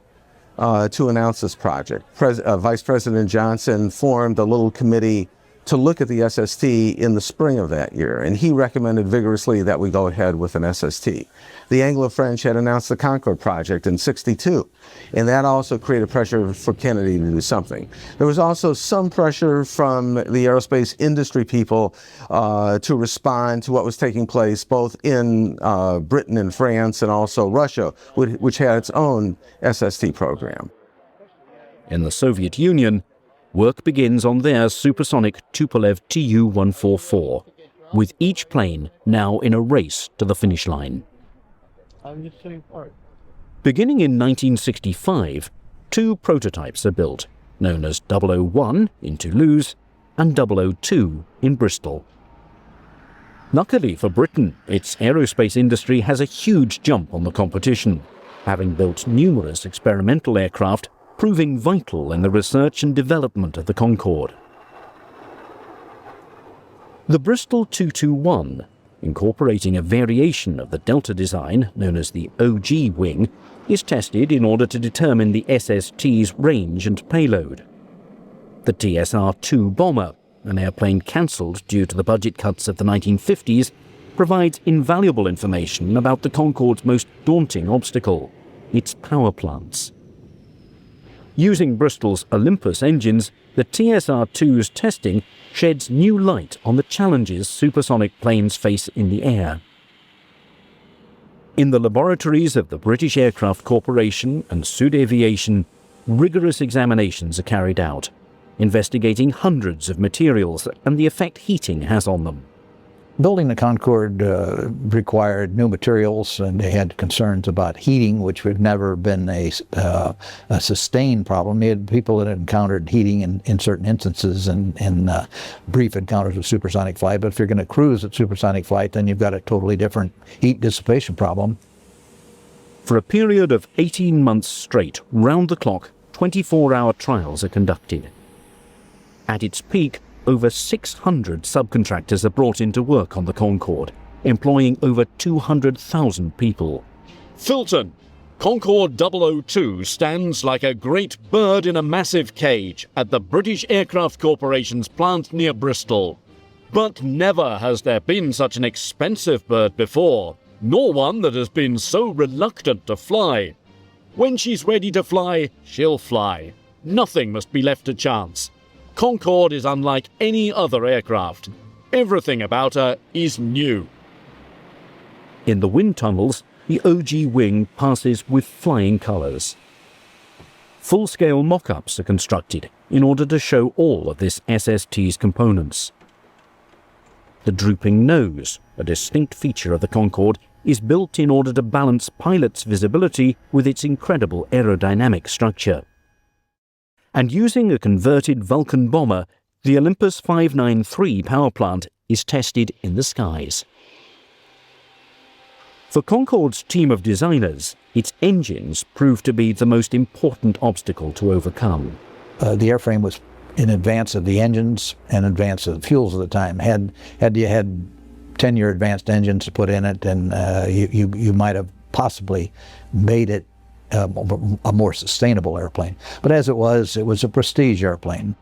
to announce this project. Vice President Johnson formed a little committee to look at the SST in the spring of that year, and he recommended vigorously that we go ahead with an SST. The Anglo-French had announced the Concorde project in '62, and that also created pressure for Kennedy to do something. There was also some pressure from the aerospace industry people to respond to what was taking place both in Britain and France and also Russia, which had its own SST program. In the Soviet Union, work begins on their supersonic Tupolev Tu-144, with each plane now in a race to the finish line. Beginning in 1965, 2 prototypes are built, known as 001 in Toulouse and 002 in Bristol. Luckily for Britain, its aerospace industry has a huge jump on the competition, having built numerous experimental aircraft proving vital in the research and development of the Concorde. The Bristol 221, incorporating a variation of the Delta design known as the OG wing, is tested in order to determine the SST's range and payload. The TSR-2 bomber, an airplane cancelled due to the budget cuts of the 1950s, provides invaluable information about the Concorde's most daunting obstacle, its power plants. Using Bristol's Olympus engines, the TSR-2's testing sheds new light on the challenges supersonic planes face in the air. In the laboratories of the British Aircraft Corporation and Sud Aviation, rigorous examinations are carried out, investigating hundreds of materials and the effect heating has on them. Building the Concorde required new materials, and they had concerns about heating, which had never been a sustained problem. They had people that had encountered heating in certain instances and in brief encounters with supersonic flight. But if you're going to cruise at supersonic flight, then you've got a totally different heat dissipation problem. For a period of 18 months straight, round-the-clock, 24-hour trials are conducted. At its peak, over 600 subcontractors are brought into work on the Concorde, employing over 200,000 people. Fulton, Concorde 002 stands like a great bird in a massive cage at the British Aircraft Corporation's plant near Bristol. But never has there been such an expensive bird before, nor one that has been so reluctant to fly. When she's ready to fly, she'll fly. Nothing must be left to chance. Concorde is unlike any other aircraft. Everything about her is new. In the wind tunnels, the OG wing passes with flying colours. Full-scale mock-ups are constructed in order to show all of this SST's components. The drooping nose, a distinct feature of the Concorde, is built in order to balance pilots' visibility with its incredible aerodynamic structure. And using a converted Vulcan bomber, the Olympus 593 power plant is tested in the skies. For Concorde's team of designers, its engines proved to be the most important obstacle to overcome. The airframe was in advance of the engines and in advance of the fuels at the time. Had you had 10-year advanced engines to put in it, and you might have possibly made it a more sustainable airplane. But as it was a prestige airplane.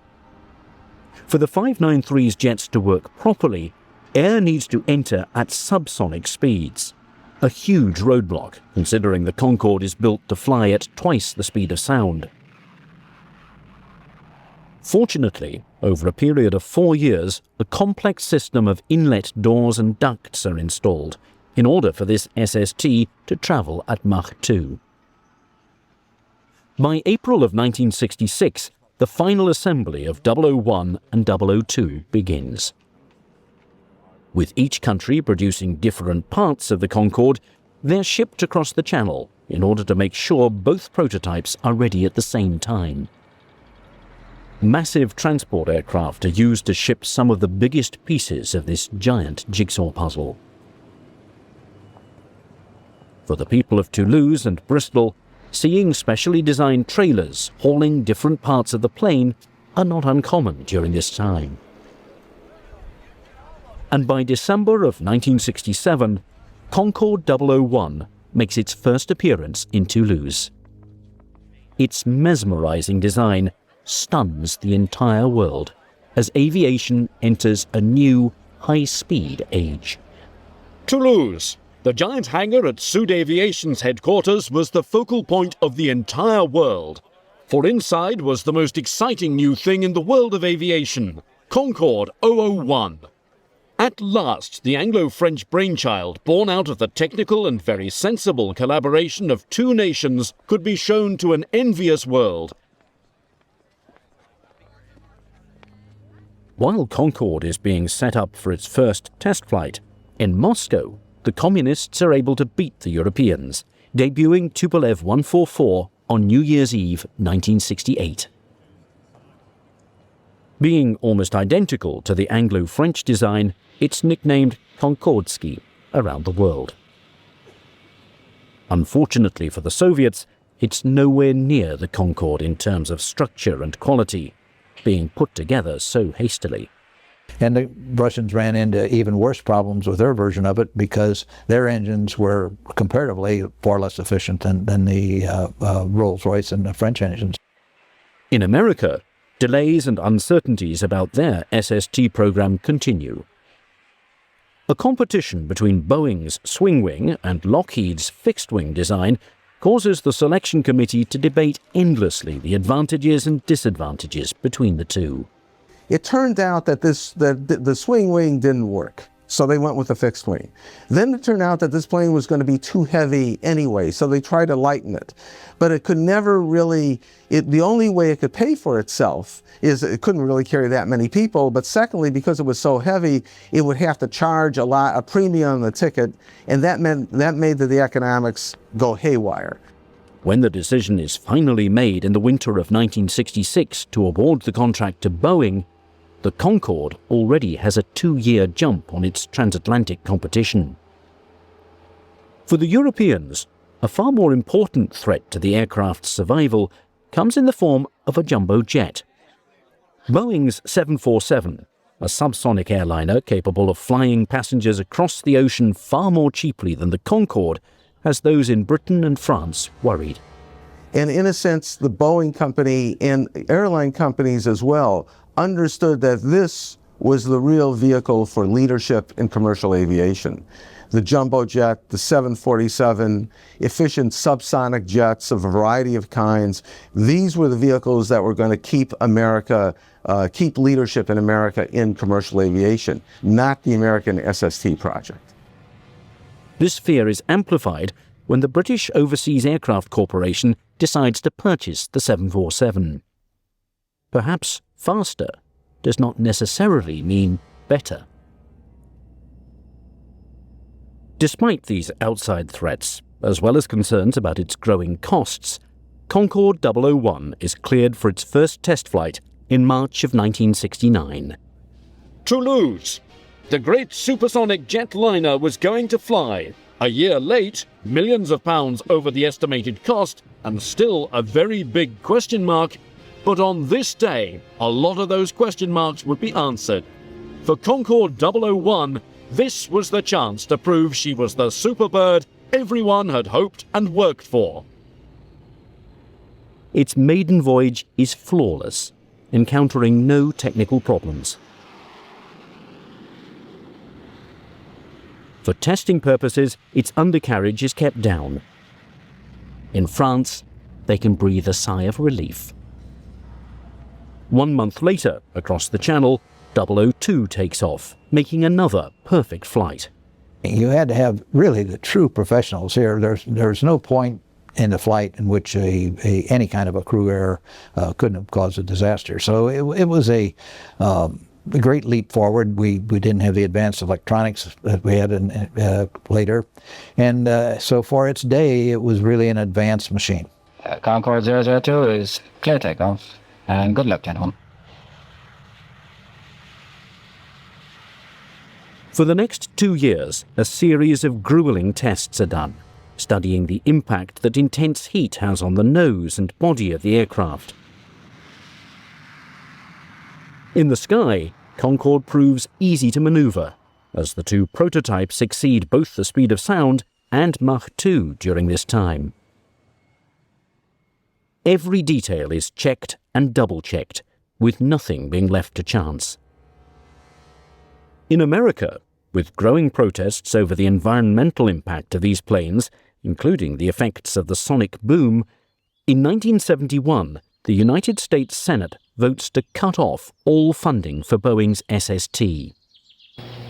For the 593's jets to work properly, air needs to enter at subsonic speeds. A huge roadblock, considering the Concorde is built to fly at twice the speed of sound. Fortunately, over a period of 4 years, a complex system of inlet doors and ducts are installed in order for this SST to travel at Mach 2. By April of 1966, the final assembly of 001 and 002 begins. With each country producing different parts of the Concorde, they're shipped across the Channel in order to make sure both prototypes are ready at the same time. Massive transport aircraft are used to ship some of the biggest pieces of this giant jigsaw puzzle. For the people of Toulouse and Bristol, seeing specially designed trailers hauling different parts of the plane are not uncommon during this time. And by December of 1967, Concorde 001 makes its first appearance in Toulouse. Its mesmerizing design stuns the entire world as aviation enters a new, high-speed age. Toulouse. The giant hangar at Sud Aviation's headquarters was the focal point of the entire world. For inside was the most exciting new thing in the world of aviation, Concorde 001. At last, the Anglo-French brainchild, born out of the technical and very sensible collaboration of two nations, could be shown to an envious world. While Concorde is being set up for its first test flight, in Moscow, the Communists are able to beat the Europeans, debuting Tupolev 144 on New Year's Eve 1968. Being almost identical to the Anglo-French design, it's nicknamed Concordski around the world. Unfortunately for the Soviets, it's nowhere near the Concorde in terms of structure and quality, being put together so hastily. And the Russians ran into even worse problems with their version of it because their engines were comparatively far less efficient than the Rolls-Royce and the French engines. In America, delays and uncertainties about their SST program continue. A competition between Boeing's swing wing and Lockheed's fixed wing design causes the selection committee to debate endlessly the advantages and disadvantages between the two. It turned out that the swing wing didn't work. So they went with a fixed wing. Then it turned out that this plane was going to be too heavy anyway, so they tried to lighten it. But it could never really, the only way it could pay for itself is it couldn't really carry that many people, but secondly, because it was so heavy, it would have to charge a premium on the ticket, and that made the economics go haywire. When the decision is finally made in the winter of 1966 to award the contract to Boeing, the Concorde already has a 2-year jump on its transatlantic competition. For the Europeans, a far more important threat to the aircraft's survival comes in the form of a jumbo jet. Boeing's 747, a subsonic airliner capable of flying passengers across the ocean far more cheaply than the Concorde, has those in Britain and France worried. And in a sense, the Boeing company and airline companies as well understood that this was the real vehicle for leadership in commercial aviation. The jumbo jet, the 747, efficient subsonic jets of a variety of kinds, these were the vehicles that were going to keep America, keep leadership in America in commercial aviation, not the American SST project. This fear is amplified when the British Overseas Aircraft Corporation decides to purchase the 747. Perhaps faster does not necessarily mean better. Despite these outside threats, as well as concerns about its growing costs, Concorde 001 is cleared for its first test flight in March of 1969. Toulouse! The great supersonic jetliner was going to fly. A year late, millions of pounds over the estimated cost, and still a very big question mark. But on this day, a lot of those question marks would be answered. For Concorde 001, this was the chance to prove she was the superbird everyone had hoped and worked for. Its maiden voyage is flawless, encountering no technical problems. For testing purposes, its undercarriage is kept down. In France, they can breathe a sigh of relief. 1 month later, across the Channel, 002 takes off, making another perfect flight. You had to have really the true professionals here. There's no point in the flight in which any kind of a crew error couldn't have caused a disaster. So it was a great leap forward. We didn't have the advanced electronics that we had later. And so for its day, it was really an advanced machine. Concorde 002 is clear takeoff. And good luck, gentlemen. For the next 2 years, a series of grueling tests are done, studying the impact that intense heat has on the nose and body of the aircraft. In the sky, Concorde proves easy to maneuver, as the two prototypes exceed both the speed of sound and Mach 2 during this time. Every detail is checked and double-checked, with nothing being left to chance. In America, with growing protests over the environmental impact of these planes, including the effects of the sonic boom, in 1971, the United States Senate votes to cut off all funding for Boeing's SST.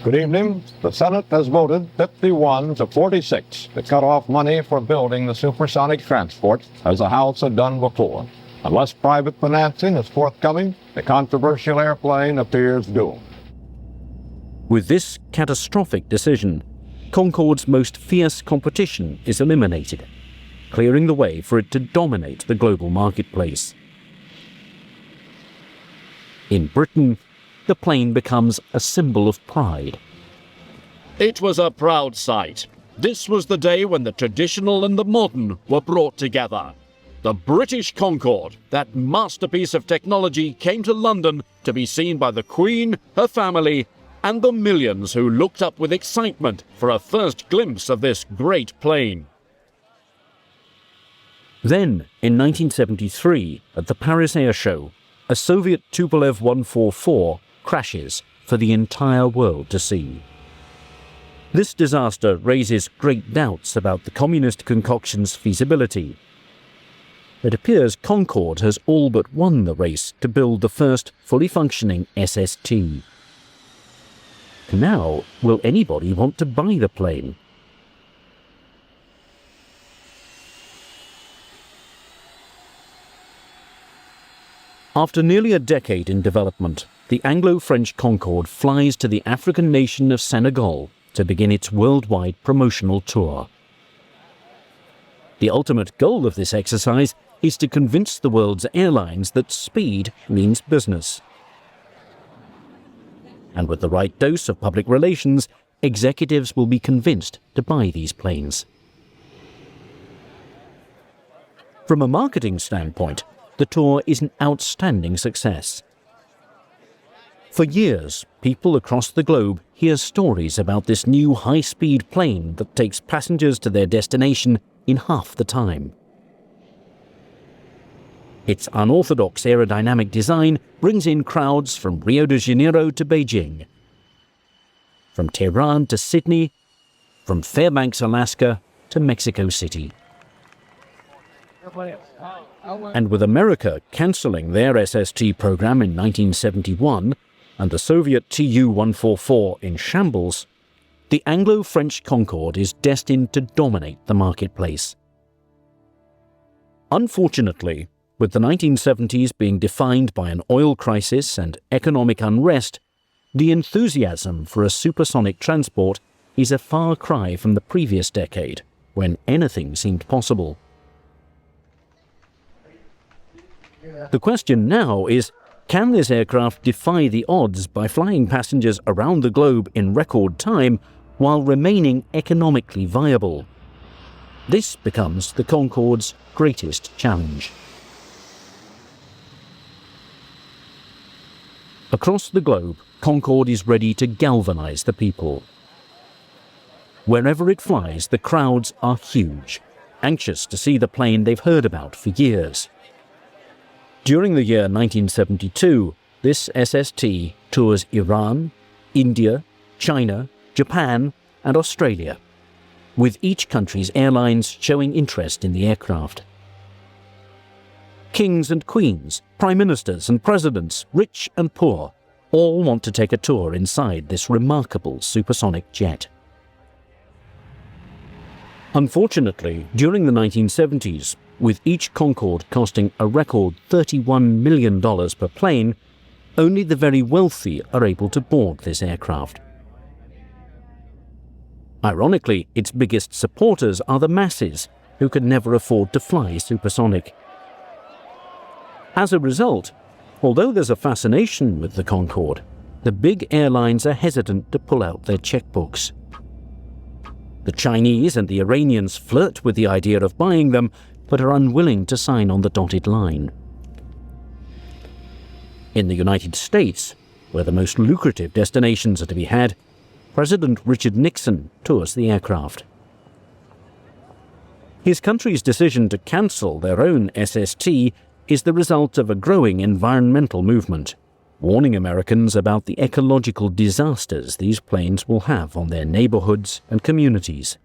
Good evening. The Senate has voted 51 to 46 to cut off money for building the supersonic transport, as the House had done before. Unless private financing is forthcoming, the controversial airplane appears doomed. With this catastrophic decision, Concorde's most fierce competition is eliminated, clearing the way for it to dominate the global marketplace. In Britain, the plane becomes a symbol of pride. It was a proud sight. This was the day when the traditional and the modern were brought together. The British Concorde, that masterpiece of technology, came to London to be seen by the Queen, her family, and the millions who looked up with excitement for a first glimpse of this great plane. Then, in 1973, at the Paris Air Show, a Soviet Tupolev 144 crashes for the entire world to see. This disaster raises great doubts about the communist concoction's feasibility. It appears Concorde has all but won the race to build the first fully functioning SST. now, will anybody want to buy the plane? After nearly a decade in development, the Anglo-French Concorde flies to the African nation of Senegal to begin its worldwide promotional tour. The ultimate goal of this exercise is to convince the world's airlines that speed means business. And with the right dose of public relations, executives will be convinced to buy these planes. From a marketing standpoint, the tour is an outstanding success. For years, people across the globe hear stories about this new high-speed plane that takes passengers to their destination in half the time. Its unorthodox aerodynamic design brings in crowds from Rio de Janeiro to Beijing, from Tehran to Sydney, from Fairbanks, Alaska to Mexico City. And with America cancelling their SST program in 1971 and the Soviet Tu-144 in shambles, the Anglo-French Concorde is destined to dominate the marketplace. Unfortunately, with the 1970s being defined by an oil crisis and economic unrest, the enthusiasm for a supersonic transport is a far cry from the previous decade, when anything seemed possible. The question now is, can this aircraft defy the odds by flying passengers around the globe in record time while remaining economically viable? This becomes the Concorde's greatest challenge. Across the globe, Concorde is ready to galvanize the people. Wherever it flies, the crowds are huge, anxious to see the plane they've heard about for years. During the year 1972, this SST tours Iran, India, China, Japan, and Australia, with each country's airlines showing interest in the aircraft. Kings and queens, prime ministers and presidents, rich and poor, all want to take a tour inside this remarkable supersonic jet. Unfortunately, during the 1970s, with each Concorde costing a record $31 million per plane, only the very wealthy are able to board this aircraft. Ironically, its biggest supporters are the masses, who could never afford to fly supersonic. As a result, although there's a fascination with the Concorde, the big airlines are hesitant to pull out their checkbooks. The Chinese and the Iranians flirt with the idea of buying them, but are unwilling to sign on the dotted line. In the United States, where the most lucrative destinations are to be had, President Richard Nixon tours the aircraft. His country's decision to cancel their own SST is the result of a growing environmental movement, warning Americans about the ecological disasters these planes will have on their neighborhoods and communities.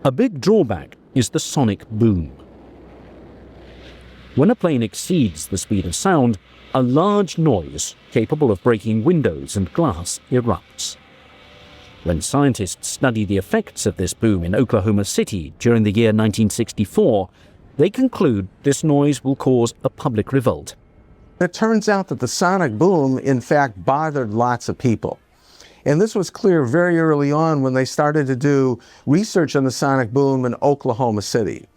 A big drawback is the sonic boom. When a plane exceeds the speed of sound, a large noise capable of breaking windows and glass erupts. When scientists study the effects of this boom in Oklahoma City during the year 1964, they conclude this noise will cause a public revolt. It turns out that the sonic boom, in fact, bothered lots of people. And this was clear very early on when they started to do research on the sonic boom in Oklahoma City.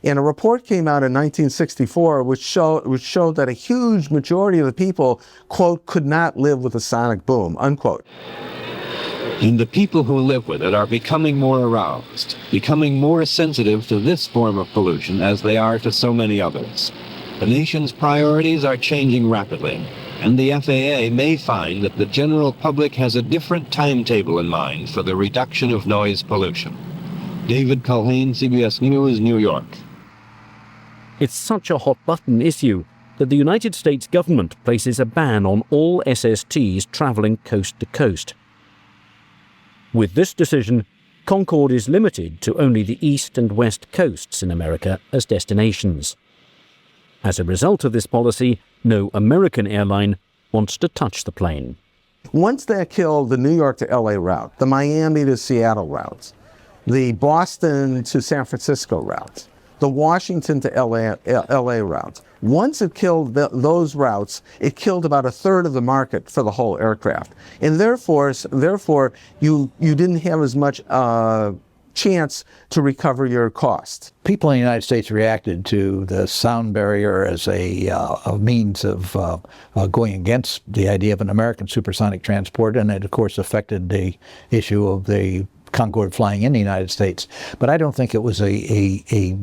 And a report came out in 1964 which showed that a huge majority of the people, quote, could not live with a sonic boom, unquote. And the people who live with it are becoming more aroused, becoming more sensitive to this form of pollution as they are to so many others. The nation's priorities are changing rapidly, and the FAA may find that the general public has a different timetable in mind for the reduction of noise pollution. David Culhane, CBS News, New York. It's such a hot-button issue that the United States government places a ban on all SSTs traveling coast to coast. With this decision, Concorde is limited to only the east and west coasts in America as destinations. As a result of this policy, no American airline wants to touch the plane. Once that killed the New York to LA route, the Miami to Seattle routes, the Boston to San Francisco routes, the Washington to LA routes. Once it killed those routes, it killed about a third of the market for the whole aircraft. And therefore you didn't have as much chance to recover your cost. People in the United States reacted to the sound barrier as a means of going against the idea of an American supersonic transport, and it of course affected the issue of the Concorde flying in the United States. But I don't think it was a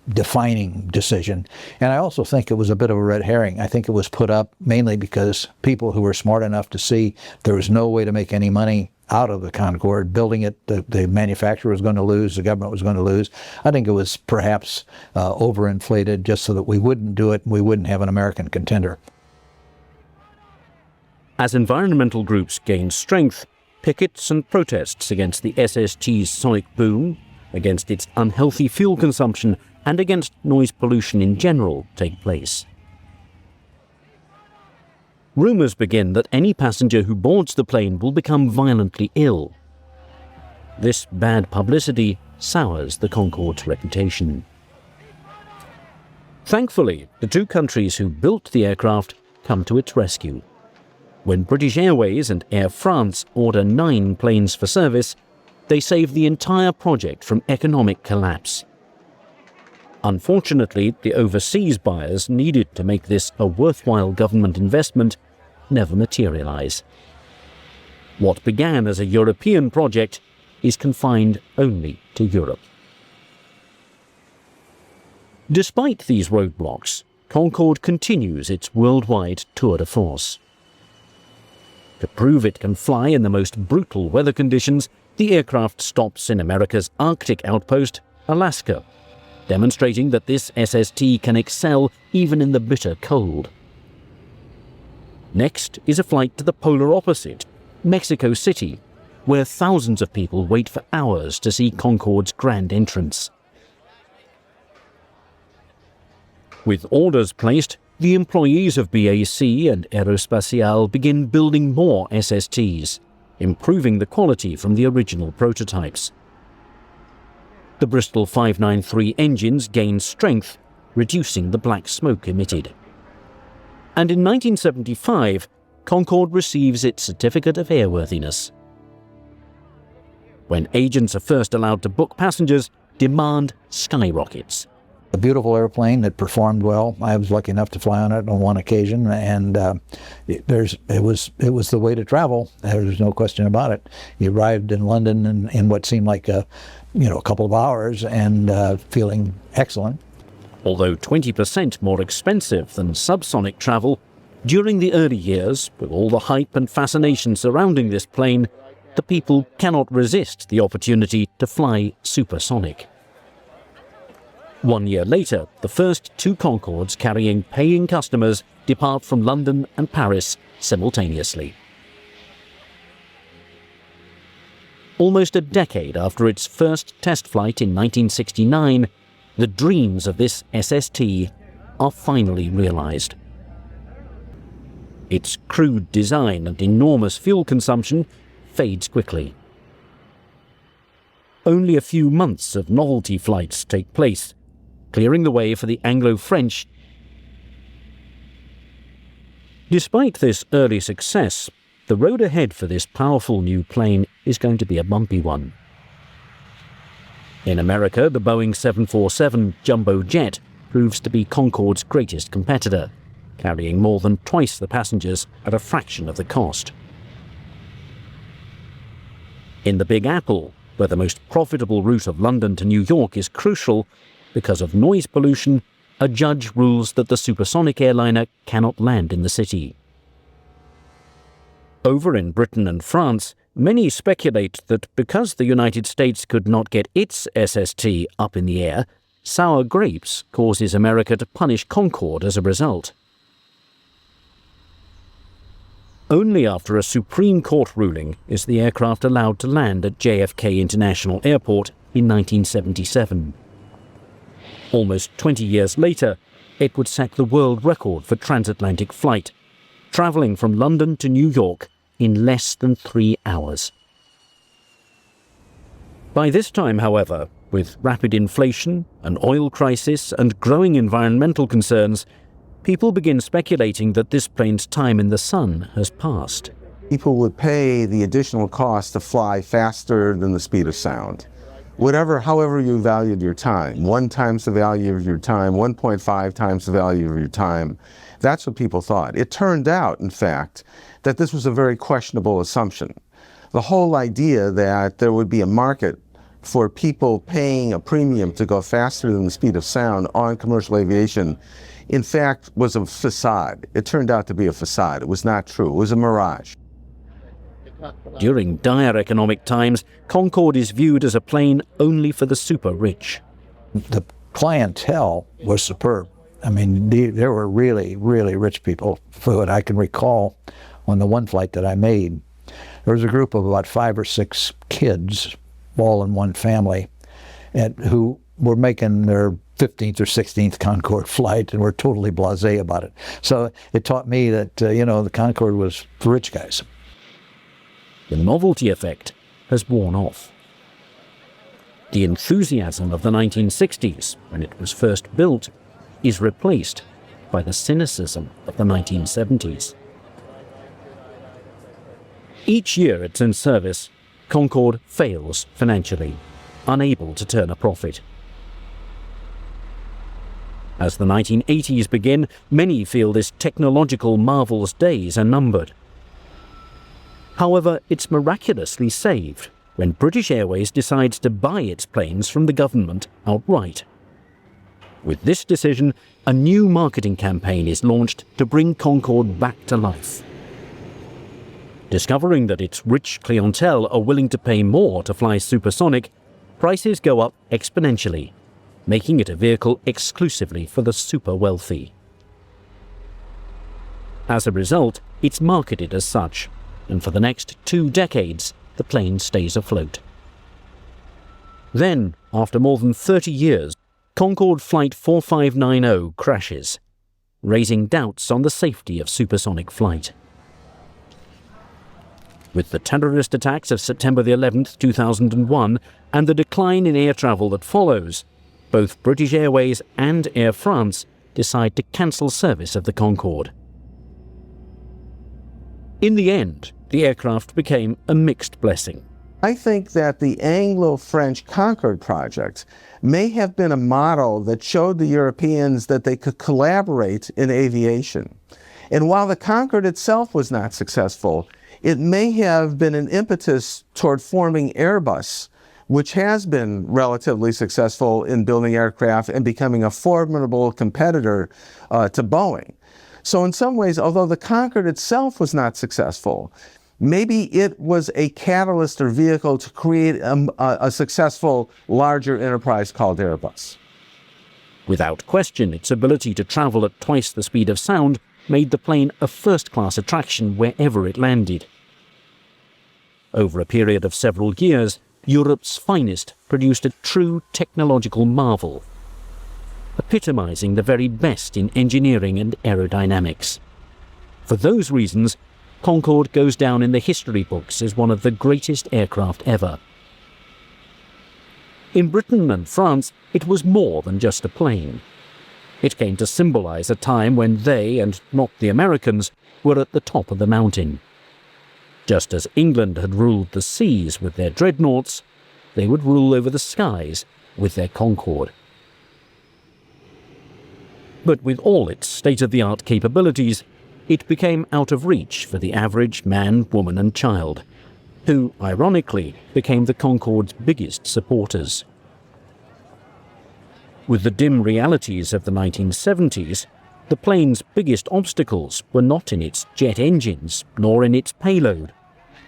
defining decision. And I also think it was a bit of a red herring. I think it was put up mainly because people who were smart enough to see there was no way to make any money out of the Concorde, building it, the manufacturer was going to lose, the government was going to lose. I think it was perhaps overinflated just so that we wouldn't do it and we wouldn't have an American contender. As environmental groups gain strength, pickets and protests against the SST's sonic boom, against its unhealthy fuel consumption, and against noise pollution in general take place. Rumours begin that any passenger who boards the plane will become violently ill. This bad publicity sours the Concorde's reputation. Thankfully, the two countries who built the aircraft come to its rescue. When British Airways and Air France order 9 planes for service, they save the entire project from economic collapse. Unfortunately, the overseas buyers needed to make this a worthwhile government investment never materialize. What began as a European project is confined only to Europe. Despite these roadblocks, Concorde continues its worldwide tour de force. To prove it can fly in the most brutal weather conditions, the aircraft stops in America's Arctic outpost, Alaska, demonstrating that this SST can excel even in the bitter cold. Next is a flight to the polar opposite, Mexico City, where thousands of people wait for hours to see Concorde's grand entrance. With orders placed, the employees of BAC and Aerospatiale begin building more SSTs, improving the quality from the original prototypes. The Bristol 593 engines gain strength, reducing the black smoke emitted. And in 1975, Concorde receives its certificate of airworthiness. When agents are first allowed to book passengers, demand skyrockets. A beautiful airplane that performed well. I was lucky enough to fly on it on one occasion, and it was the way to travel. There's no question about it. You arrived in London in what seemed like a couple of hours, and feeling excellent. Although 20% more expensive than subsonic travel, during the early years, with all the hype and fascination surrounding this plane, the people cannot resist the opportunity to fly supersonic. 1 year later, the first 2 Concordes carrying paying customers depart from London and Paris simultaneously. Almost a decade after its first test flight in 1969, the dreams of this SST are finally realized. Its crude design and enormous fuel consumption fades quickly. Only a few months of novelty flights take place, clearing the way for the Anglo-French. Despite this early success, the road ahead for this powerful new plane is going to be a bumpy one. In America, the Boeing 747 jumbo jet proves to be Concorde's greatest competitor, carrying more than twice the passengers at a fraction of the cost. In the Big Apple, where the most profitable route of London to New York is crucial, because of noise pollution, a judge rules that the supersonic airliner cannot land in the city. Over in Britain and France, many speculate that because the United States could not get its SST up in the air, sour grapes causes America to punish Concorde as a result. Only after a Supreme Court ruling is the aircraft allowed to land at JFK International Airport in 1977. Almost 20 years later, it would set the world record for transatlantic flight, travelling from London to New York in less than 3 hours. By this time, however, with rapid inflation, an oil crisis, and growing environmental concerns, people begin speculating that this plane's time in the sun has passed. People would pay the additional cost to fly faster than the speed of sound. However you valued your time, 1 times the value of your time, 1.5 times the value of your time, that's what people thought. It turned out, in fact, that this was a very questionable assumption. The whole idea that there would be a market for people paying a premium to go faster than the speed of sound on commercial aviation, in fact, was a facade. It turned out to be a facade. It was not true. It was a mirage. During dire economic times, Concorde is viewed as a plane only for the super rich. The clientele was superb. I mean, there were really, really rich people. For what I can recall, on the one flight that I made, there was a group of about 5 or 6 kids, all in one family, who were making their 15th or 16th Concorde flight and were totally blasé about it. So it taught me that, the Concorde was for rich guys. The novelty effect has worn off. The enthusiasm of the 1960s, when it was first built, is replaced by the cynicism of the 1970s. Each year it's in service, Concorde fails financially, unable to turn a profit. As the 1980s begin, many feel this technological marvel's days are numbered. However, it's miraculously saved when British Airways decides to buy its planes from the government outright. With this decision, a new marketing campaign is launched to bring Concorde back to life. Discovering that its rich clientele are willing to pay more to fly supersonic, prices go up exponentially, making it a vehicle exclusively for the super wealthy. As a result, it's marketed as such, and for the next 2 decades, the plane stays afloat. Then, after more than 30 years, Concorde Flight 4590 crashes, raising doubts on the safety of supersonic flight. With the terrorist attacks of September the 11th, 2001, and the decline in air travel that follows, both British Airways and Air France decide to cancel service of the Concorde. In the end, the aircraft became a mixed blessing. I think that the Anglo-French Concorde project may have been a model that showed the Europeans that they could collaborate in aviation. And while the Concorde itself was not successful, it may have been an impetus toward forming Airbus, which has been relatively successful in building aircraft and becoming a formidable competitor to Boeing. So in some ways, although the Concorde itself was not successful, maybe it was a catalyst or vehicle to create a successful, larger enterprise called Airbus. Without question, its ability to travel at twice the speed of sound made the plane a first-class attraction wherever it landed. Over a period of several years, Europe's finest produced a true technological marvel, epitomizing the very best in engineering and aerodynamics. For those reasons, Concorde goes down in the history books as one of the greatest aircraft ever. In Britain and France, it was more than just a plane. It came to symbolize a time when they, and not the Americans, were at the top of the mountain. Just as England had ruled the seas with their dreadnoughts, they would rule over the skies with their Concorde. But with all its state-of-the-art capabilities, it became out of reach for the average man, woman and child, who, ironically, became the Concorde's biggest supporters. With the dim realities of the 1970s, the plane's biggest obstacles were not in its jet engines, nor in its payload,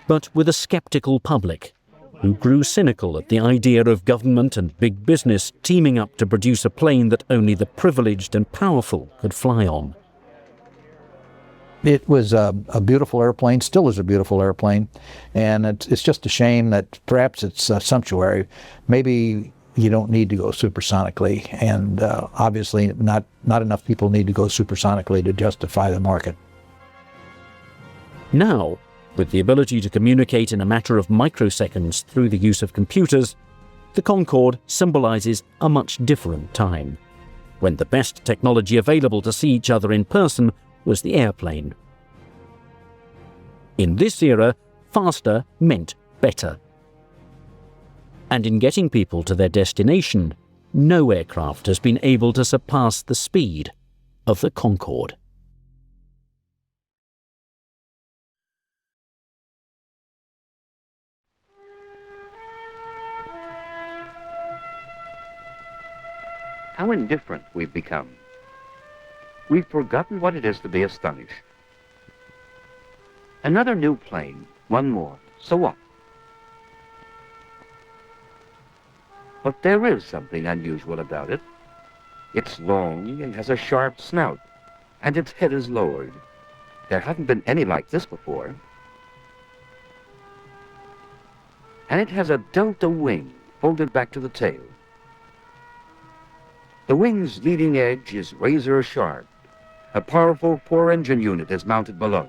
but with a skeptical public, who grew cynical at the idea of government and big business teaming up to produce a plane that only the privileged and powerful could fly on. It was a beautiful airplane, still is a beautiful airplane, and it's just a shame that perhaps it's sumptuary. Maybe you don't need to go supersonically, and obviously not enough people need to go supersonically to justify the market. Now, With the ability to communicate in a matter of microseconds through the use of computers, the Concorde symbolizes a much different time, when the best technology available to see each other in person was the airplane. In this era, faster meant better. And in getting people to their destination, no aircraft has been able to surpass the speed of the Concorde. How indifferent we've become. We've forgotten what it is to be astonished. Another new plane, one more, so what? But there is something unusual about it. It's long and has a sharp snout, and its head is lowered. There haven't been any like this before. And it has a delta wing folded back to the tail. The wing's leading edge is razor sharp. A powerful four-engine unit is mounted below.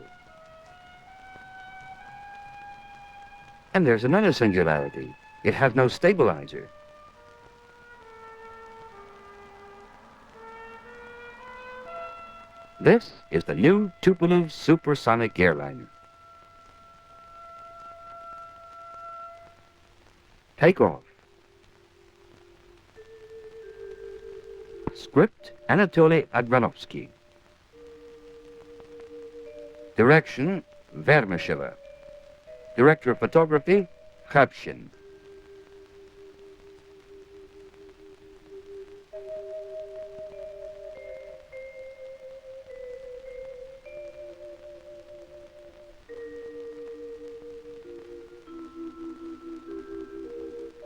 And there's another singularity. It has no stabilizer. This is the new Tupolev Supersonic Airliner. Take off. Script, Anatoly Agranovsky. Direction, Vermisheva. Director of Photography, Khabshin.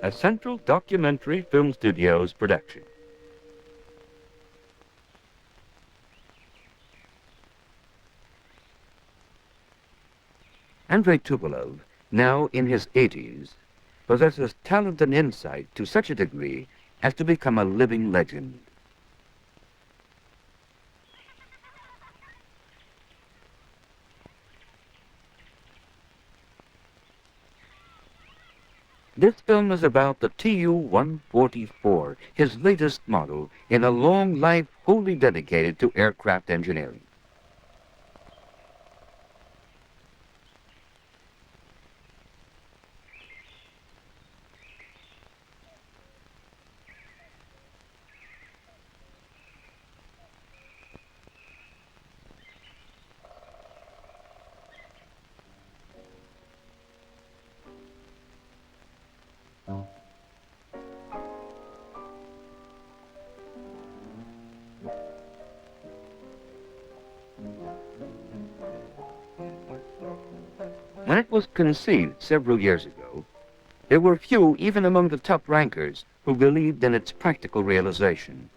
A Central Documentary Film Studios production. Andrei Tupolev, now in his 80s, possesses talent and insight to such a degree as to become a living legend. This film is about the Tu-144, his latest model in a long life wholly dedicated to aircraft engineering. When it was conceived several years ago, there were few, even among the top rankers, who believed in its practical realization.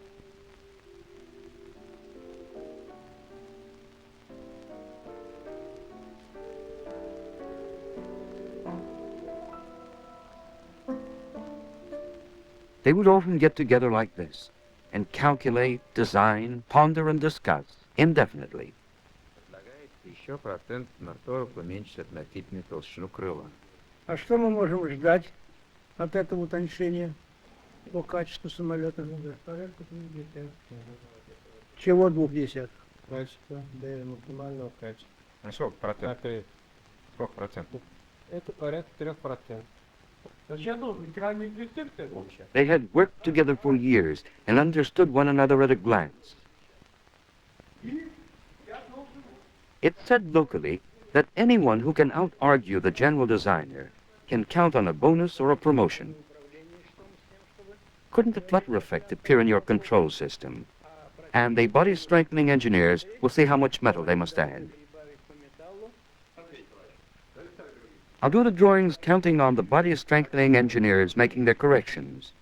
They would often get together like this and calculate, design, ponder, and discuss indefinitely. Еще процент на 40 уменьшить относительно толщину крыла. А что мы можем ждать от этого утончения по качеству самолета? Чего 2/10? Качество, да, максимального качества. На сколько процентов? Сколько процентов? Это порядка 3%. They had worked together for years and understood one another at a glance. It's said locally that anyone who can out-argue the general designer can count on a bonus or a promotion. Couldn't the flutter effect appear in your control system? And the body-strengthening engineers will see how much metal they must add. I'll do the drawings counting on the body-strengthening engineers making their corrections.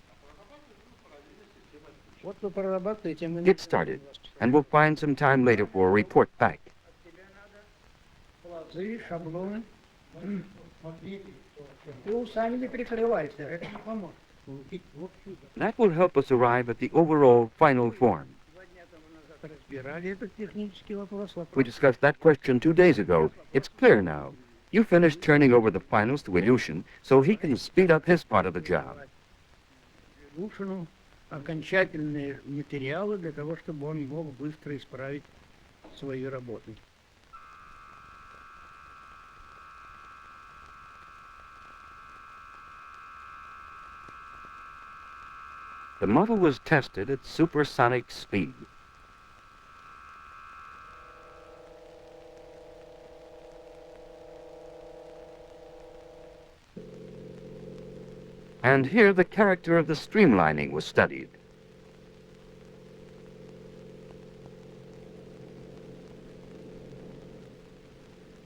Get started, and we'll find some time later for a report back. That will help us arrive at the overall final form. We discussed that question 2 days ago. It's clear now. You finished turning over the finals to Ilyushin so he can speed up his part of the job. Лучшину окончательные материалы для того, чтобы он мог быстро исправить свои работы. The model was tested at supersonic speed. And here the character of the streamlining was studied.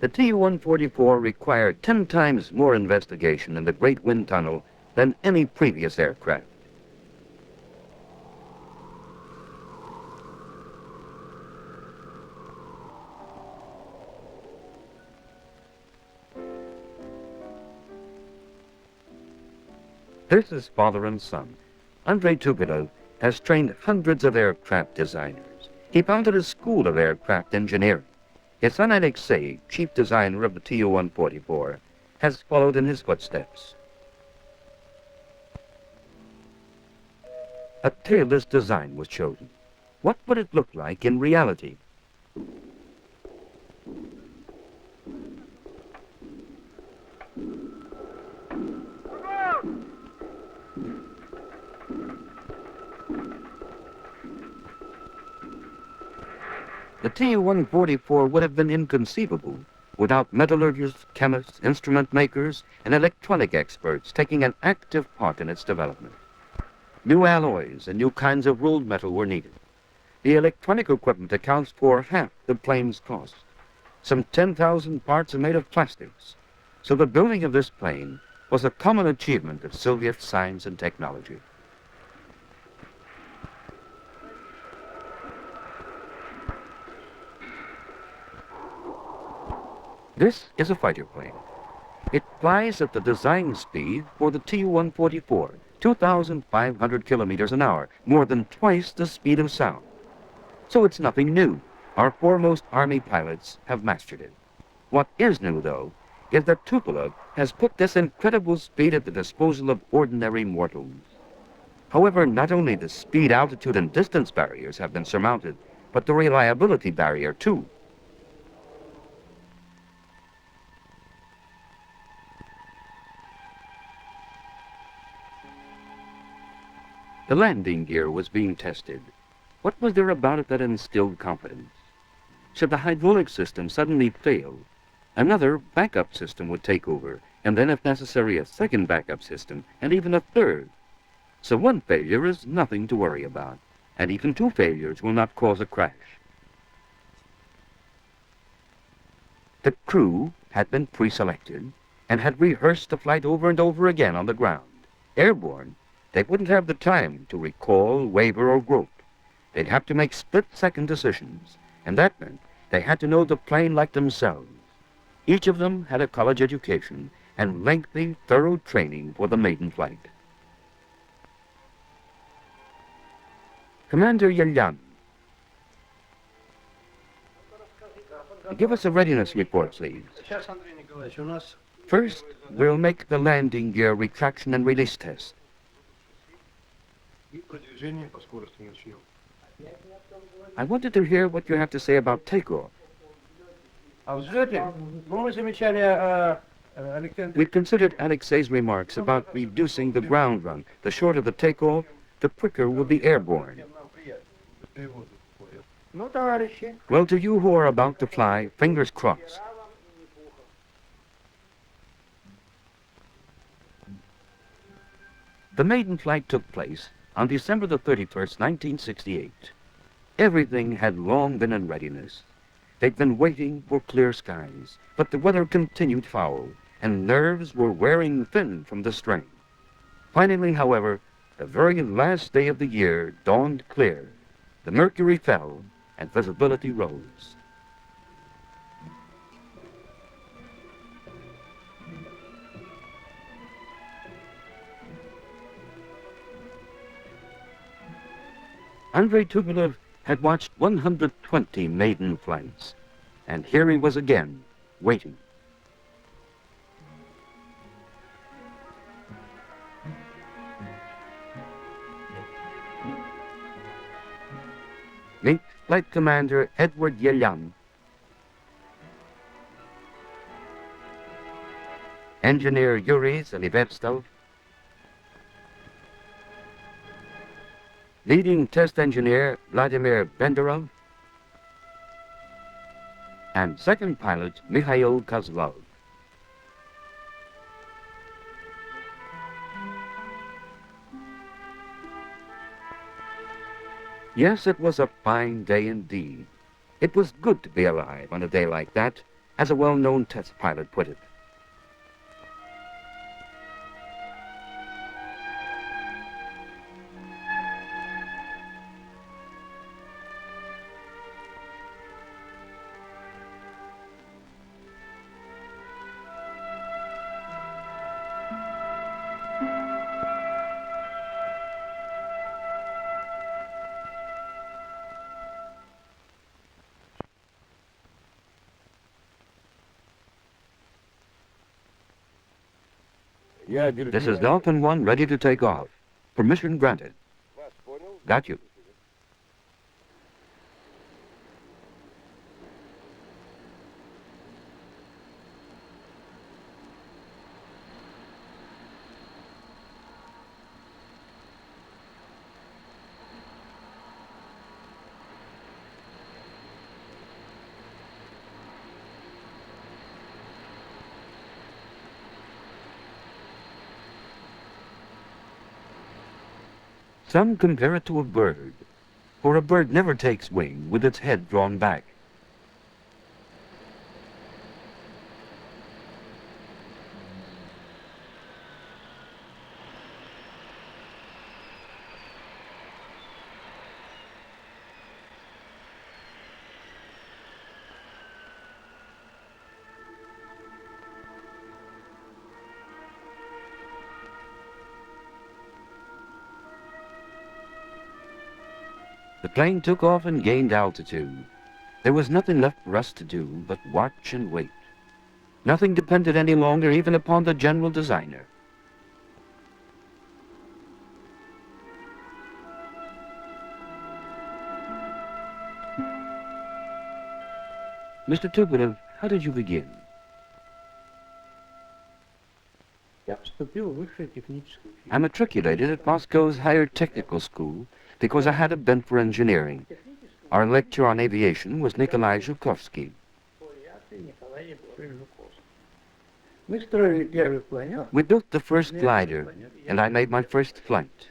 The Tu-144 required 10 times more investigation in the Great Wind Tunnel than any previous aircraft. This is father and son. Andrei Tupolev has trained hundreds of aircraft designers. He founded a school of aircraft engineering. His son Alexei, chief designer of the Tu-144, has followed in his footsteps. A tailless design was chosen. What would it look like in reality? The Tu-144 would have been inconceivable without metallurgists, chemists, instrument makers, and electronic experts taking an active part in its development. New alloys and new kinds of rolled metal were needed. The electronic equipment accounts for half the plane's cost. Some 10,000 parts are made of plastics. So the building of this plane was a common achievement of Soviet science and technology. This is a fighter plane. It flies at the design speed for the Tu-144, 2,500 kilometers an hour, more than twice the speed of sound. So it's nothing new. Our foremost Army pilots have mastered it. What is new, though, is that Tupolev has put this incredible speed at the disposal of ordinary mortals. However, not only the speed, altitude, and distance barriers have been surmounted, but the reliability barrier, too. The landing gear was being tested. What was there about it that instilled confidence? Should the hydraulic system suddenly fail, another backup system would take over, and then if necessary a second backup system, and even a third. So one failure is nothing to worry about, and even two failures will not cause a crash. The crew had been pre-selected and had rehearsed the flight over and over again on the ground. Airborne, they wouldn't have the time to recall, waver, or grope. They'd have to make split-second decisions, and that meant they had to know the plane like themselves. Each of them had a college education and lengthy, thorough training for the maiden flight. Commander Yelyan, give us a readiness report, please. First, we'll make the landing gear retraction and release test. I wanted to hear what you have to say about takeoff. We've considered Alexei's remarks about reducing the ground run. The shorter the takeoff, the quicker will be airborne. Well, to you who are about to fly, fingers crossed. The maiden flight took place on December the 31st, 1968. Everything had long been in readiness. They'd been waiting for clear skies, but the weather continued foul, and nerves were wearing thin from the strain. Finally, however, the very last day of the year dawned clear. The mercury fell, and visibility rose. Andrei Tupolev had watched 120 maiden flights, and here he was again, waiting. Meet Flight Commander Edward Yelyan, Engineer Yuri Zalivetsov, Leading Test Engineer Vladimir Benderov, and Second Pilot Mikhail Kozlov. Yes, it was a fine day indeed. It was good to be alive on a day like that, as a well-known test pilot put it. This is Dolphin 1 ready to take off. Permission granted. Got you. Some compare it to a bird, for a bird never takes wing with its head drawn back. The plane took off and gained altitude. There was nothing left for us to do but watch and wait. Nothing depended any longer even upon the general designer. Mr. Tupolev, how did you begin? I matriculated at Moscow's Higher Technical School because I had a bent for engineering. Our lecturer on aviation was Nikolai Zhukovsky. We built the first glider, and I made my first flight.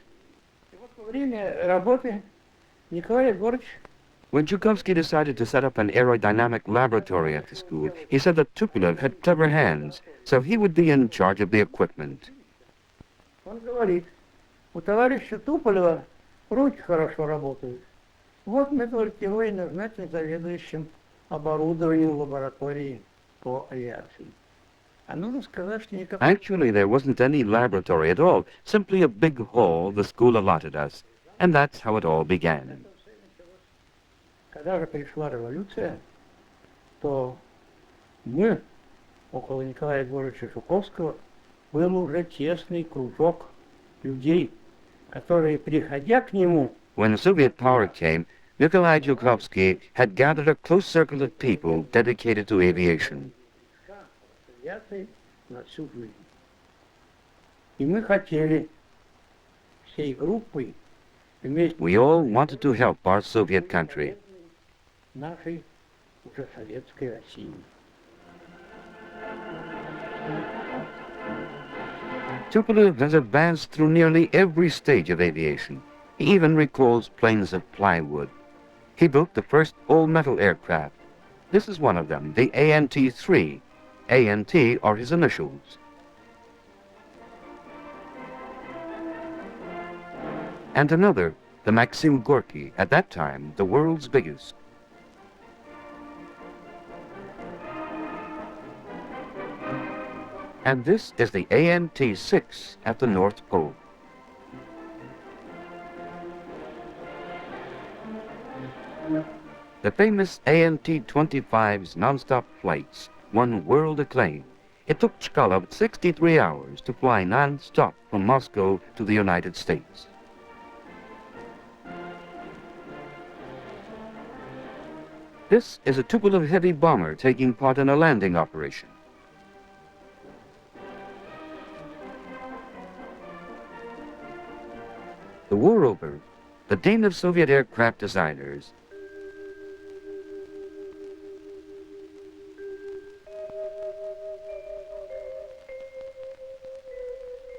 When Zhukovsky decided to set up an aerodynamic laboratory at the school, he said that Tupolev had clever hands, so he would be in charge of the equipment. Руки хорошо работают. Вот мы только его и назначим заведующим оборудованием лаборатории по авиации. А нужно сказать, что никакого... Actually, there wasn't any laboratory at all, simply a big hall the school allotted us. And that's how it all began. Когда же пришла революция, то мы, около Николая Егоровича Жуковского, был уже тесный кружок людей, которые, приходя к нему... When Soviet power came, Nikolai Zhukovsky had gathered a close circle of people dedicated to aviation. На всю жизнь. И мы хотели всей группой вместе... We all wanted to help our Soviet country. Нашей уже советской России. Tupolev has advanced through nearly every stage of aviation. He even recalls planes of plywood. He built the first all-metal aircraft. This is one of them, the ANT-3. ANT are his initials. And another, the Maxim Gorky, at that time the world's biggest. And this is the ANT-6 at the North Pole. The famous ANT-25's non-stop flights won world acclaim. It took Chkalov 63 hours to fly non-stop from Moscow to the United States. This is a Tupolev heavy bomber taking part in a landing operation. The war over, the Dane of Soviet aircraft designers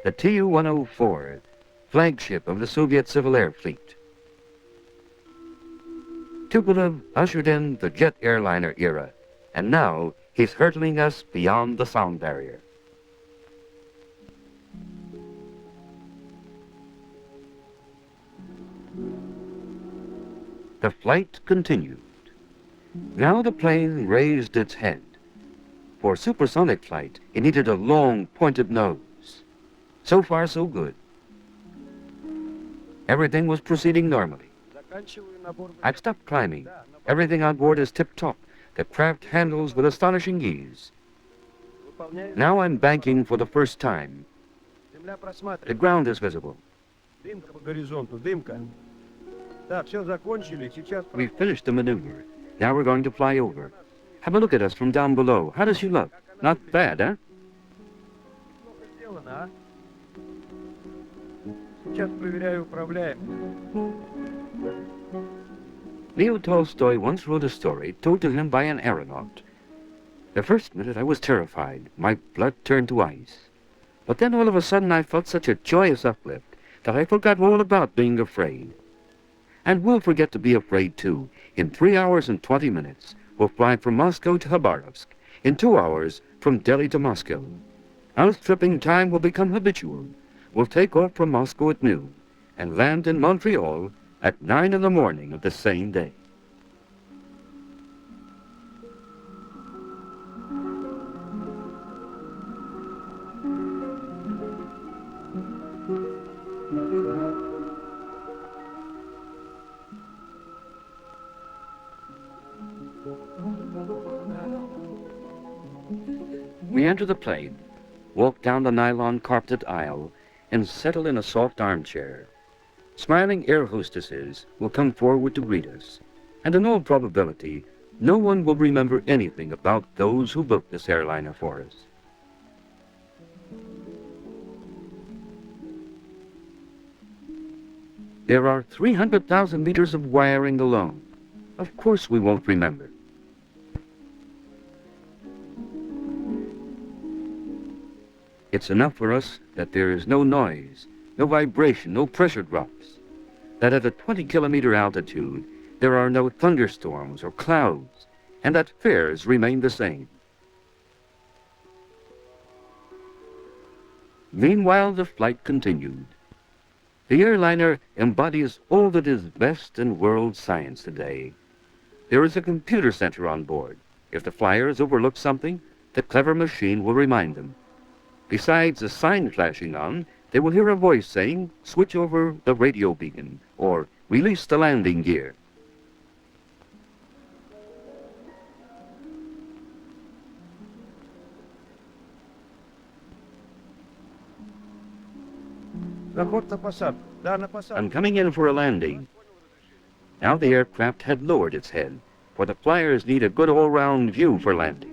the Tu-104, flagship of the Soviet Civil Air Fleet. Tupolev ushered in the jet airliner era, and now he's hurtling us beyond the sound barrier. The flight continued. Now the plane raised its head. For supersonic flight, it needed a long, pointed nose. So far, so good. Everything was proceeding normally. I've stopped climbing. Everything on board is tip-top. The craft handles with astonishing ease. Now I'm banking for the first time. The ground is visible. We've finished the maneuver. Now we're going to fly over. Have a look at us from down below. How does she look? Not bad, huh? Leo Tolstoy once wrote a story told to him by an aeronaut. The first minute I was terrified. My blood turned to ice. But then all of a sudden I felt such a joyous uplift that I forgot all about being afraid. And we'll forget to be afraid too. In 3 hours and 20 minutes, we'll fly from Moscow to Khabarovsk. In 2 hours, from Delhi to Moscow. Outstripping time will become habitual. We'll take off from Moscow at noon and land in Montreal at 9 in the morning of the same day. We enter the plane, walk down the nylon carpeted aisle, and settle in a soft armchair. Smiling air hostesses will come forward to greet us, and in all probability, no one will remember anything about those who built this airliner for us. There are 300,000 meters of wiring alone. Of course we won't remember. It's enough for us that there is no noise, no vibration, no pressure drops. That at a 20-kilometer altitude, there are no thunderstorms or clouds, and that fares remain the same. Meanwhile, the flight continued. The airliner embodies all that is best in world science today. There is a computer center on board. If the flyers overlook something, the clever machine will remind them. Besides a sign flashing on, they will hear a voice saying, "Switch over the radio beacon," or "Release the landing gear." I'm coming in for a landing. Now the aircraft had lowered its head, for the flyers need a good all-round view for landing.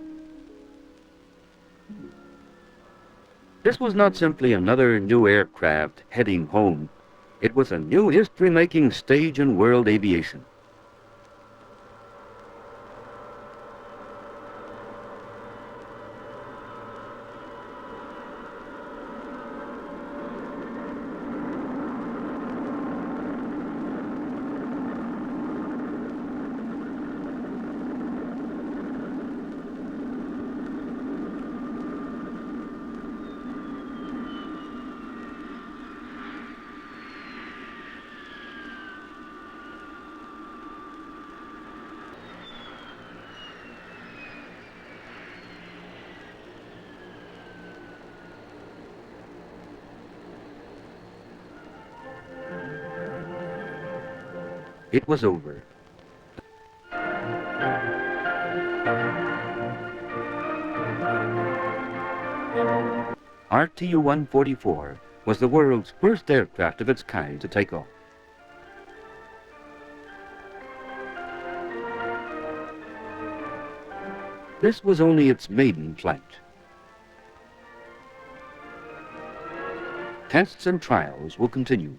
This was not simply another new aircraft heading home. It was a new history-making stage in world aviation. It was over. Our Tu-144 was the world's first aircraft of its kind to take off. This was only its maiden flight. Tests and trials will continue.